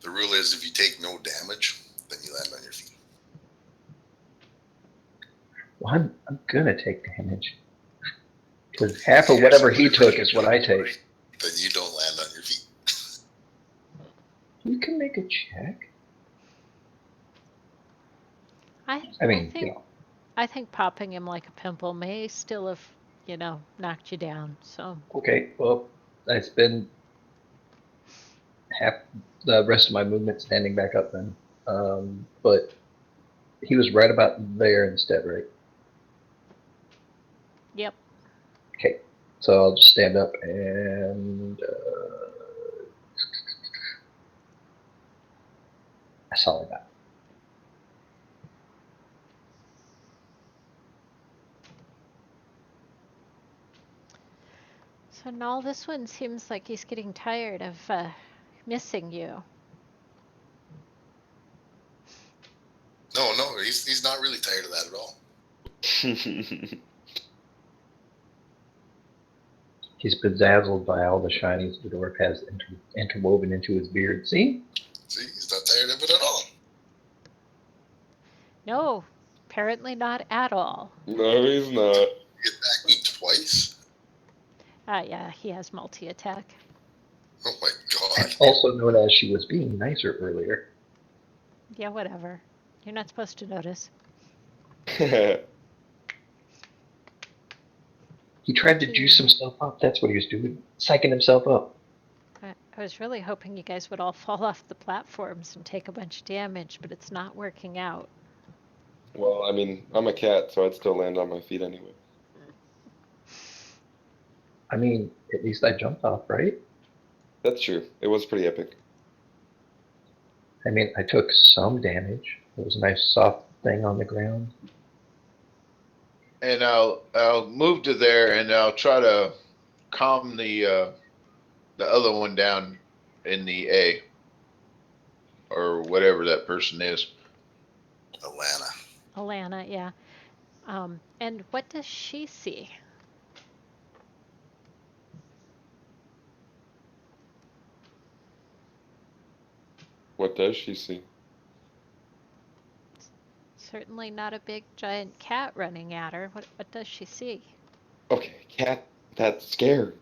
the rule is if you take no damage, then you land on your feet. Well, I'm gonna take damage. Because half of whatever he took is what I take. Then you don't land on your feet. You can make a check. I mean, think you know. I think popping him like a pimple may still have, knocked you down. So Okay, well, I spend half the rest of my movement standing back up then. But he was right about there instead, right? yep. Okay, so I'll just stand up and that's all I got. So Naal, this one seems like he's getting tired of missing you. No, he's not really tired of that at all. He's bedazzled by all the shinies the dwarf has interwoven into his beard. See? See, he's not tired of it at all. No, apparently not at all. No, he's not. He attacked me twice? Yeah, he has multi-attack. Oh my god. Also known as she was being nicer earlier. Yeah, whatever. You're not supposed to notice. He tried to juice himself up. That's what he was doing. Psyching himself up. I was really hoping you guys would all fall off the platforms and take a bunch of damage, but it's not working out. Well, I mean, I'm a cat, so I'd still land on my feet anyway. I mean, at least I jumped off, right? That's true. It was pretty epic. I mean, I took some damage. It was a nice soft thing on the ground. And I'll move to there, and I'll try to calm the other one down in the A, or whatever that person is. Alana, yeah. And what does she see? What does she see? Certainly not a big giant cat running at her. What does she see? Okay, cat, that's scary.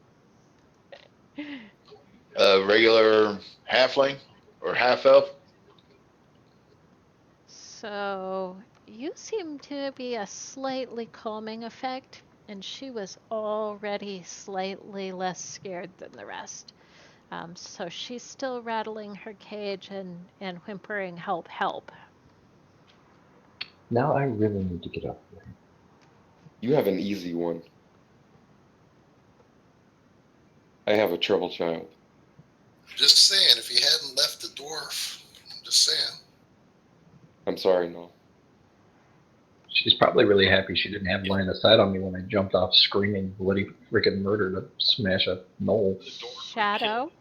A regular halfling or half elf. So you seem to be a slightly calming effect, and she was already slightly less scared than the rest. So she's still rattling her cage and whimpering, help, help. Now I really need to get up there. You have an easy one. I have a trouble child. Just saying, if he hadn't left the dwarf. I'm just saying. I'm sorry, Naal. She's probably really happy she didn't have line of sight on me when I jumped off screaming bloody freaking murder to smash a knoll. Shadow?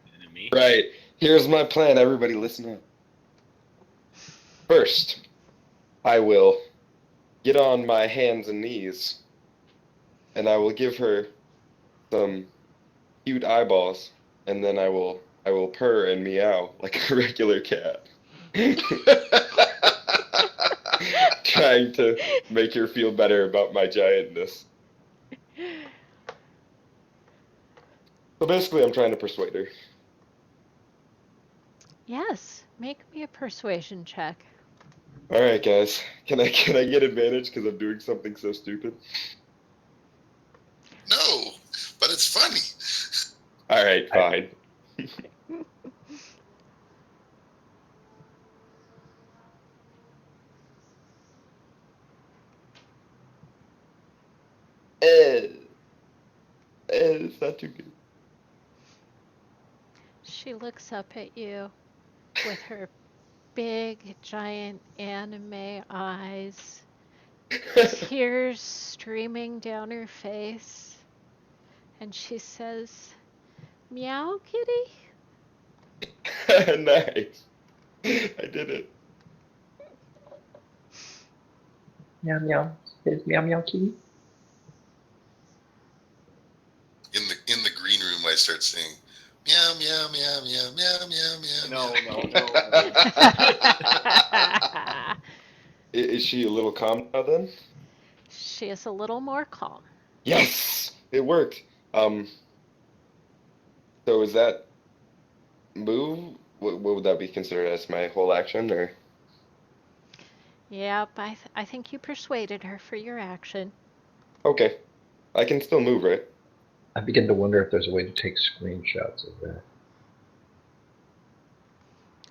Right. Here's my plan. Everybody listen up. First, I will get on my hands and knees, and I will give her some cute eyeballs, and then I will purr and meow like a regular cat. Trying to make her feel better about my giantness. So basically, I'm trying to persuade her. Yes, make me a persuasion check. All right, guys. Can I get advantage because I'm doing something so stupid? No, but it's funny. All right, fine. It's not too good. She looks up at you with her big, giant anime eyes, tears streaming down her face, and she says, "Meow, kitty?" Nice. I did it. Meow meow. Is meow meow kitty? In the green room, I start saying, meow, meow, meow, meow, meow, meow, meow. No. Is she a little calm now then? She is a little more calm. Yes, it worked. So is that move? What would that be considered as my whole action, or? Yep, I think you persuaded her for your action. Okay, I can still move, right? I begin to wonder if there's a way to take screenshots of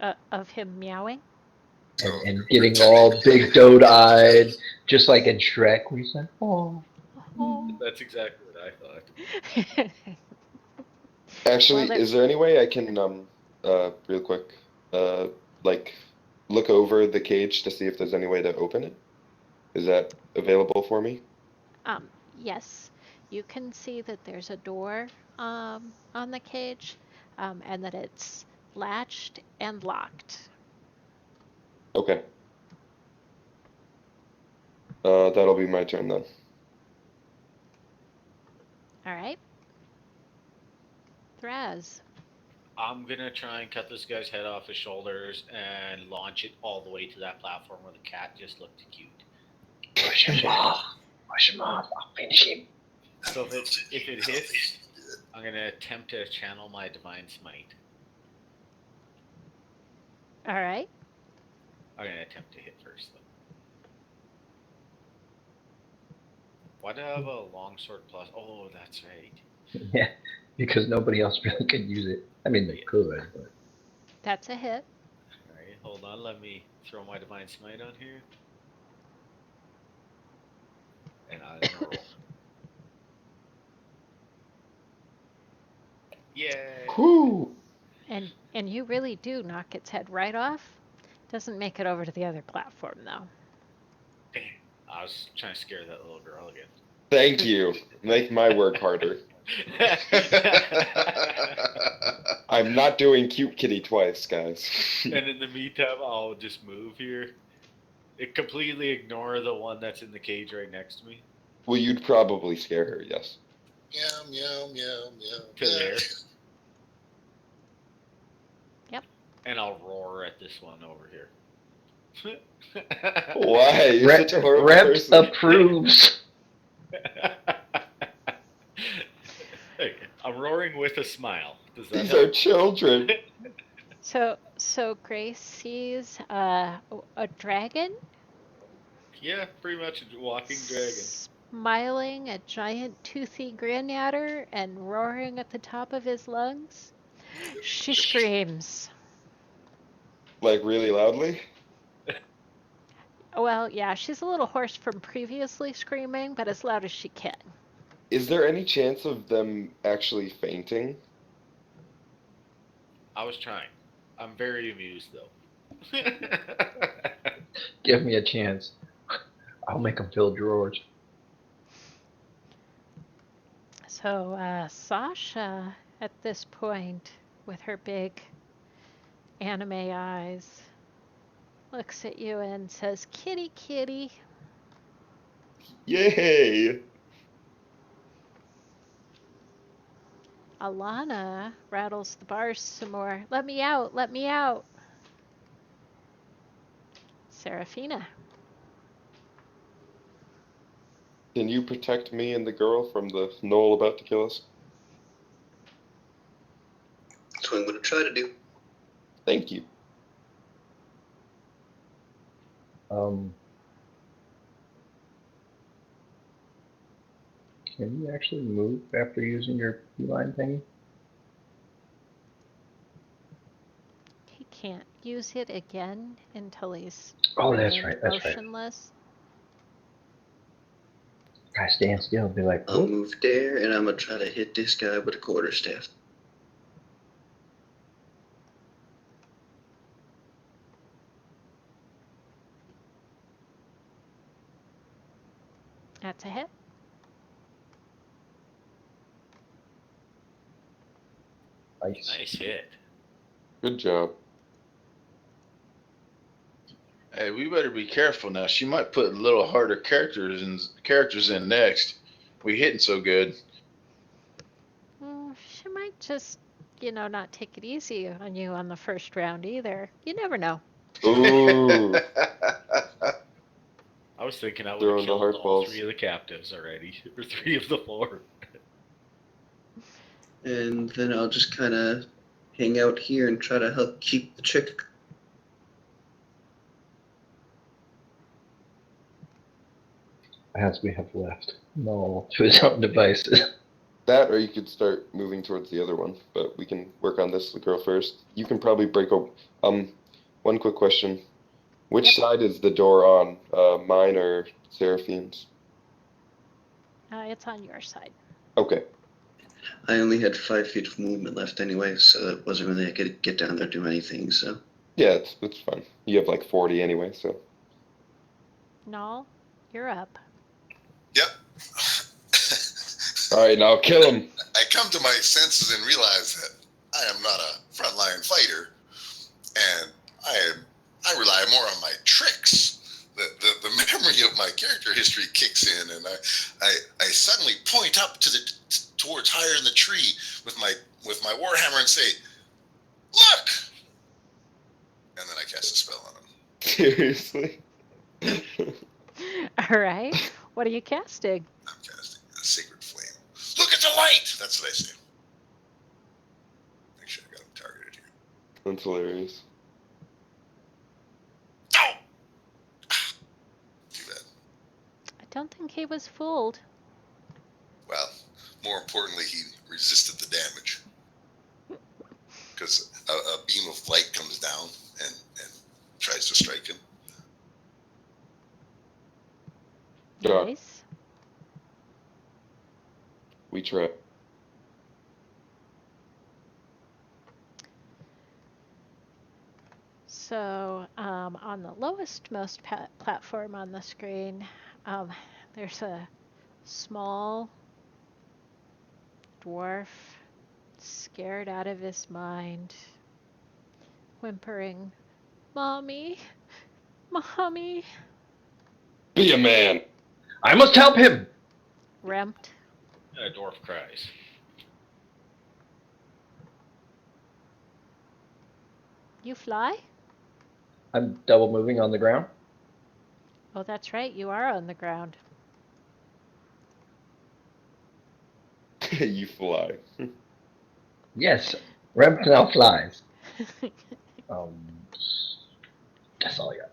that. Of him meowing? And getting all big doe-eyed, just like in Shrek, where he's like, oh. That's exactly what I thought. Actually, is there any way I can, real quick, like, look over the cage to see if there's any way to open it? Is that available for me? Yes, you can see that there's a door on the cage, and that it's latched and locked. Okay. That'll be my turn then. All right. Thraz. I'm gonna try and cut this guy's head off his shoulders and launch it all the way to that platform where the cat just looked cute. Push him off. Push him off. I'll finish him. So if it hits, I'm gonna attempt to channel my divine smite. All right. I'm gonna attempt to hit first though. Why do I have a longsword plus? Oh, that's right. Yeah, because nobody else really could use it. I mean, they could, but That's a hit. All right, hold on. Let me throw my divine smite on here, and I'm gonna roll. Yay! Whoo! And you really do knock its head right off. Doesn't make it over to the other platform though. Dang, I was trying to scare that little girl again. Thank you. Make my work harder. I'm not doing cute kitty twice, guys. And in the meantime, I'll just move here. It completely ignore the one that's in the cage right next to me. Well, you'd probably scare her, yes. Meow, meow, meow, meow. To there. Yep. And I'll roar at this one over here. Why? You're such a horrible Remt person. approves. Hey, I'm roaring with a smile. Does that These help? are children. So Grace sees a dragon Yeah, pretty much a walking dragon. smiling a giant toothy grin at her and roaring at the top of his lungs. She screams. Like, really loudly? Well, yeah, she's a little hoarse from previously screaming, but as loud as she can. Is there any chance of them actually fainting? I was trying. I'm very amused though. Give me a chance. I'll make them fill drawers. So Sasha, at this point, with her big anime eyes, looks at you and says, "Kitty, kitty." Yay! Alana rattles the bars some more. "Let me out, let me out." Seraphina. Can you protect me and the girl from the Noal about to kill us? That's what I'm going to try to do. Thank you. Can you actually move after using your beeline thingy? He can't use it again until he's Oh, that's remained right, that's right. motionless. Guy stand still and be like, I'll whoop. move there, and I'm going to try to hit this guy with a quarterstaff. That's a hit. Nice hit. Good job. Hey, we better be careful now. She might put a little harder characters in next. We hitting so good. She might just, not take it easy on you on the first round either. You never know. Ooh. I was thinking I would Throwing have the killed hard all balls. 3 of the captives already, or 3 of the 4. And then I'll just kind of hang out here and try to help keep the chick. As we have left Noal to his own devices. That, or you could start moving towards the other one, but we can work on this girl first. You can probably break open. One quick question. Which side is the door on? Mine or Seraphine's? It's on your side. Okay. I only had 5 feet of movement left anyway, so it wasn't really I could get down there do anything, so. Yeah, it's fine. You have like 40 anyway, so. Naal, you're up. Yep. All right, now kill him. I come to my senses and realize that I am not a frontline fighter, and I rely more on my tricks. The memory of my character history kicks in, and I suddenly point up towards higher in the tree with my with my warhammer and say, "Look!" And then I cast a spell on him. Seriously? All right. What are you casting? I'm casting a sacred flame. Look at the light! That's what I say. Make sure I got him targeted here. That's hilarious. Oh! Too bad. I don't think he was fooled. Well, more importantly, he resisted the damage. Because a beam of light comes down and tries to strike him. Yeah. Nice. We try. So on the lowest most platform on the screen, there's a small dwarf scared out of his mind, whimpering, "Mommy, Mommy." Be a man. I must help him. Remt. A dwarf cries. You fly? I'm double moving on the ground. Oh, that's right. You are on the ground. You fly. Yes, Remt now flies. That's all I got.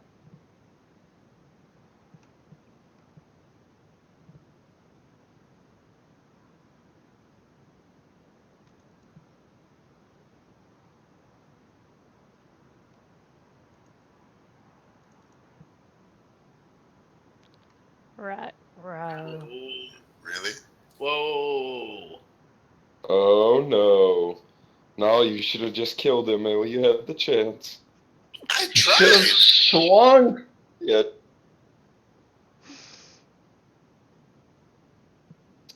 Right. Row. Really? Whoa. Oh no. No, you should have just killed him while you had the chance. I Should have tried! swung. Yeah.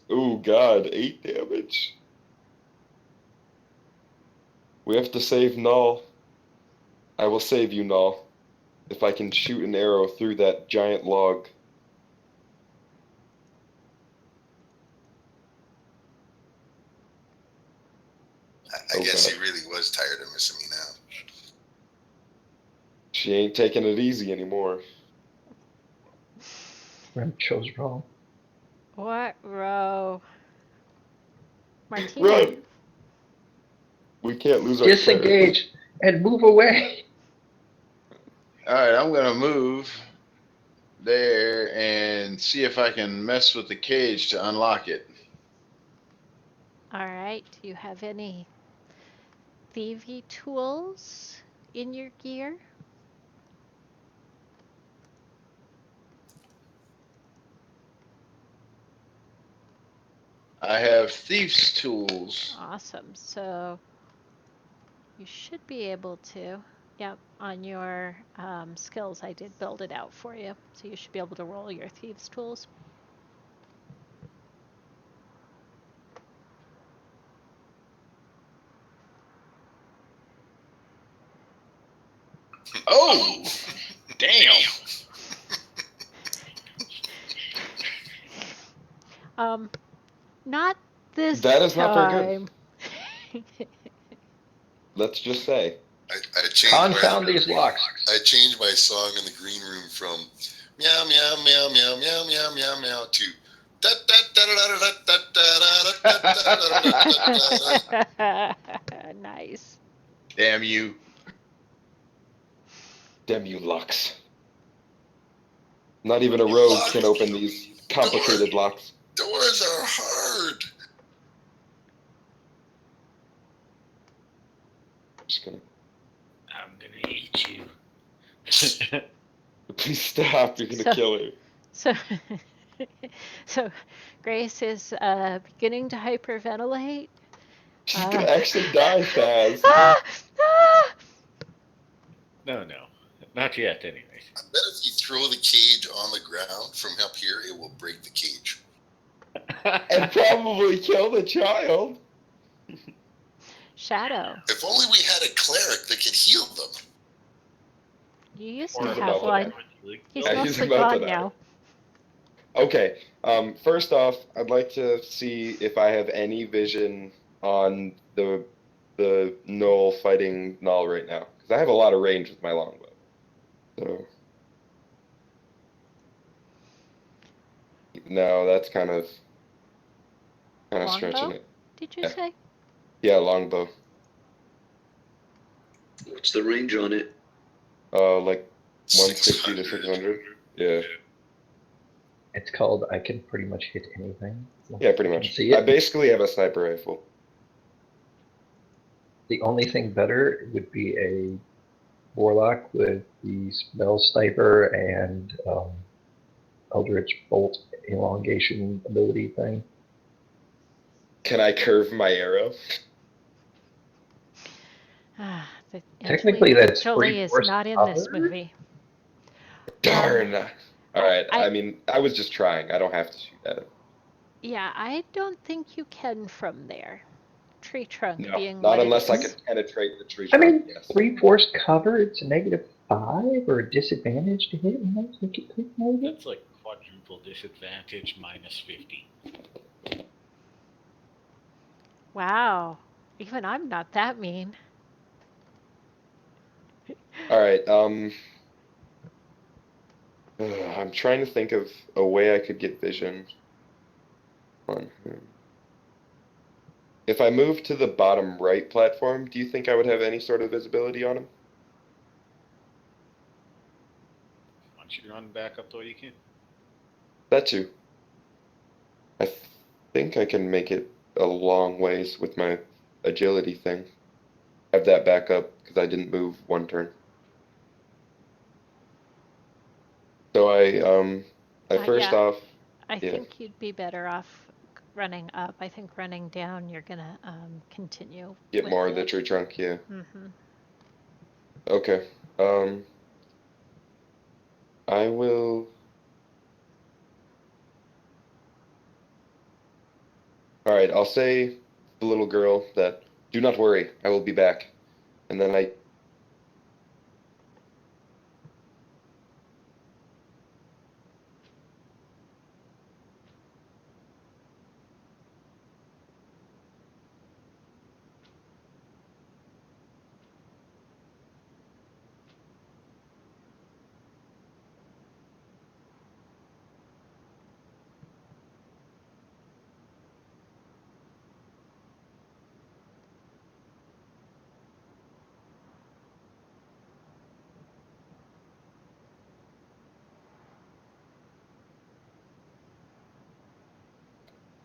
Oh god, 8 damage. We have to save Naal. I will save you, Naal. If I can shoot an arrow through that giant log. I guess God. he really was tired of missing me now. She ain't taking it easy anymore. Remt chose wrong. What row? Martinna. Run! We can't lose our Disengage and move away. All right, I'm gonna move there and see if I can mess with the cage to unlock it. All right. Do you have any thievy tools in your gear? I have thief's tools. Awesome. So you should be able to. Yep, on your skills, I did build it out for you. So you should be able to roll your thieves' tools. Oh, damn. Not this That is not very time. good. Let's just say. I changed Confound these locks. I changed my song in the green room from meow meow meow meow meow meow meow meow to da da da da da da da da da da. Nice. Damn you. Damn you, Lux. Not even a rogue can open these complicated locks. Doors are hard. Just gonna. I'm gonna eat you. Please stop! You're gonna kill her. So, so Grace is beginning to hyperventilate. She's gonna actually die, Faz. No, not yet. Anyways. I bet if you throw the cage on the ground from up here, it will break the cage. And probably kill the child. Shadow. If only we had a cleric that could heal them. You used Or to a have about one. He's Yeah, he's mostly about to gone die. now. Okay. First off, I'd like to see if I have any vision on the Naal fighting Naal right now because I have a lot of range with my longbow. So no, that's kind of stretching Longbow, it. did you Yeah, say? yeah, longbow. What's the range on it? Like 160 to 600. Yeah, It's called I can pretty much hit anything. yeah, pretty You can much. see I it. basically have a sniper rifle. The only thing better would be a warlock with the spell sniper and Eldritch Bolt elongation ability thing. Can I curve my arrow? Technically, that's Julie free is force not in this cover. movie. Darn. All right. I- I mean, I was just trying. I don't have to shoot at him. Yeah, I don't think you can from there. Tree trunk No, being not what it unless I can is. penetrate the tree I trunk. mean, Yes. 3 force cover, it's a -5 or a disadvantage to hit. You know, make it click maybe. That's like quadruple disadvantage minus 50. Wow. Even I'm not that mean. All right. I'm trying to think of a way I could get vision on him. If I move to the bottom right platform, do you think I would have any sort of visibility on him? Once you run back up the way you can. That too. I think I can make it a long ways with my agility thing. Have that back up because I didn't move one turn. So I first Yeah, off, I yeah, think you'd be better off running up. I think running down, you're gonna continue get with more of the it. tree trunk, yeah. Mm-hmm. Okay. I will. All right, I'll say to the little girl that do not worry, I will be back. And then I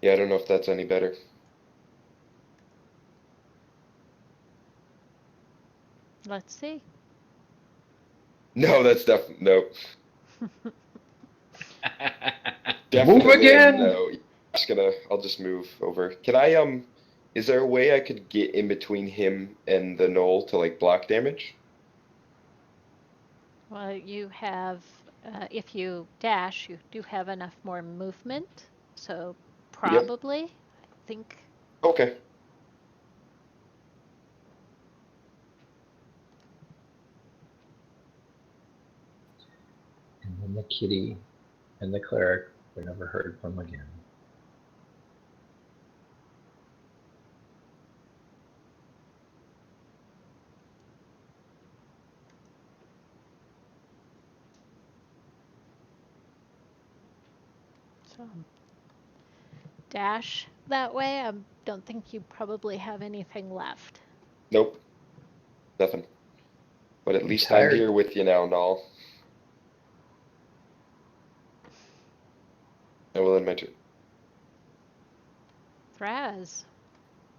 yeah, I don't know if that's any better. Let's see. No, that's definitely no. Move Definitely a again. no. I'll just move over. Can I is there a way I could get in between him and the knoll to like block damage? Well, you have, if you dash, you do have enough more movement. So Yep. probably, I think. Okay. And then the kitty and the cleric were never heard from again. So dash that way. I don't think you probably have anything left. Nope. Nothing. But at You least I'm tired? here with you now, Naal. I will admit it. Thraz.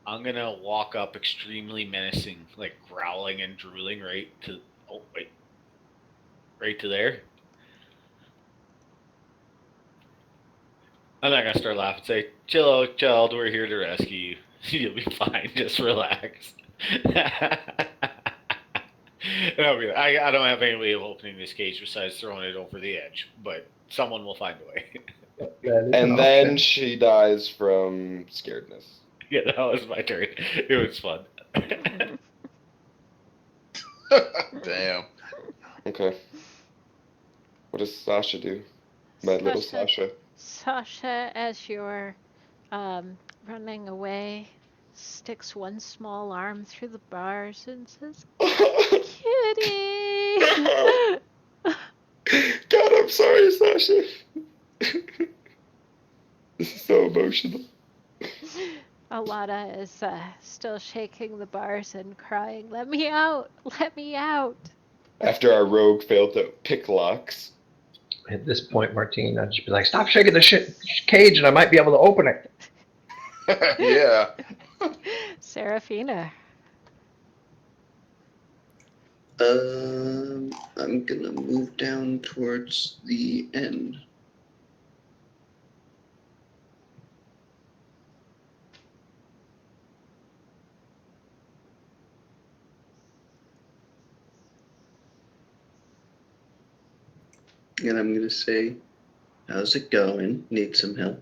I'm gonna walk up extremely menacing, like growling and drooling right to. Oh wait, right to there. I'm not gonna start laughing. And say, "Chill out, child. We're here to rescue you. You'll be fine. Just relax." And I'll be like, I don't have any way of opening this cage besides throwing it over the edge, but someone will find a way. That is And an then option. she dies from scaredness. Yeah, that was my turn. It was fun. Damn. Okay. What does Sasha do? My little Sasha. Sasha, as you're running away, sticks one small arm through the bars and says, God, Kitty! I'm sorry, Sasha. This is so emotional. Alana is still shaking the bars and crying, Let me out! Let me out! After our rogue failed to pick locks. At this point, Martine, I'd just be like, stop shaking the cage and I might be able to open it. Yeah. Seraphina. I'm gonna move down towards the end. And I'm gonna say, how's it going? Need some help?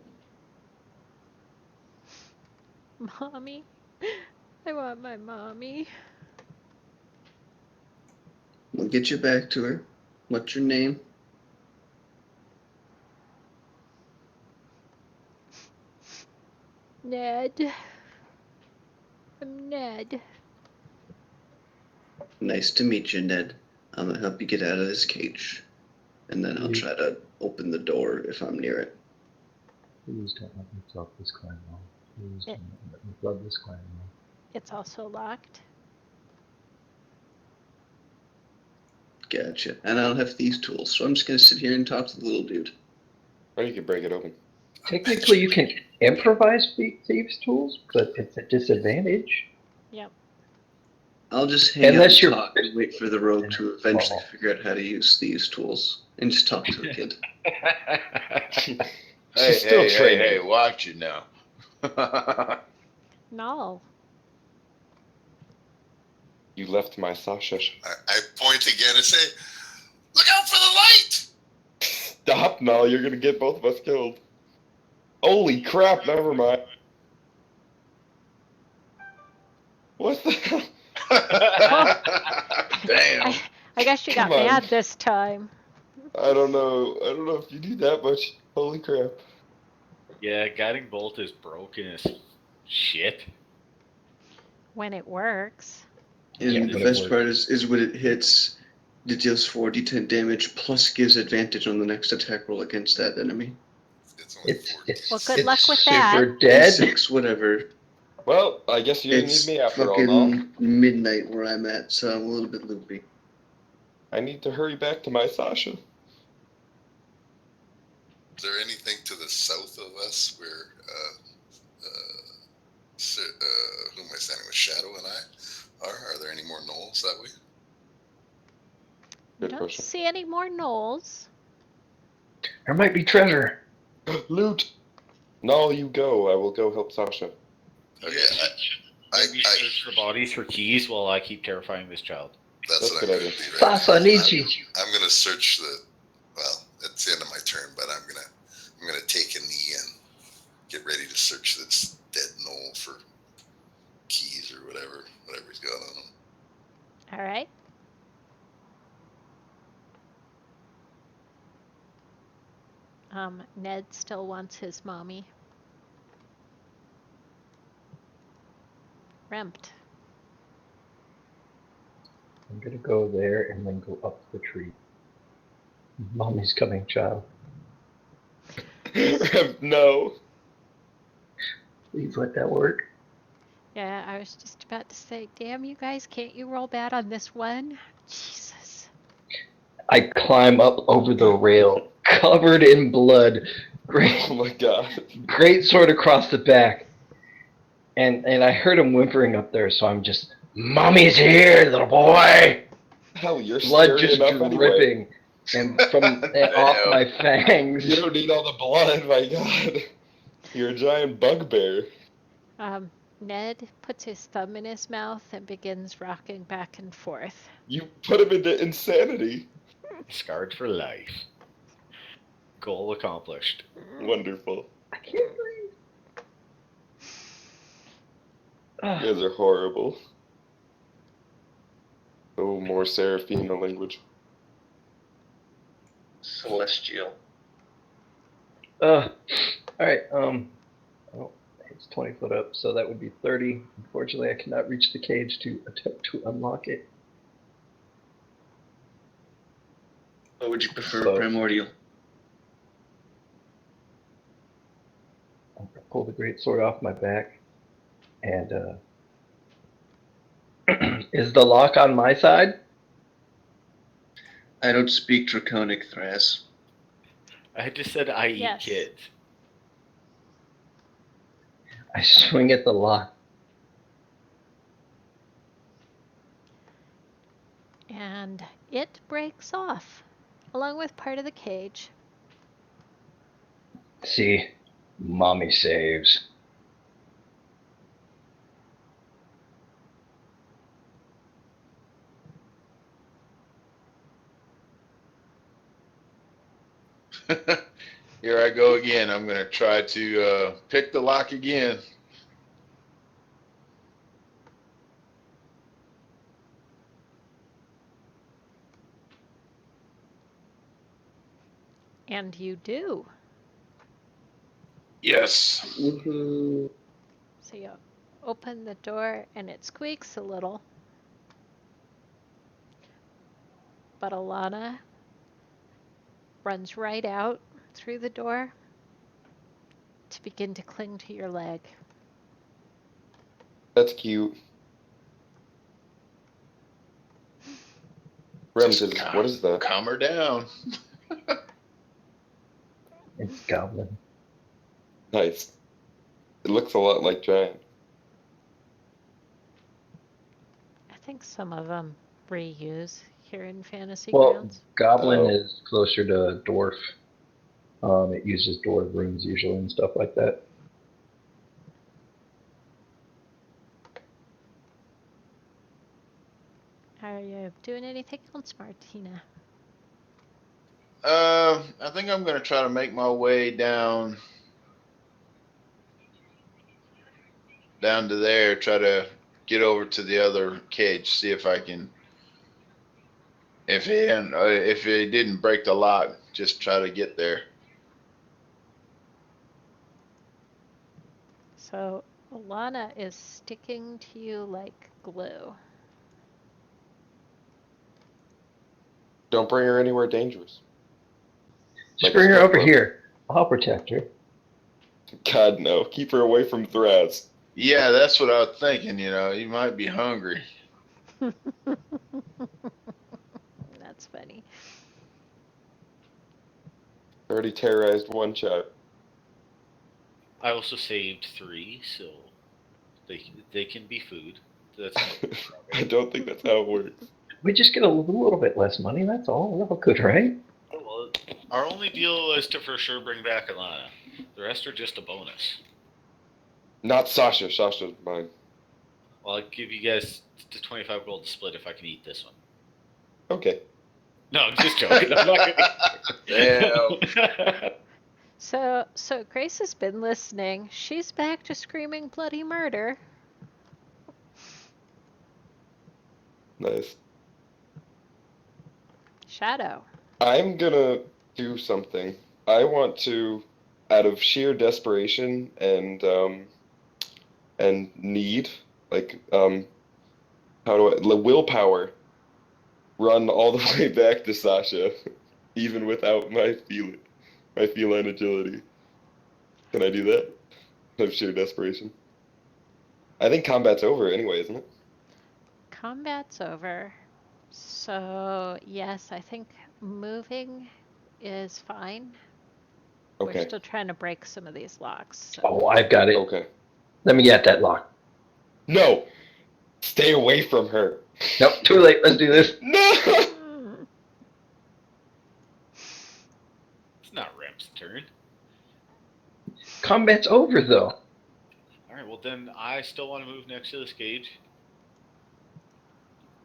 Mommy. I want my mommy. We'll get you back to her. What's your name? Ned. I'm Ned. Nice to meet you, Ned. I'm gonna help you get out of this cage. And then I'll try to open the door if I'm near it. Please don't let me flood this clan wall. Please don't let me flood this clan wall. It's also locked. Gotcha. And I don't have these tools, so I'm just gonna sit here and talk to the little dude. Or you can break it open. Technically, you can improvise thieves' tools, but it's a disadvantage. Yep. I'll just hang Unless out you're- and talk and wait for the rogue to eventually figure out how to use these tools and just talk to a kid. She's still training. Hey, watch it now. Naal. You left my Sasha. I point again and say, look out for the light! Stop, Naal. You're gonna get both of us killed. Holy crap, never mind. What the hell? Damn. I guess you got Come on. mad this time. I don't know if you do that much. Holy crap. Yeah, guiding bolt is broken as shit. When it works. And Yeah, the but it best works. part is when it hits, it deals 4d10 damage plus gives advantage on the next attack roll against that enemy. It's only It's 14. Well, good luck with super that. dead. D6, whatever. Well, I guess you didn't It's need me after all, fucking Naal. midnight where I'm at, so I'm a little bit loopy. I need to hurry back to my Sasha. Is there anything to the south of us where, who am I standing with? Shadow and I are? Are there any more knolls that way? You Good don't question. see any more knolls. There might be treasure. Loot! Naal, you go. I will go help Sasha. Okay, Maybe search the bodies for keys while I keep terrifying this child. that's That's what a I'm good going to idea. do right Sasa now. needs you. I'm going to search it's the end of my turn, but I'm going to take a knee and get ready to search this dead knoll for keys or whatever he's got on him. All right. Ned still wants his mommy. Remt. I'm gonna go there and then go up the tree. Mommy's coming, child. No. Please let that work. Yeah, I was just about to say, damn you guys, can't you roll bad on this one? Jesus. I climb up over the rail, covered in blood. Oh my god. Great sword across the back. And I heard him whimpering up there, so I'm just, Mommy's here, little boy! Hell, you're Blood scary just enough anyway. dripping. And from off my fangs. You don't need all the blood, my god. You're a giant bugbear. Ned puts his thumb in his mouth and begins rocking back and forth. You put him into insanity. Scarred for life. Goal accomplished. Wonderful. I can't breathe. You guys are horrible. Oh, more Seraphina language. Celestial. Alright, oh, It's 20 foot up, so that would be 30. Unfortunately, I cannot reach the cage to attempt to unlock it. What would you prefer, So- Primordial? I'm gonna pull the great sword off my back, and is the lock on my side? I don't speak Draconic, Thraz. I just said I eat Yes. kids. I swing at the lock. And it breaks off, along with part of the cage. See, mommy saves. Here I go again. I'm going to try to pick the lock again. And you do. Yes. Woohoo. So you open the door and it squeaks a little. But Alana runs right out through the door to begin to cling to your leg. That's cute. Remt, what is that? Calm her down. It's goblin. Nice. It looks a lot like Giant. I think some of them reuse here in Fantasy Well, Grounds. goblin Oh. is closer to dwarf. It uses dwarf runes usually and stuff like that. Are you doing anything else, Martinna? I think I'm going to try to make my way down to there, try to get over to the other cage, see if I can, if it didn't break the lock, just try to get there. So Alana is sticking to you like glue. Don't bring her anywhere dangerous. Just Like a bring her strip over club. here. I'll protect her. God, no. Keep her away from Thraz. Yeah, that's what I was thinking, you might be hungry. That's funny. Already terrorized one child. I also saved 3, so they can be food. That's I don't think that's how it works. We just get a little bit less money, that's all. We're all good, right? well, our only deal is to for sure bring back Alana. The rest are just a bonus. Not Sasha. Sasha's mine. Well, I'll give you guys the 25 gold to split if I can eat this one. Okay. No, I'm just joking. I'm not Damn. So Grace has been listening. She's back to screaming bloody murder. Nice. Shadow. I'm gonna do something. I want to, out of sheer desperation and need, like how do I willpower, run all the way back to Sasha, even without my feline agility. Can I do that? Out of sheer desperation. I think combat's over anyway, isn't it? Combat's over. So, yes, I think moving is fine. We're Okay. still trying to break some of these locks. So. Oh, I've got it. Okay. Let me get that lock. No! Stay away from her. Nope, too late. Let's do this. No! It's not Rem's turn. Combat's over, though. All right, well then I still want to move next to this cage.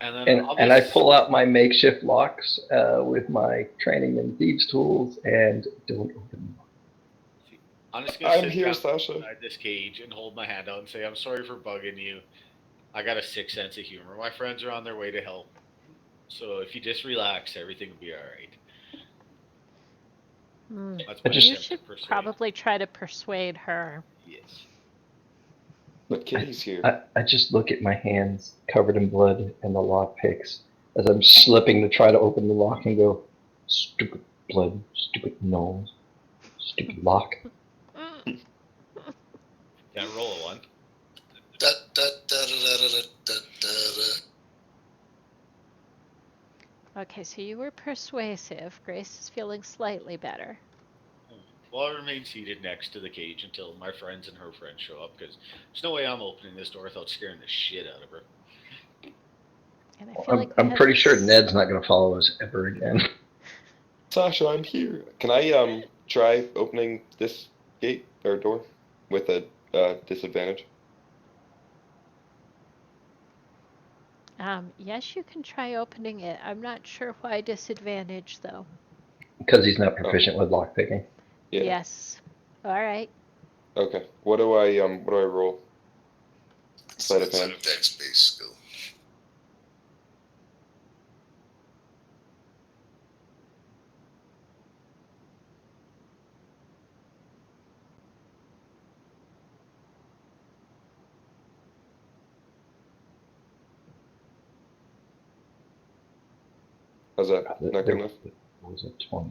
And then And I pull out my makeshift locks with my training and thieves tools and don't open them. I'm just gonna I'm sit here, down Sasha. beside this cage and hold my hand out and say, "I'm sorry for bugging you. I got a sick sense of humor. My friends are on their way to help. So if you just relax, everything will be all right." That's my You attempt should to persuade. probably try to persuade her. Yes. But Kitty's here. I just look at my hands covered in blood and the lock picks as I'm slipping to try to open the lock and go, stupid blood, stupid nose, stupid lock. Yeah, roll a 1. Da, da, da, da, da, da, da, da, da. Okay, so you were persuasive. Grace is feeling slightly better. Well, I'll remain seated next to the cage until my friends and her friends show up, because there's no way I'm opening this door without scaring the shit out of her. And I feel like I'm pretty sure Ned's not going to follow us ever again. Sasha, I'm here. Can I try opening this gate or door with a disadvantage? Yes, you can try opening it. I'm not sure why disadvantage, though. Because he's not proficient with lockpicking. Yeah. Yes. All right. Okay. What do I roll? Sleight of It's a hand. dex-based skill. How's that? Not good enough? Was it 20?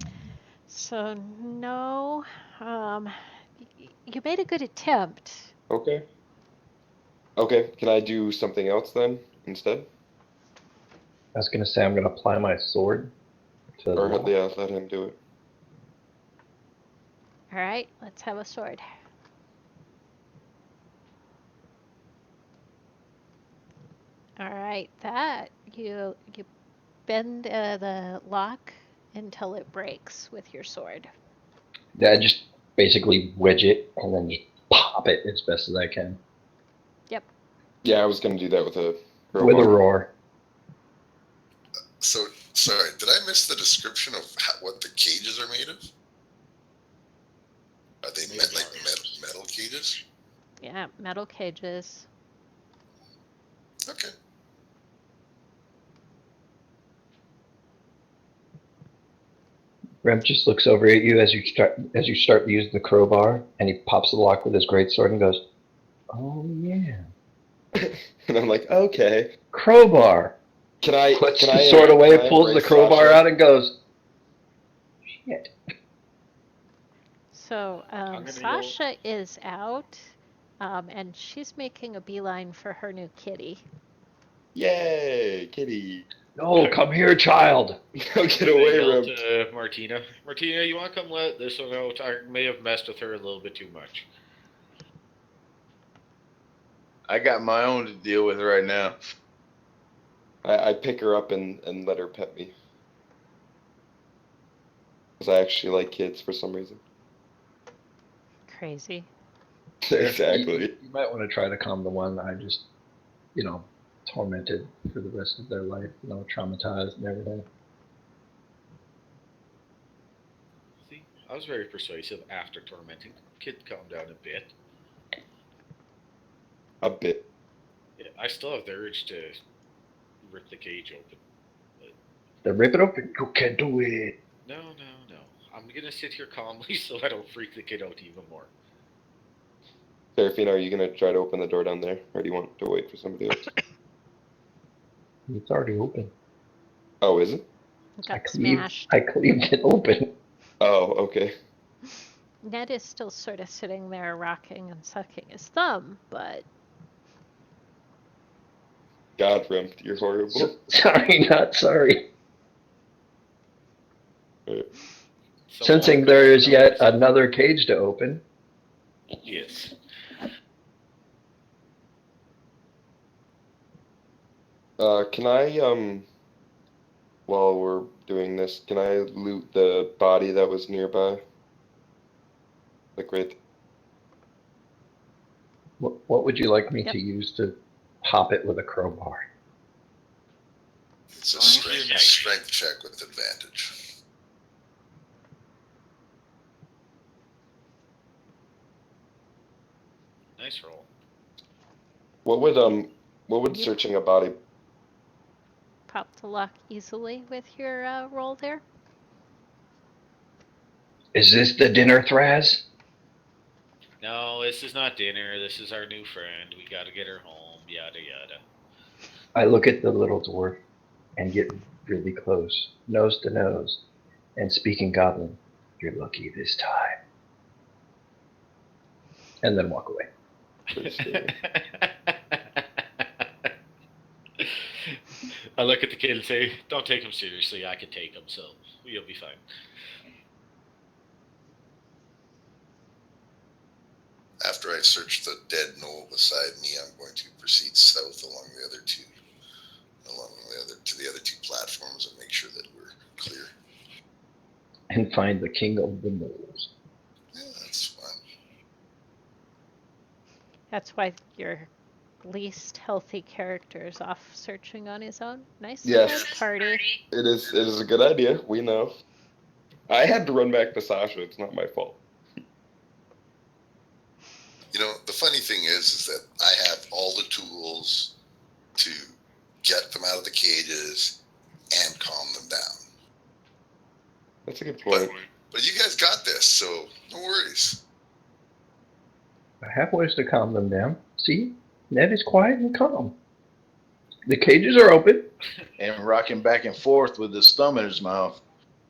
So, no. You made a good attempt. Okay. Okay. Can I do something else then instead? I was going to say I'm going to apply my sword to the Or lock. yeah, let him do it. All right, let's have a sword. All right, that you bend the lock until it breaks with your sword. Yeah, I just basically wedge it and then just pop it as best as I can. Yep. Yeah, I was gonna do that with a With a crowbar. roar. So, sorry, did I miss the description of what the cages are made of? Are they Made of like bars. metal cages? Yeah, metal cages. Okay. Remt just looks over at you as you start to use the crowbar, and he pops the lock with his greatsword and goes, "Oh yeah, And I'm like, okay. crowbar." Can I Puts can the I sword away, can I pulls the embrace crowbar Sasha? out, and goes, "Shit." So I'm gonna Sasha is out, and she's making a beeline for her new kitty. Yay, Kitty. No, come here, child. Go get away, yell Remt. to Martinna. Martinna, you want to come let this one out? I may have messed with her a little bit too much. I got my own to deal with right now. I pick her up and let her pet me. Because I actually like kids for some reason. Crazy. Exactly. You might want to try to calm the one I just, tormented for the rest of their life, traumatized and everything. See, I was very persuasive after tormenting. Kid, calm down a bit. A bit. Yeah, I still have the urge to rip the cage open. Then rip it open. You can do it. No. I'm gonna sit here calmly so I don't freak the kid out even more. Seraphina, are you gonna try to open the door down there? Or do you want to wait for somebody else? It's already open. Oh, is it? Got smashed. I cleaved it open. Oh, okay. Ned is still sort of sitting there rocking and sucking his thumb, but God, Remt, you're horrible. Sorry, not sorry. Someone Sensing open there up is the yet doors. another cage to open. Yes. Can I, while we're doing this, can I loot the body that was nearby? Like right. What would you like me Yep. to use to pop it with a crowbar? It's a Honestly, strength, nice. strength check with advantage. Nice roll. What would You- searching a body? pop the lock easily with your roll there. Is this the dinner, Thraz? No, this is not dinner. This is our new friend. We gotta get her home. Yada yada. I look at the little dwarf and get really close, nose to nose, and speak in Goblin. You're lucky this time. And then walk away. True story. I look at the kid and say, "Don't take him seriously. I can take him, so you'll be fine." After I search the dead knoll beside me, I'm going to proceed south along the other two platforms and make sure that we're clear. And find the king of the moles. Yeah, that's fun. That's why your least healthy character is off searching on his own. Nice Yes. bed party. It is a good idea. We know. I had to run back to Sasha. It's not my fault. You know, the funny thing is that I have all the tools to get them out of the cages and calm them down. That's a good point. But you guys got this, so no worries. I have ways to calm them down. See? Ned is quiet and calm. The cages are open. And rocking back and forth with his thumb in his mouth.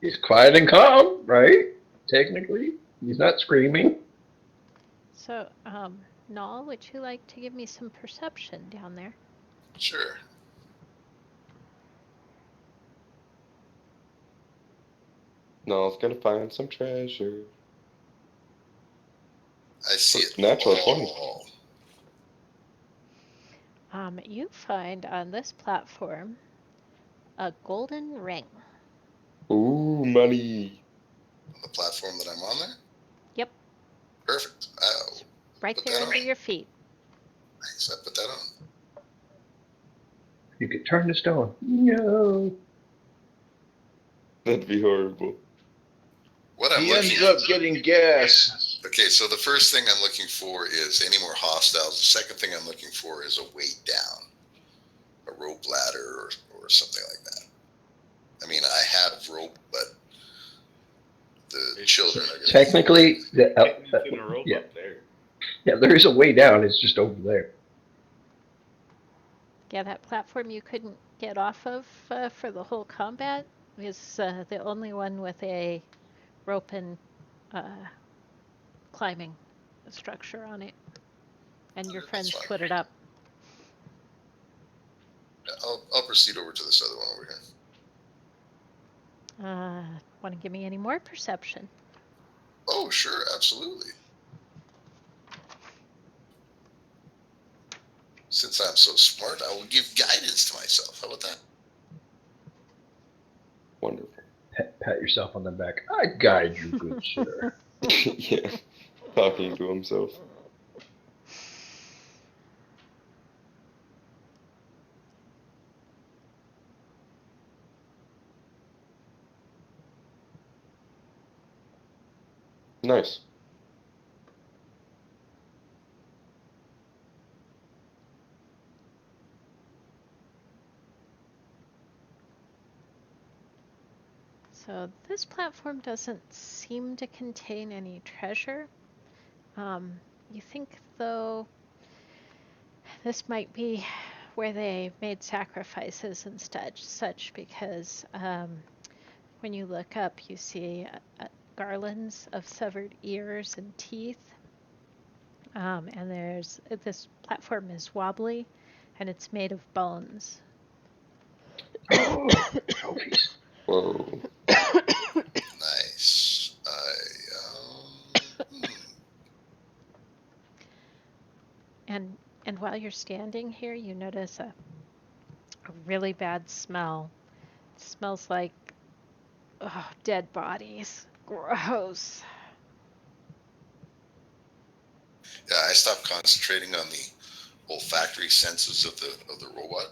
He's quiet and calm, right? Technically. He's not screaming. So, Naal, would you like to give me some perception down there? Sure. Naal's gonna find some treasure. I see it. Natural all. 20. You find on this platform a golden ring. Ooh, money. On the platform that I'm on there? Yep. Perfect. Right put there that under on. your feet. Nice. I put that on. You could turn to stone. No. That'd be horrible. What I'm He looking ends up getting gas. Okay, so the first thing I'm looking for is any more hostiles. The second thing I'm looking for is a way down, a rope ladder or something like that. I mean, I have rope, but the children are going to... Technically, In a rope yeah. up there. Yeah, there is a way down. It's just over there. Yeah, that platform you couldn't get off of for the whole combat is the only one with a rope and climbing structure on it. And your friends fine. put it up. I'll proceed over to this other one over here. Want to give me any more perception? Oh, sure, absolutely. Since I'm so smart, I will give guidance to myself. How about that? Wonderful. Pat yourself on the back. I guide you, good sir. Yeah. Talking to himself. Nice. So this platform doesn't seem to contain any treasure. You think, though, this might be where they made sacrifices and such because when you look up, you see garlands of severed ears and teeth. And this platform is wobbly, and it's made of bones. Oh, trophies. Whoa. Nice. And while you're standing here, you notice a really bad smell. It smells like dead bodies. Gross. Yeah, I stopped concentrating on the olfactory senses of the robot.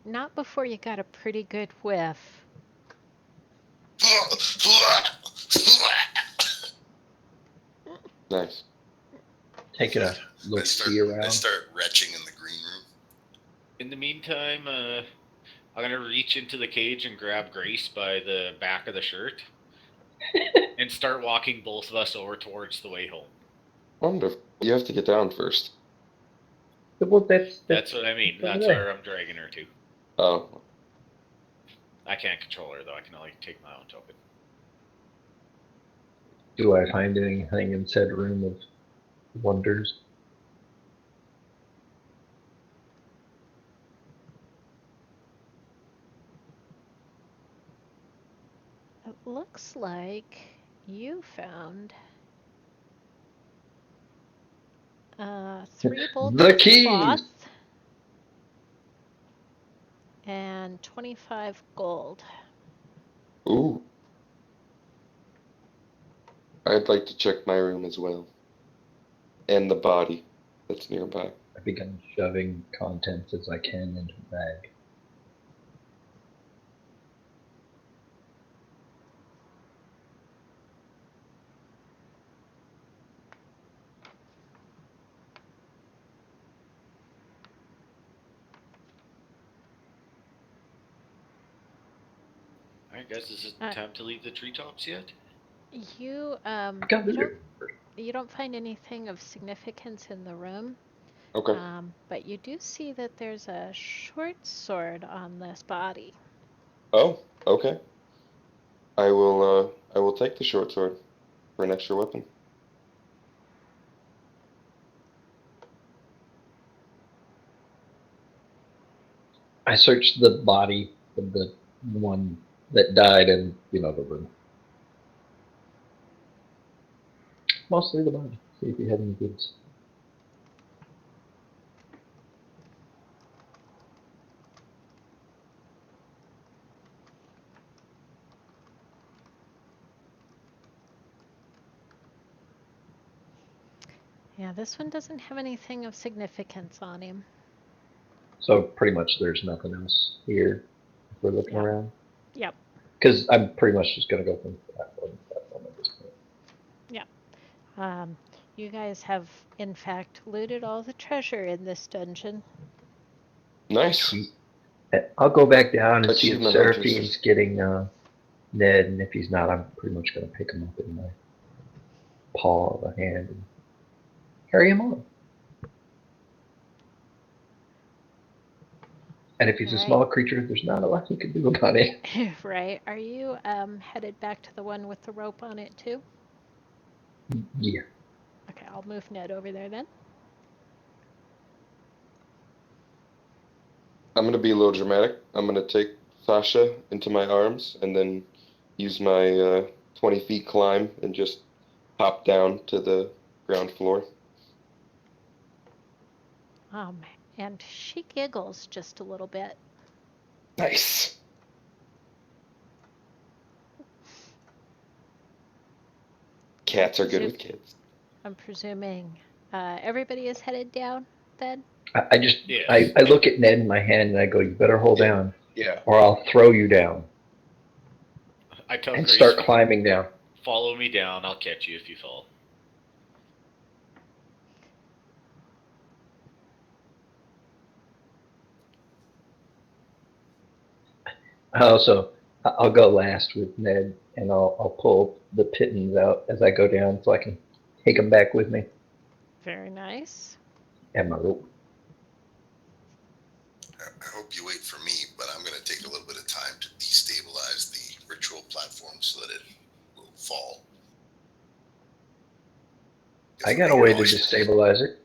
Not before you got a pretty good whiff. Nice. Taking a look see around. I start retching in the green room. In the meantime, I'm gonna reach into the cage and grab Grace by the back of the shirt and and start walking both of us over towards the way home. Wonderful. You have to get down first. Well, That's what I mean. over That's there. where I'm dragging her to. Oh, I can't control her though. I can only take my own token. Do I find anything in said room of wonders? It looks like you found 3 bolts The of keys! cloth and 25 gold. ooh. I'd like to check my room as well. And the body that's nearby. I begun shoving contents as I can into the bag. Alright guys, is it time to leave the treetops yet? You I got you don't find anything of significance in the room. Okay. But you do see that there's a short sword on this body. Oh, okay. I will take the short sword for an extra weapon. I searched the body of the one that died in, the room. Mostly the body. See if he had any goods. Yeah, this one doesn't have anything of significance on him. So pretty much there's nothing else here if we're looking Yep. around. Yep. Because I'm pretty much just going to go from platform to platform at this point. You guys have, in fact, looted all the treasure in this dungeon. Nice. I'll go back down and see if Achievement Seraphine's hunters. getting Ned, and if he's not, I'm pretty much going to pick him up in my paw of a hand and carry him on. And if he's a All right. small creature, there's not a lot you can do about it. Right. Are you headed back to the one with the rope on it too? Yeah. Okay, I'll move Ned over there then. I'm going to be a little dramatic. I'm going to take Sasha into my arms and then use my 20 feet climb and just hop down to the ground floor. And she giggles just a little bit. Nice. Cats are good with kids. I'm presuming everybody is headed down then? I just, Yes. I look at Ned in my hand and I go, you better hold down Yeah. or I'll throw you down I tell and Grace, start climbing down. follow me down, I'll catch you if you fall. I'll go last with Ned and I'll pull the pittons out as I go down so I can take them back with me Very nice. and my rope. I hope you wait for me, but I'm going to take a little bit of time to destabilize the ritual platform so that it will fall. I got a way to destabilize it.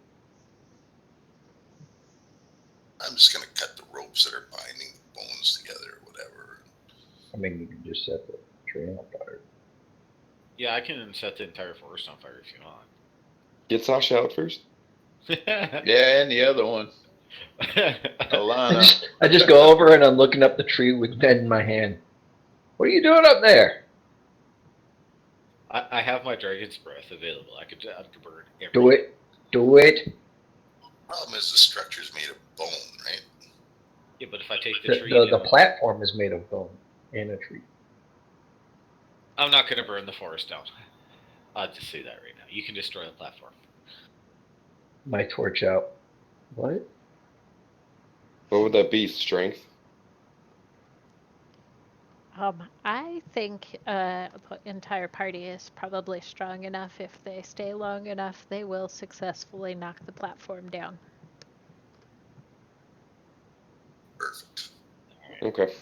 I'm just going to cut the ropes that are binding the bones together or whatever. I mean, you can just set the tree on fire. Yeah, I can set the entire forest on fire if you want. Get Sasha out first. Yeah, and the other one. Alana. I just go over and I'm looking up the tree with Ned in my hand. What are you doing up there? I have my dragon's breath available. I could burn everything. Do it. Do it. Problem is the structure's made of bone, right? Yeah, but if I take the tree The down, platform is made of bone and a tree. I'm not going to burn the forest down. I'll just say that right now. You can destroy the platform. My torch out. What? What would that be? Strength? I think the entire party is probably strong enough. If they stay long enough, they will successfully knock the platform down. Perfect. Okay.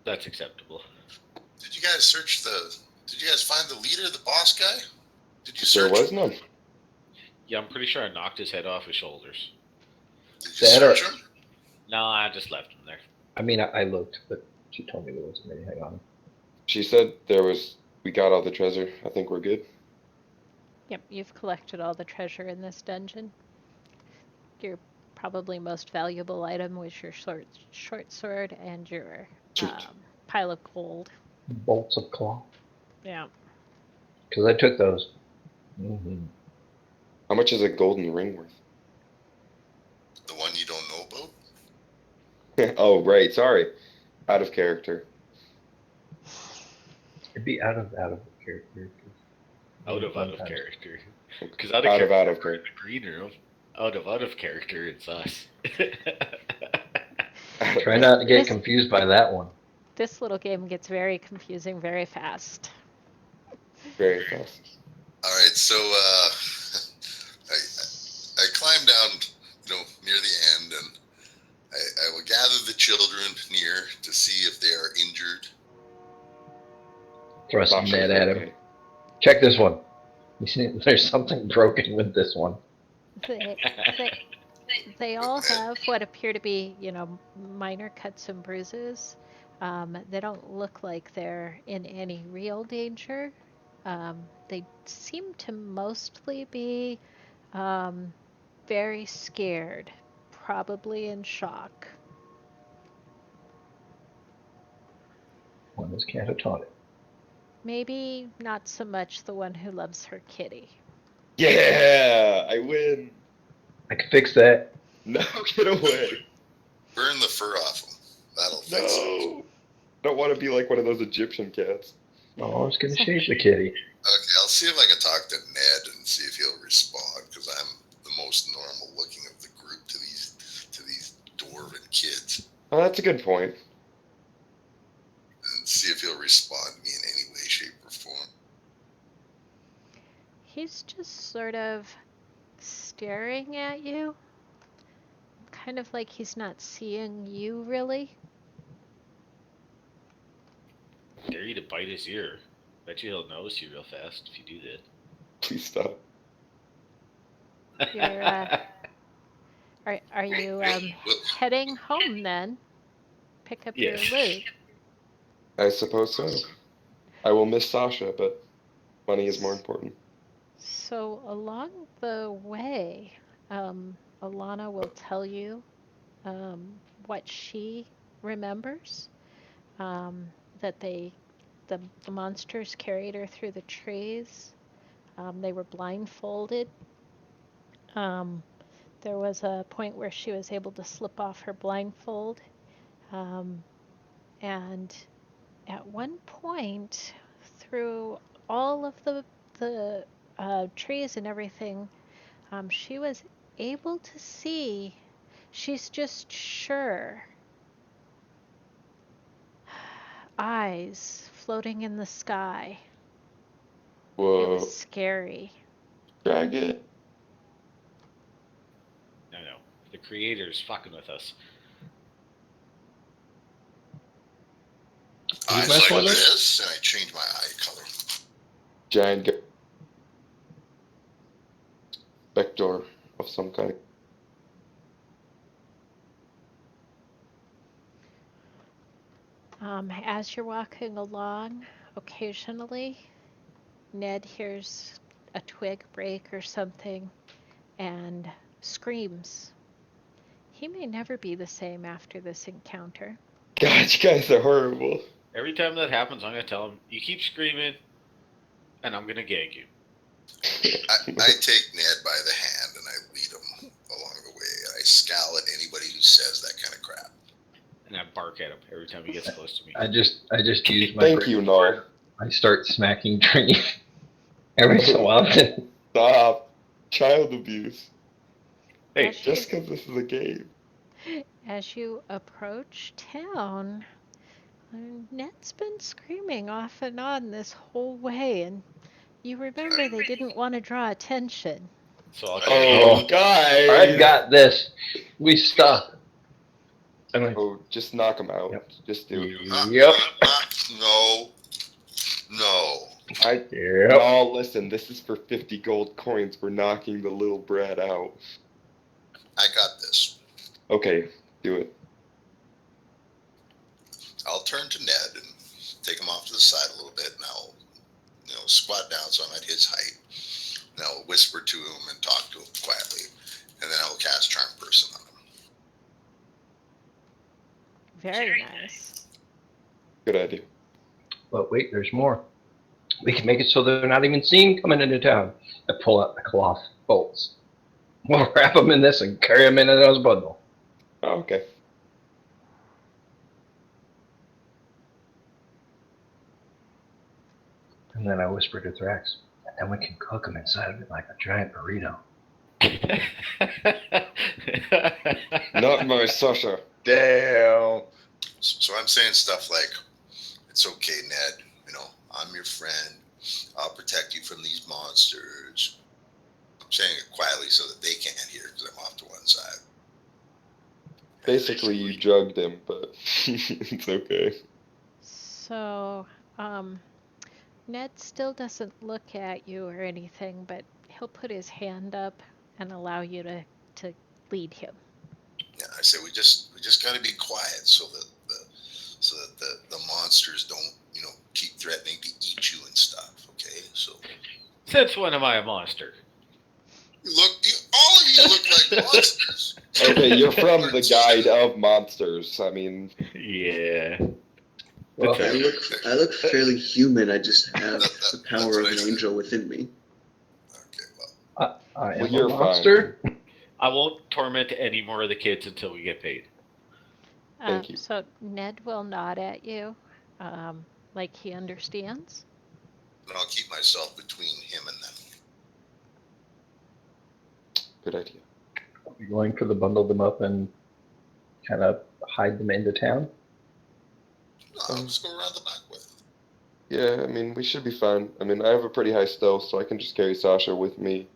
That's acceptable. Did you guys did you guys find the leader, the boss guy? Did you There search was him? none. Yeah, I'm pretty sure I knocked his head off his shoulders. Did you That or- search him? No, I just left him there. I mean, I looked, but she told me there wasn't anything on him. She said we got all the treasure. I think we're good. Yep, you've collected all the treasure in this dungeon. Your probably most valuable item was your short sword and your Sweet. pile of gold. Bolts of claw. Yeah. Because I took those. Mm-hmm. How much is a golden ring worth? The one you don't know about? Oh, right. Sorry. Out of character. It'd be out of character. Out of Sometimes. character. Okay. Because Out of character, we're in character. the green room. Out of character, it's us. Try not to get This- confused by that one. This little game gets very confusing very fast. Very fast. All right, so I climb down, near the end, and I will gather the children near to see if they are injured. Thrust a Sasha's net at him. okay. Check this one. You see, there's something broken with this one. They all have what appear to be, minor cuts and bruises. They don't look like they're in any real danger. They seem to mostly be very scared, probably in shock. One is catatonic. Maybe not so much the one who loves her kitty. Yeah, I win. I can fix that. No, get away. Burn the fur off them. That'll fix it. No. Don't want to be like one of those Egyptian cats. Oh, I was going to change the kitty. Okay, I'll see if I can talk to Ned and see if he'll respond, because I'm the most normal looking of the group to these dwarven kids, Oh, that's a good point. and see if he'll respond to me in any way, shape, or form. He's just sort of staring at you, kind of like he's not seeing you really. Dare you to bite his ear. Bet you he'll notice you real fast if you do that. Please stop. You're, are you heading home then? Pick up Yes. your loot. I suppose so. I will miss Sasha, but money is more important. So along the way, Alana will tell you what she remembers. That the monsters carried her through the trees. They were blindfolded. There was a point where she was able to slip off her blindfold. And at one point, through all of the trees and everything, she was able to see. She's just sure. Eyes floating in the sky. It Whoa. was scary. Drag it. No. The creator's fucking with us. Eyes mess like with it? this, and I change my eye color. Giant vector of some kind. As you're walking along, occasionally, Ned hears a twig break or something and screams. He may never be the same after this encounter. God, you guys are horrible. Every time that happens, I'm going to tell him, you keep screaming, and I'm going to gag you. I take Ned by the hand and I lead him along the way. I scowl at anybody who says that kind of crap. And I bark at him every time he gets close to me. I just use my Thank brain you, for it. Naal. I start smacking trees every so often. Stop. Child abuse. Hey, Just because this is a game. As you approach town, Ned's been screaming off and on this whole way, and you remember they didn't want to draw attention. So I'll Oh, go. guys! I've got this. We stop. I'm like, Oh, just knock him out. Yep. Just do it. yep. No. No. Yep. No, listen, this is for 50 gold coins. We're knocking the little brat out. I got this. Okay, do it. I'll turn to Ned and take him off to the side a little bit, and I'll, squat down so I'm at his height. And I'll whisper to him and talk to him quietly, and then I'll cast Charm Person on him. Very nice. Good idea. But wait, there's more. We can make it so they're not even seen coming into town. I pull out the cloth bolts. We'll wrap them in this and carry them in those bundle. Oh, okay. And then I whisper to Thrax, and then we can cook them inside of it like a giant burrito. Not my Sasha. Damn. So I'm saying stuff like, "It's okay, Ned. I'm your friend. I'll protect you from these monsters." I'm saying it quietly so that they can't hear because I'm off to one side. Basically, you drugged him, but it's okay. So, Ned still doesn't look at you or anything, but he'll put his hand up and allow you to lead him. Yeah, I said we just got to be quiet so that the monsters don't keep threatening to eat you and stuff. Okay, so Since when am I a monster? all of you look like monsters. Okay, you're from the Guide of Monsters. I mean, Yeah. Well, I look fairly human. I just have the power of what I an said. angel within me. Okay, well, I am well, a you're monster. I won't torment any more of the kids until we get paid. Thank you. So Ned will nod at you, like he understands. and I'll keep myself between him and them. Good idea. Are we going for the bundle them up and kind of hide them into town? No, I'll just go around the back with it. Yeah, I mean, we should be fine. I mean, I have a pretty high stealth, so I can just carry Sasha with me.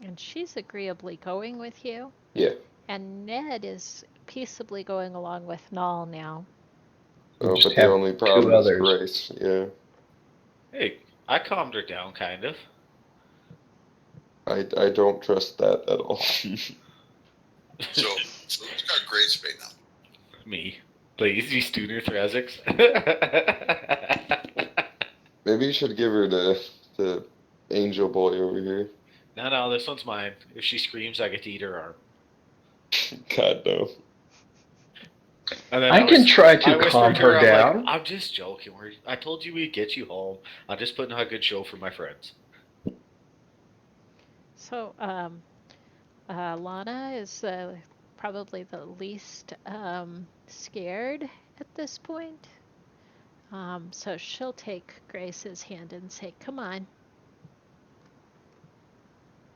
And she's agreeably going with you. Yeah. And Ned is peaceably going along with Naal now. Oh, just but the have only problem two is others. Grace. Yeah. Hey, I calmed her down, kind of. I don't trust that at all. So who's got Grace right now? Me. LazyStooner Thrazix. Maybe you should give her the angel boy over here. No, this one's mine. If she screams, I get to eat her arm. God, no. And then I can try to whispered calm to her I'm down. Like, I'm just joking. I told you we'd get you home. I'm just putting on a good show for my friends. So, Lana is probably the least scared at this point. So she'll take Grace's hand and say, "Come on."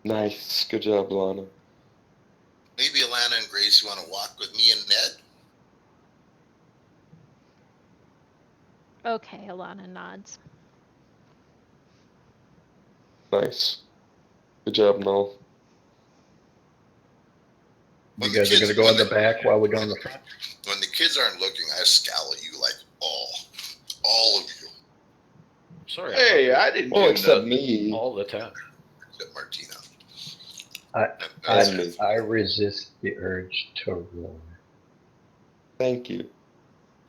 Nice. Good job, Lana. Maybe Alana and Grace, you want to walk with me and Ned? Okay, Alana nods. Nice. Good job, Naal. You guys are going to go in the back while we go in the front? When the kids aren't looking, I scowl at you like all of you, Sorry. Hey, I didn't Well, do except nothing. me. All the time. except Martinna. And me. I resist the urge to roar. Thank you.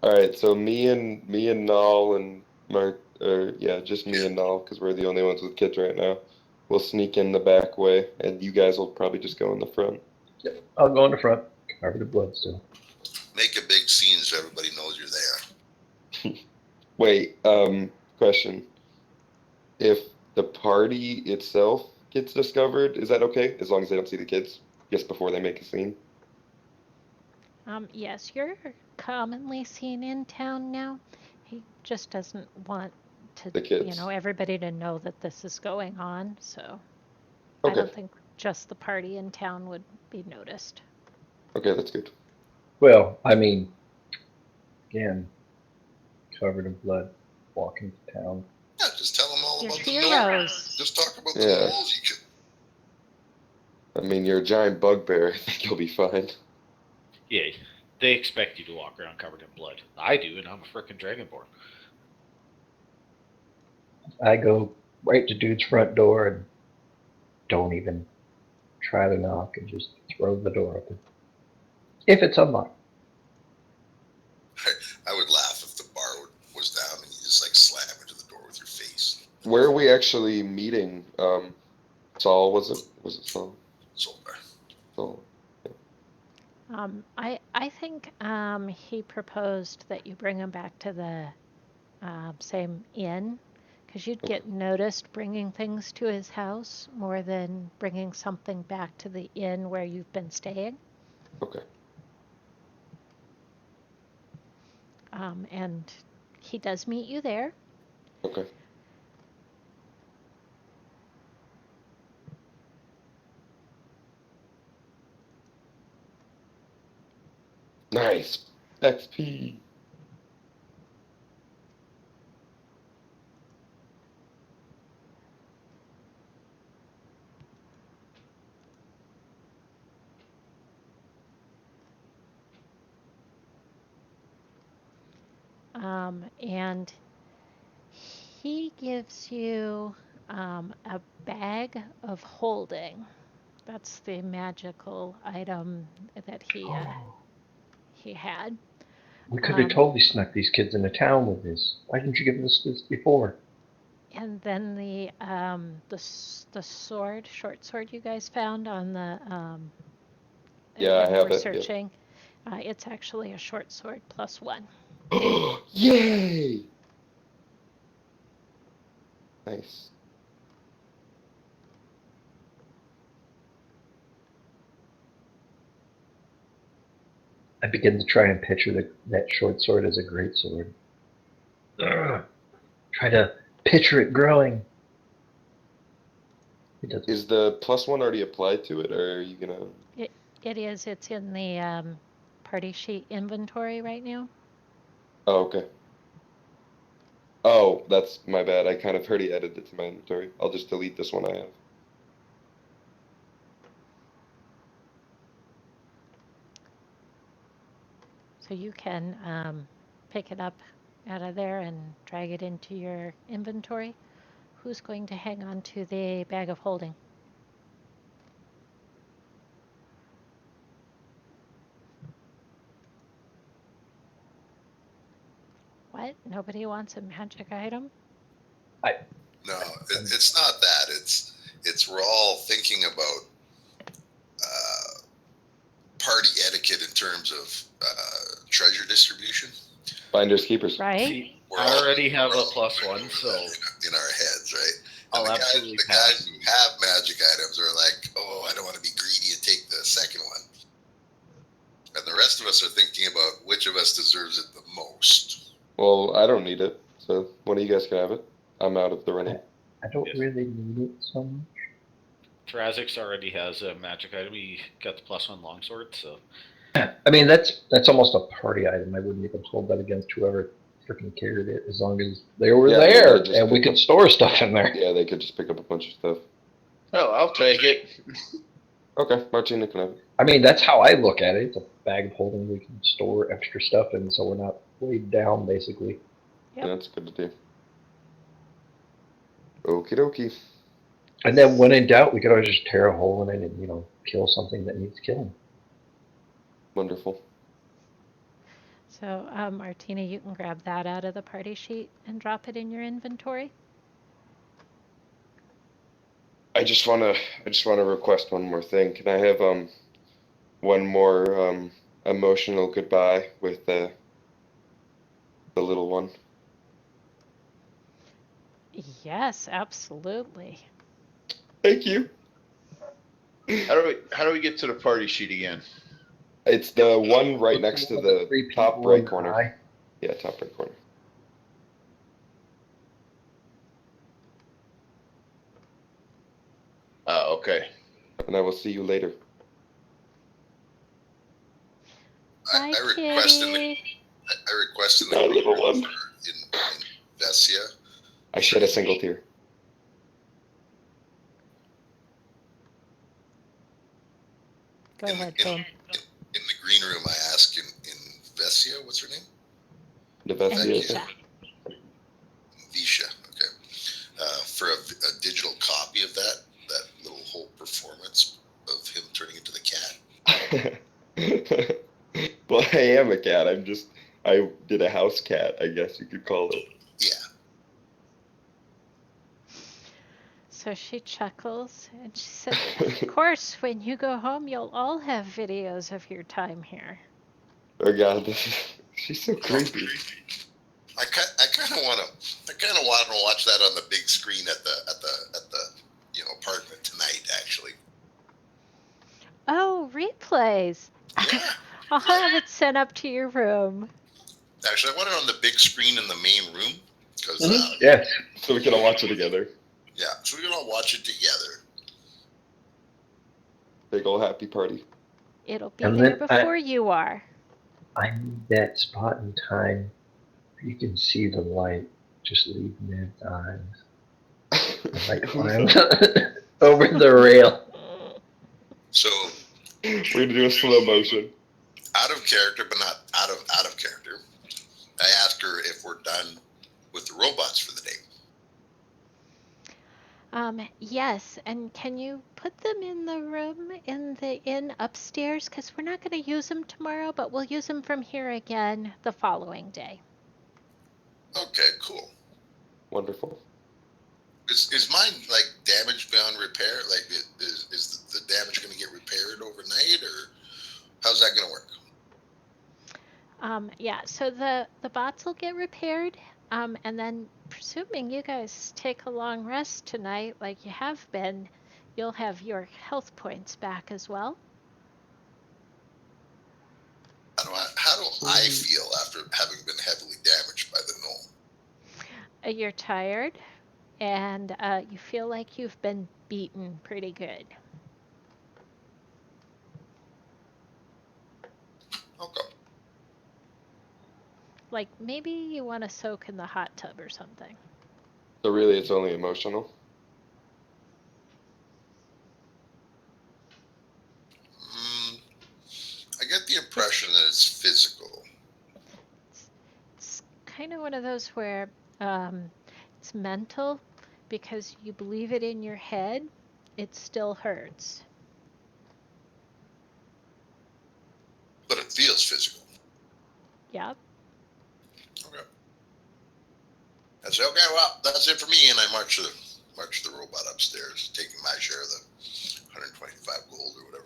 All right, so me and Naal and just me and Naal, because we're the only ones with kids right now. We'll sneak in the back way, and you guys will probably just go in the front. Yep. I'll go in the front. Cover the blood still. Make a big scene so everybody knows you're there. Wait, question. If the party itself gets discovered, is that okay? As long as they don't see the kids? Just before they make a scene? Yes, you're commonly seen in town now. He just doesn't want to, The kids. everybody to know that this is going on. So Okay. I don't think just the party in town would be noticed. Okay, that's good. Well, I mean, again, covered in blood, walking to town. Yeah, just tell them all Your about the heroes. gnolls. Just talk about the Yeah. gnolls you can. I mean, you're a giant bugbear. I think you'll be fine. Yeah, they expect you to walk around covered in blood. I do, and I'm a frickin' dragonborn. I go right to dude's front door and don't even try to knock and just throw the door open. If it's unlocked. I would laugh if the bar was down and you just like slam into the door with your face. Where are we actually meeting? Saul, was it? Was it Saul? Zoltar. Saul. I think he proposed that you bring him back to the same inn, because you'd get noticed bringing things to his house more than bringing something back to the inn where you've been staying. Okay. And he does meet you there. Okay. Nice. XP. And he gives you a bag of holding. That's the magical item that he had. We could have totally snuck these kids into town with this. Why didn't you give us this before? And then the sword, short sword you guys found on the Yeah, I when you have were it. searching. It's actually a short sword +1. Yeah. Yay! Nice. I begin to try and picture that short sword as a great sword. Try to picture it growing. It doesn't. Is the +1 already applied to it, or are you gonna? It is. It's in the party sheet inventory right now. Oh, okay. Oh, that's my bad. I kind of already added it to my inventory. I'll just delete this one I have. So you can pick it up out of there and drag it into your inventory. Who's going to hang on to the bag of holding? What? Nobody wants a magic item? No, it's not that. It's we're all thinking about party etiquette in terms of treasure distribution. Finders keepers. Right? See, I already have a +1, so in our heads, right? I'll And absolutely the pass. guys who have magic items are like, oh, I don't want to be greedy and take the second one. And the rest of us are thinking about which of us deserves it the most. Well, I don't need it, so one of you guys can have it. I'm out of the running. I don't Yes. really need it so much. Thrazix already has a magic item. He got the +1 longsword, so I mean, that's almost a party item. I wouldn't even hold that against whoever freaking carried it, as long as they were Yeah, they there could just and we pick could up- store stuff in there. Yeah, they could just pick up a bunch of stuff. Oh, I'll take it. Okay, Martinna can have it. I mean, that's how I look at it. It's a bag of holding we can store extra stuff in, so we're not weighed down, basically. Yep. Yeah, that's good to do. Okie dokie. And then when in doubt, we could always just tear a hole in it and, kill something that needs killing. Wonderful. So, Martina, you can grab that out of the party sheet and drop it in your inventory. I just wanna request one more thing. Can I have one more emotional goodbye with the little one? Yes, absolutely. Thank you. How do we get to the party sheet again? It's the one right next to the Three top people right in the corner. eye. Yeah, top right corner. Oh, okay. And I will see you later. Bye, I request in the kitty. I request quest in the Our green little room one. in Vessia. I shed a single tear. Go in, ahead, in, Boom. in the green room, I ask in Vessia, what's her name? Nevesia. Anisha. Visha. Okay. For a digital copy of that little whole performance of him turning into the cat. Well, I am a cat. I did a house cat, I guess you could call it. Yeah. So she chuckles and she says, "Of course, when you go home, you'll all have videos of your time here." Oh God, she's so creepy. I kind of want to watch that on the big screen at the apartment tonight. Actually. Oh, replays. Yeah. I'll have it sent up to your room. Actually, I want it on the big screen in the main room because Yes. So we can all watch it together. yeah, so we can all watch it together. Big ol' happy party. It'll be And there then before you are. I need that spot in time. You can see the light just leave Ned's eyes. Like climb over the rail. So We're gonna do a slow motion. out of character, but not out of character. I ask her if we're done with the robots for the day. Yes, and can you put them in the room in the inn upstairs? Because we're not going to use them tomorrow, but we'll use them from here again the following day. Okay, cool. Wonderful. Is mine like damaged beyond repair? Like, is the damage going to get repaired overnight, or how's that going to work? Yeah, so the bots will get repaired, and then presuming you guys take a long rest tonight, like you have been, you'll have your health points back as well. How do I feel after having been heavily damaged by the Naal? You're tired, and you feel like you've been beaten pretty good. Okay. Like maybe you want to soak in the hot tub or something. So really, it's only emotional. I get the impression that it's physical. It's kind of one of those where it's mental because you believe it in your head, it still hurts. But it feels physical. Yep. Okay. I say, okay, well, that's it for me, and I march the robot upstairs, taking my share of the 125 gold or whatever.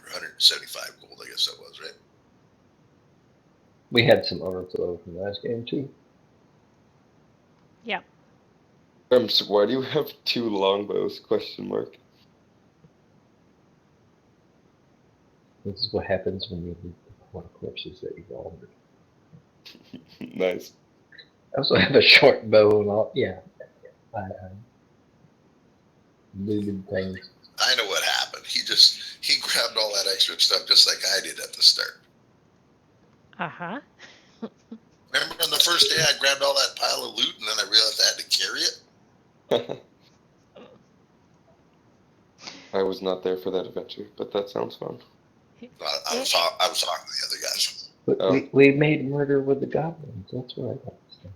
Or 175 gold, I guess that was, right? We had some overflow from last game too. Yep. So why do you have 2 longbows? Question mark. This is what happens when you leave the poor corpses that you've altered. Nice. I also have a short bow and all. Yeah. I looted things. I know what happened. He grabbed all that extra stuff just like I did at the start. Uh-huh. Remember on the first day I grabbed all that pile of loot and then I realized I had to carry it? I was not there for that adventure, but that sounds fun. I was talking to the other guys. But Oh. we made murder with the goblins. That's what I got to say.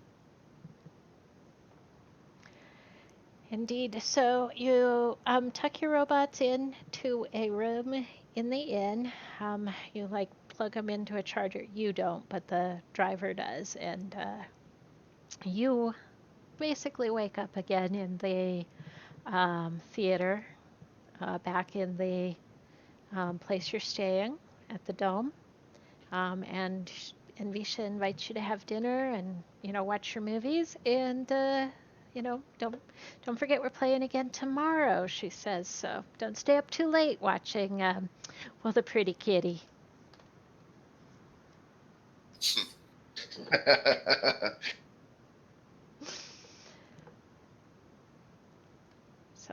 Indeed. So you tuck your robots into a room in the inn. You like plug them into a charger. You don't, but the driver does. And you basically wake up again in the theater, back in the place you're staying at the Dome. And Visha invites you to have dinner and watch your movies and don't forget we're playing again tomorrow, she says. So don't stay up too late watching the pretty kitty. So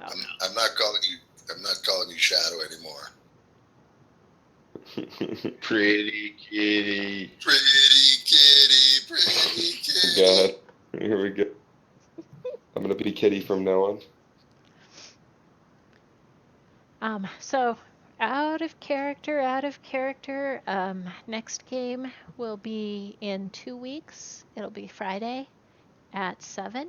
I'm not calling you Shadow anymore. Pretty kitty. Pretty kitty, pretty kitty. God, here we go. I'm gonna be Kitty from now on. So out of character. Next game will be in 2 weeks. It'll be Friday at 7.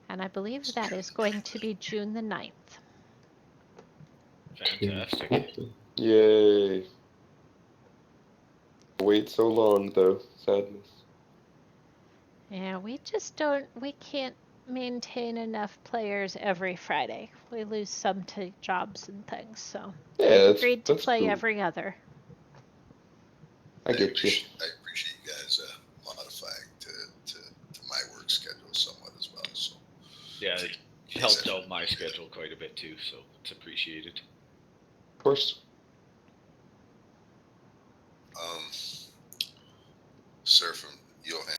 And I believe that is going to be June the 9th. Fantastic. Yay. Wait so long though. Sadness. Yeah, we can't maintain enough players every Friday. We lose some to jobs and things, so Yeah, we've agreed to that's play cool. every other. I get you. I appreciate you guys modifying to my work schedule somewhat as well. So Yeah, it helped out my schedule quite a bit too, so it's appreciated. Of course. Sir from Johan.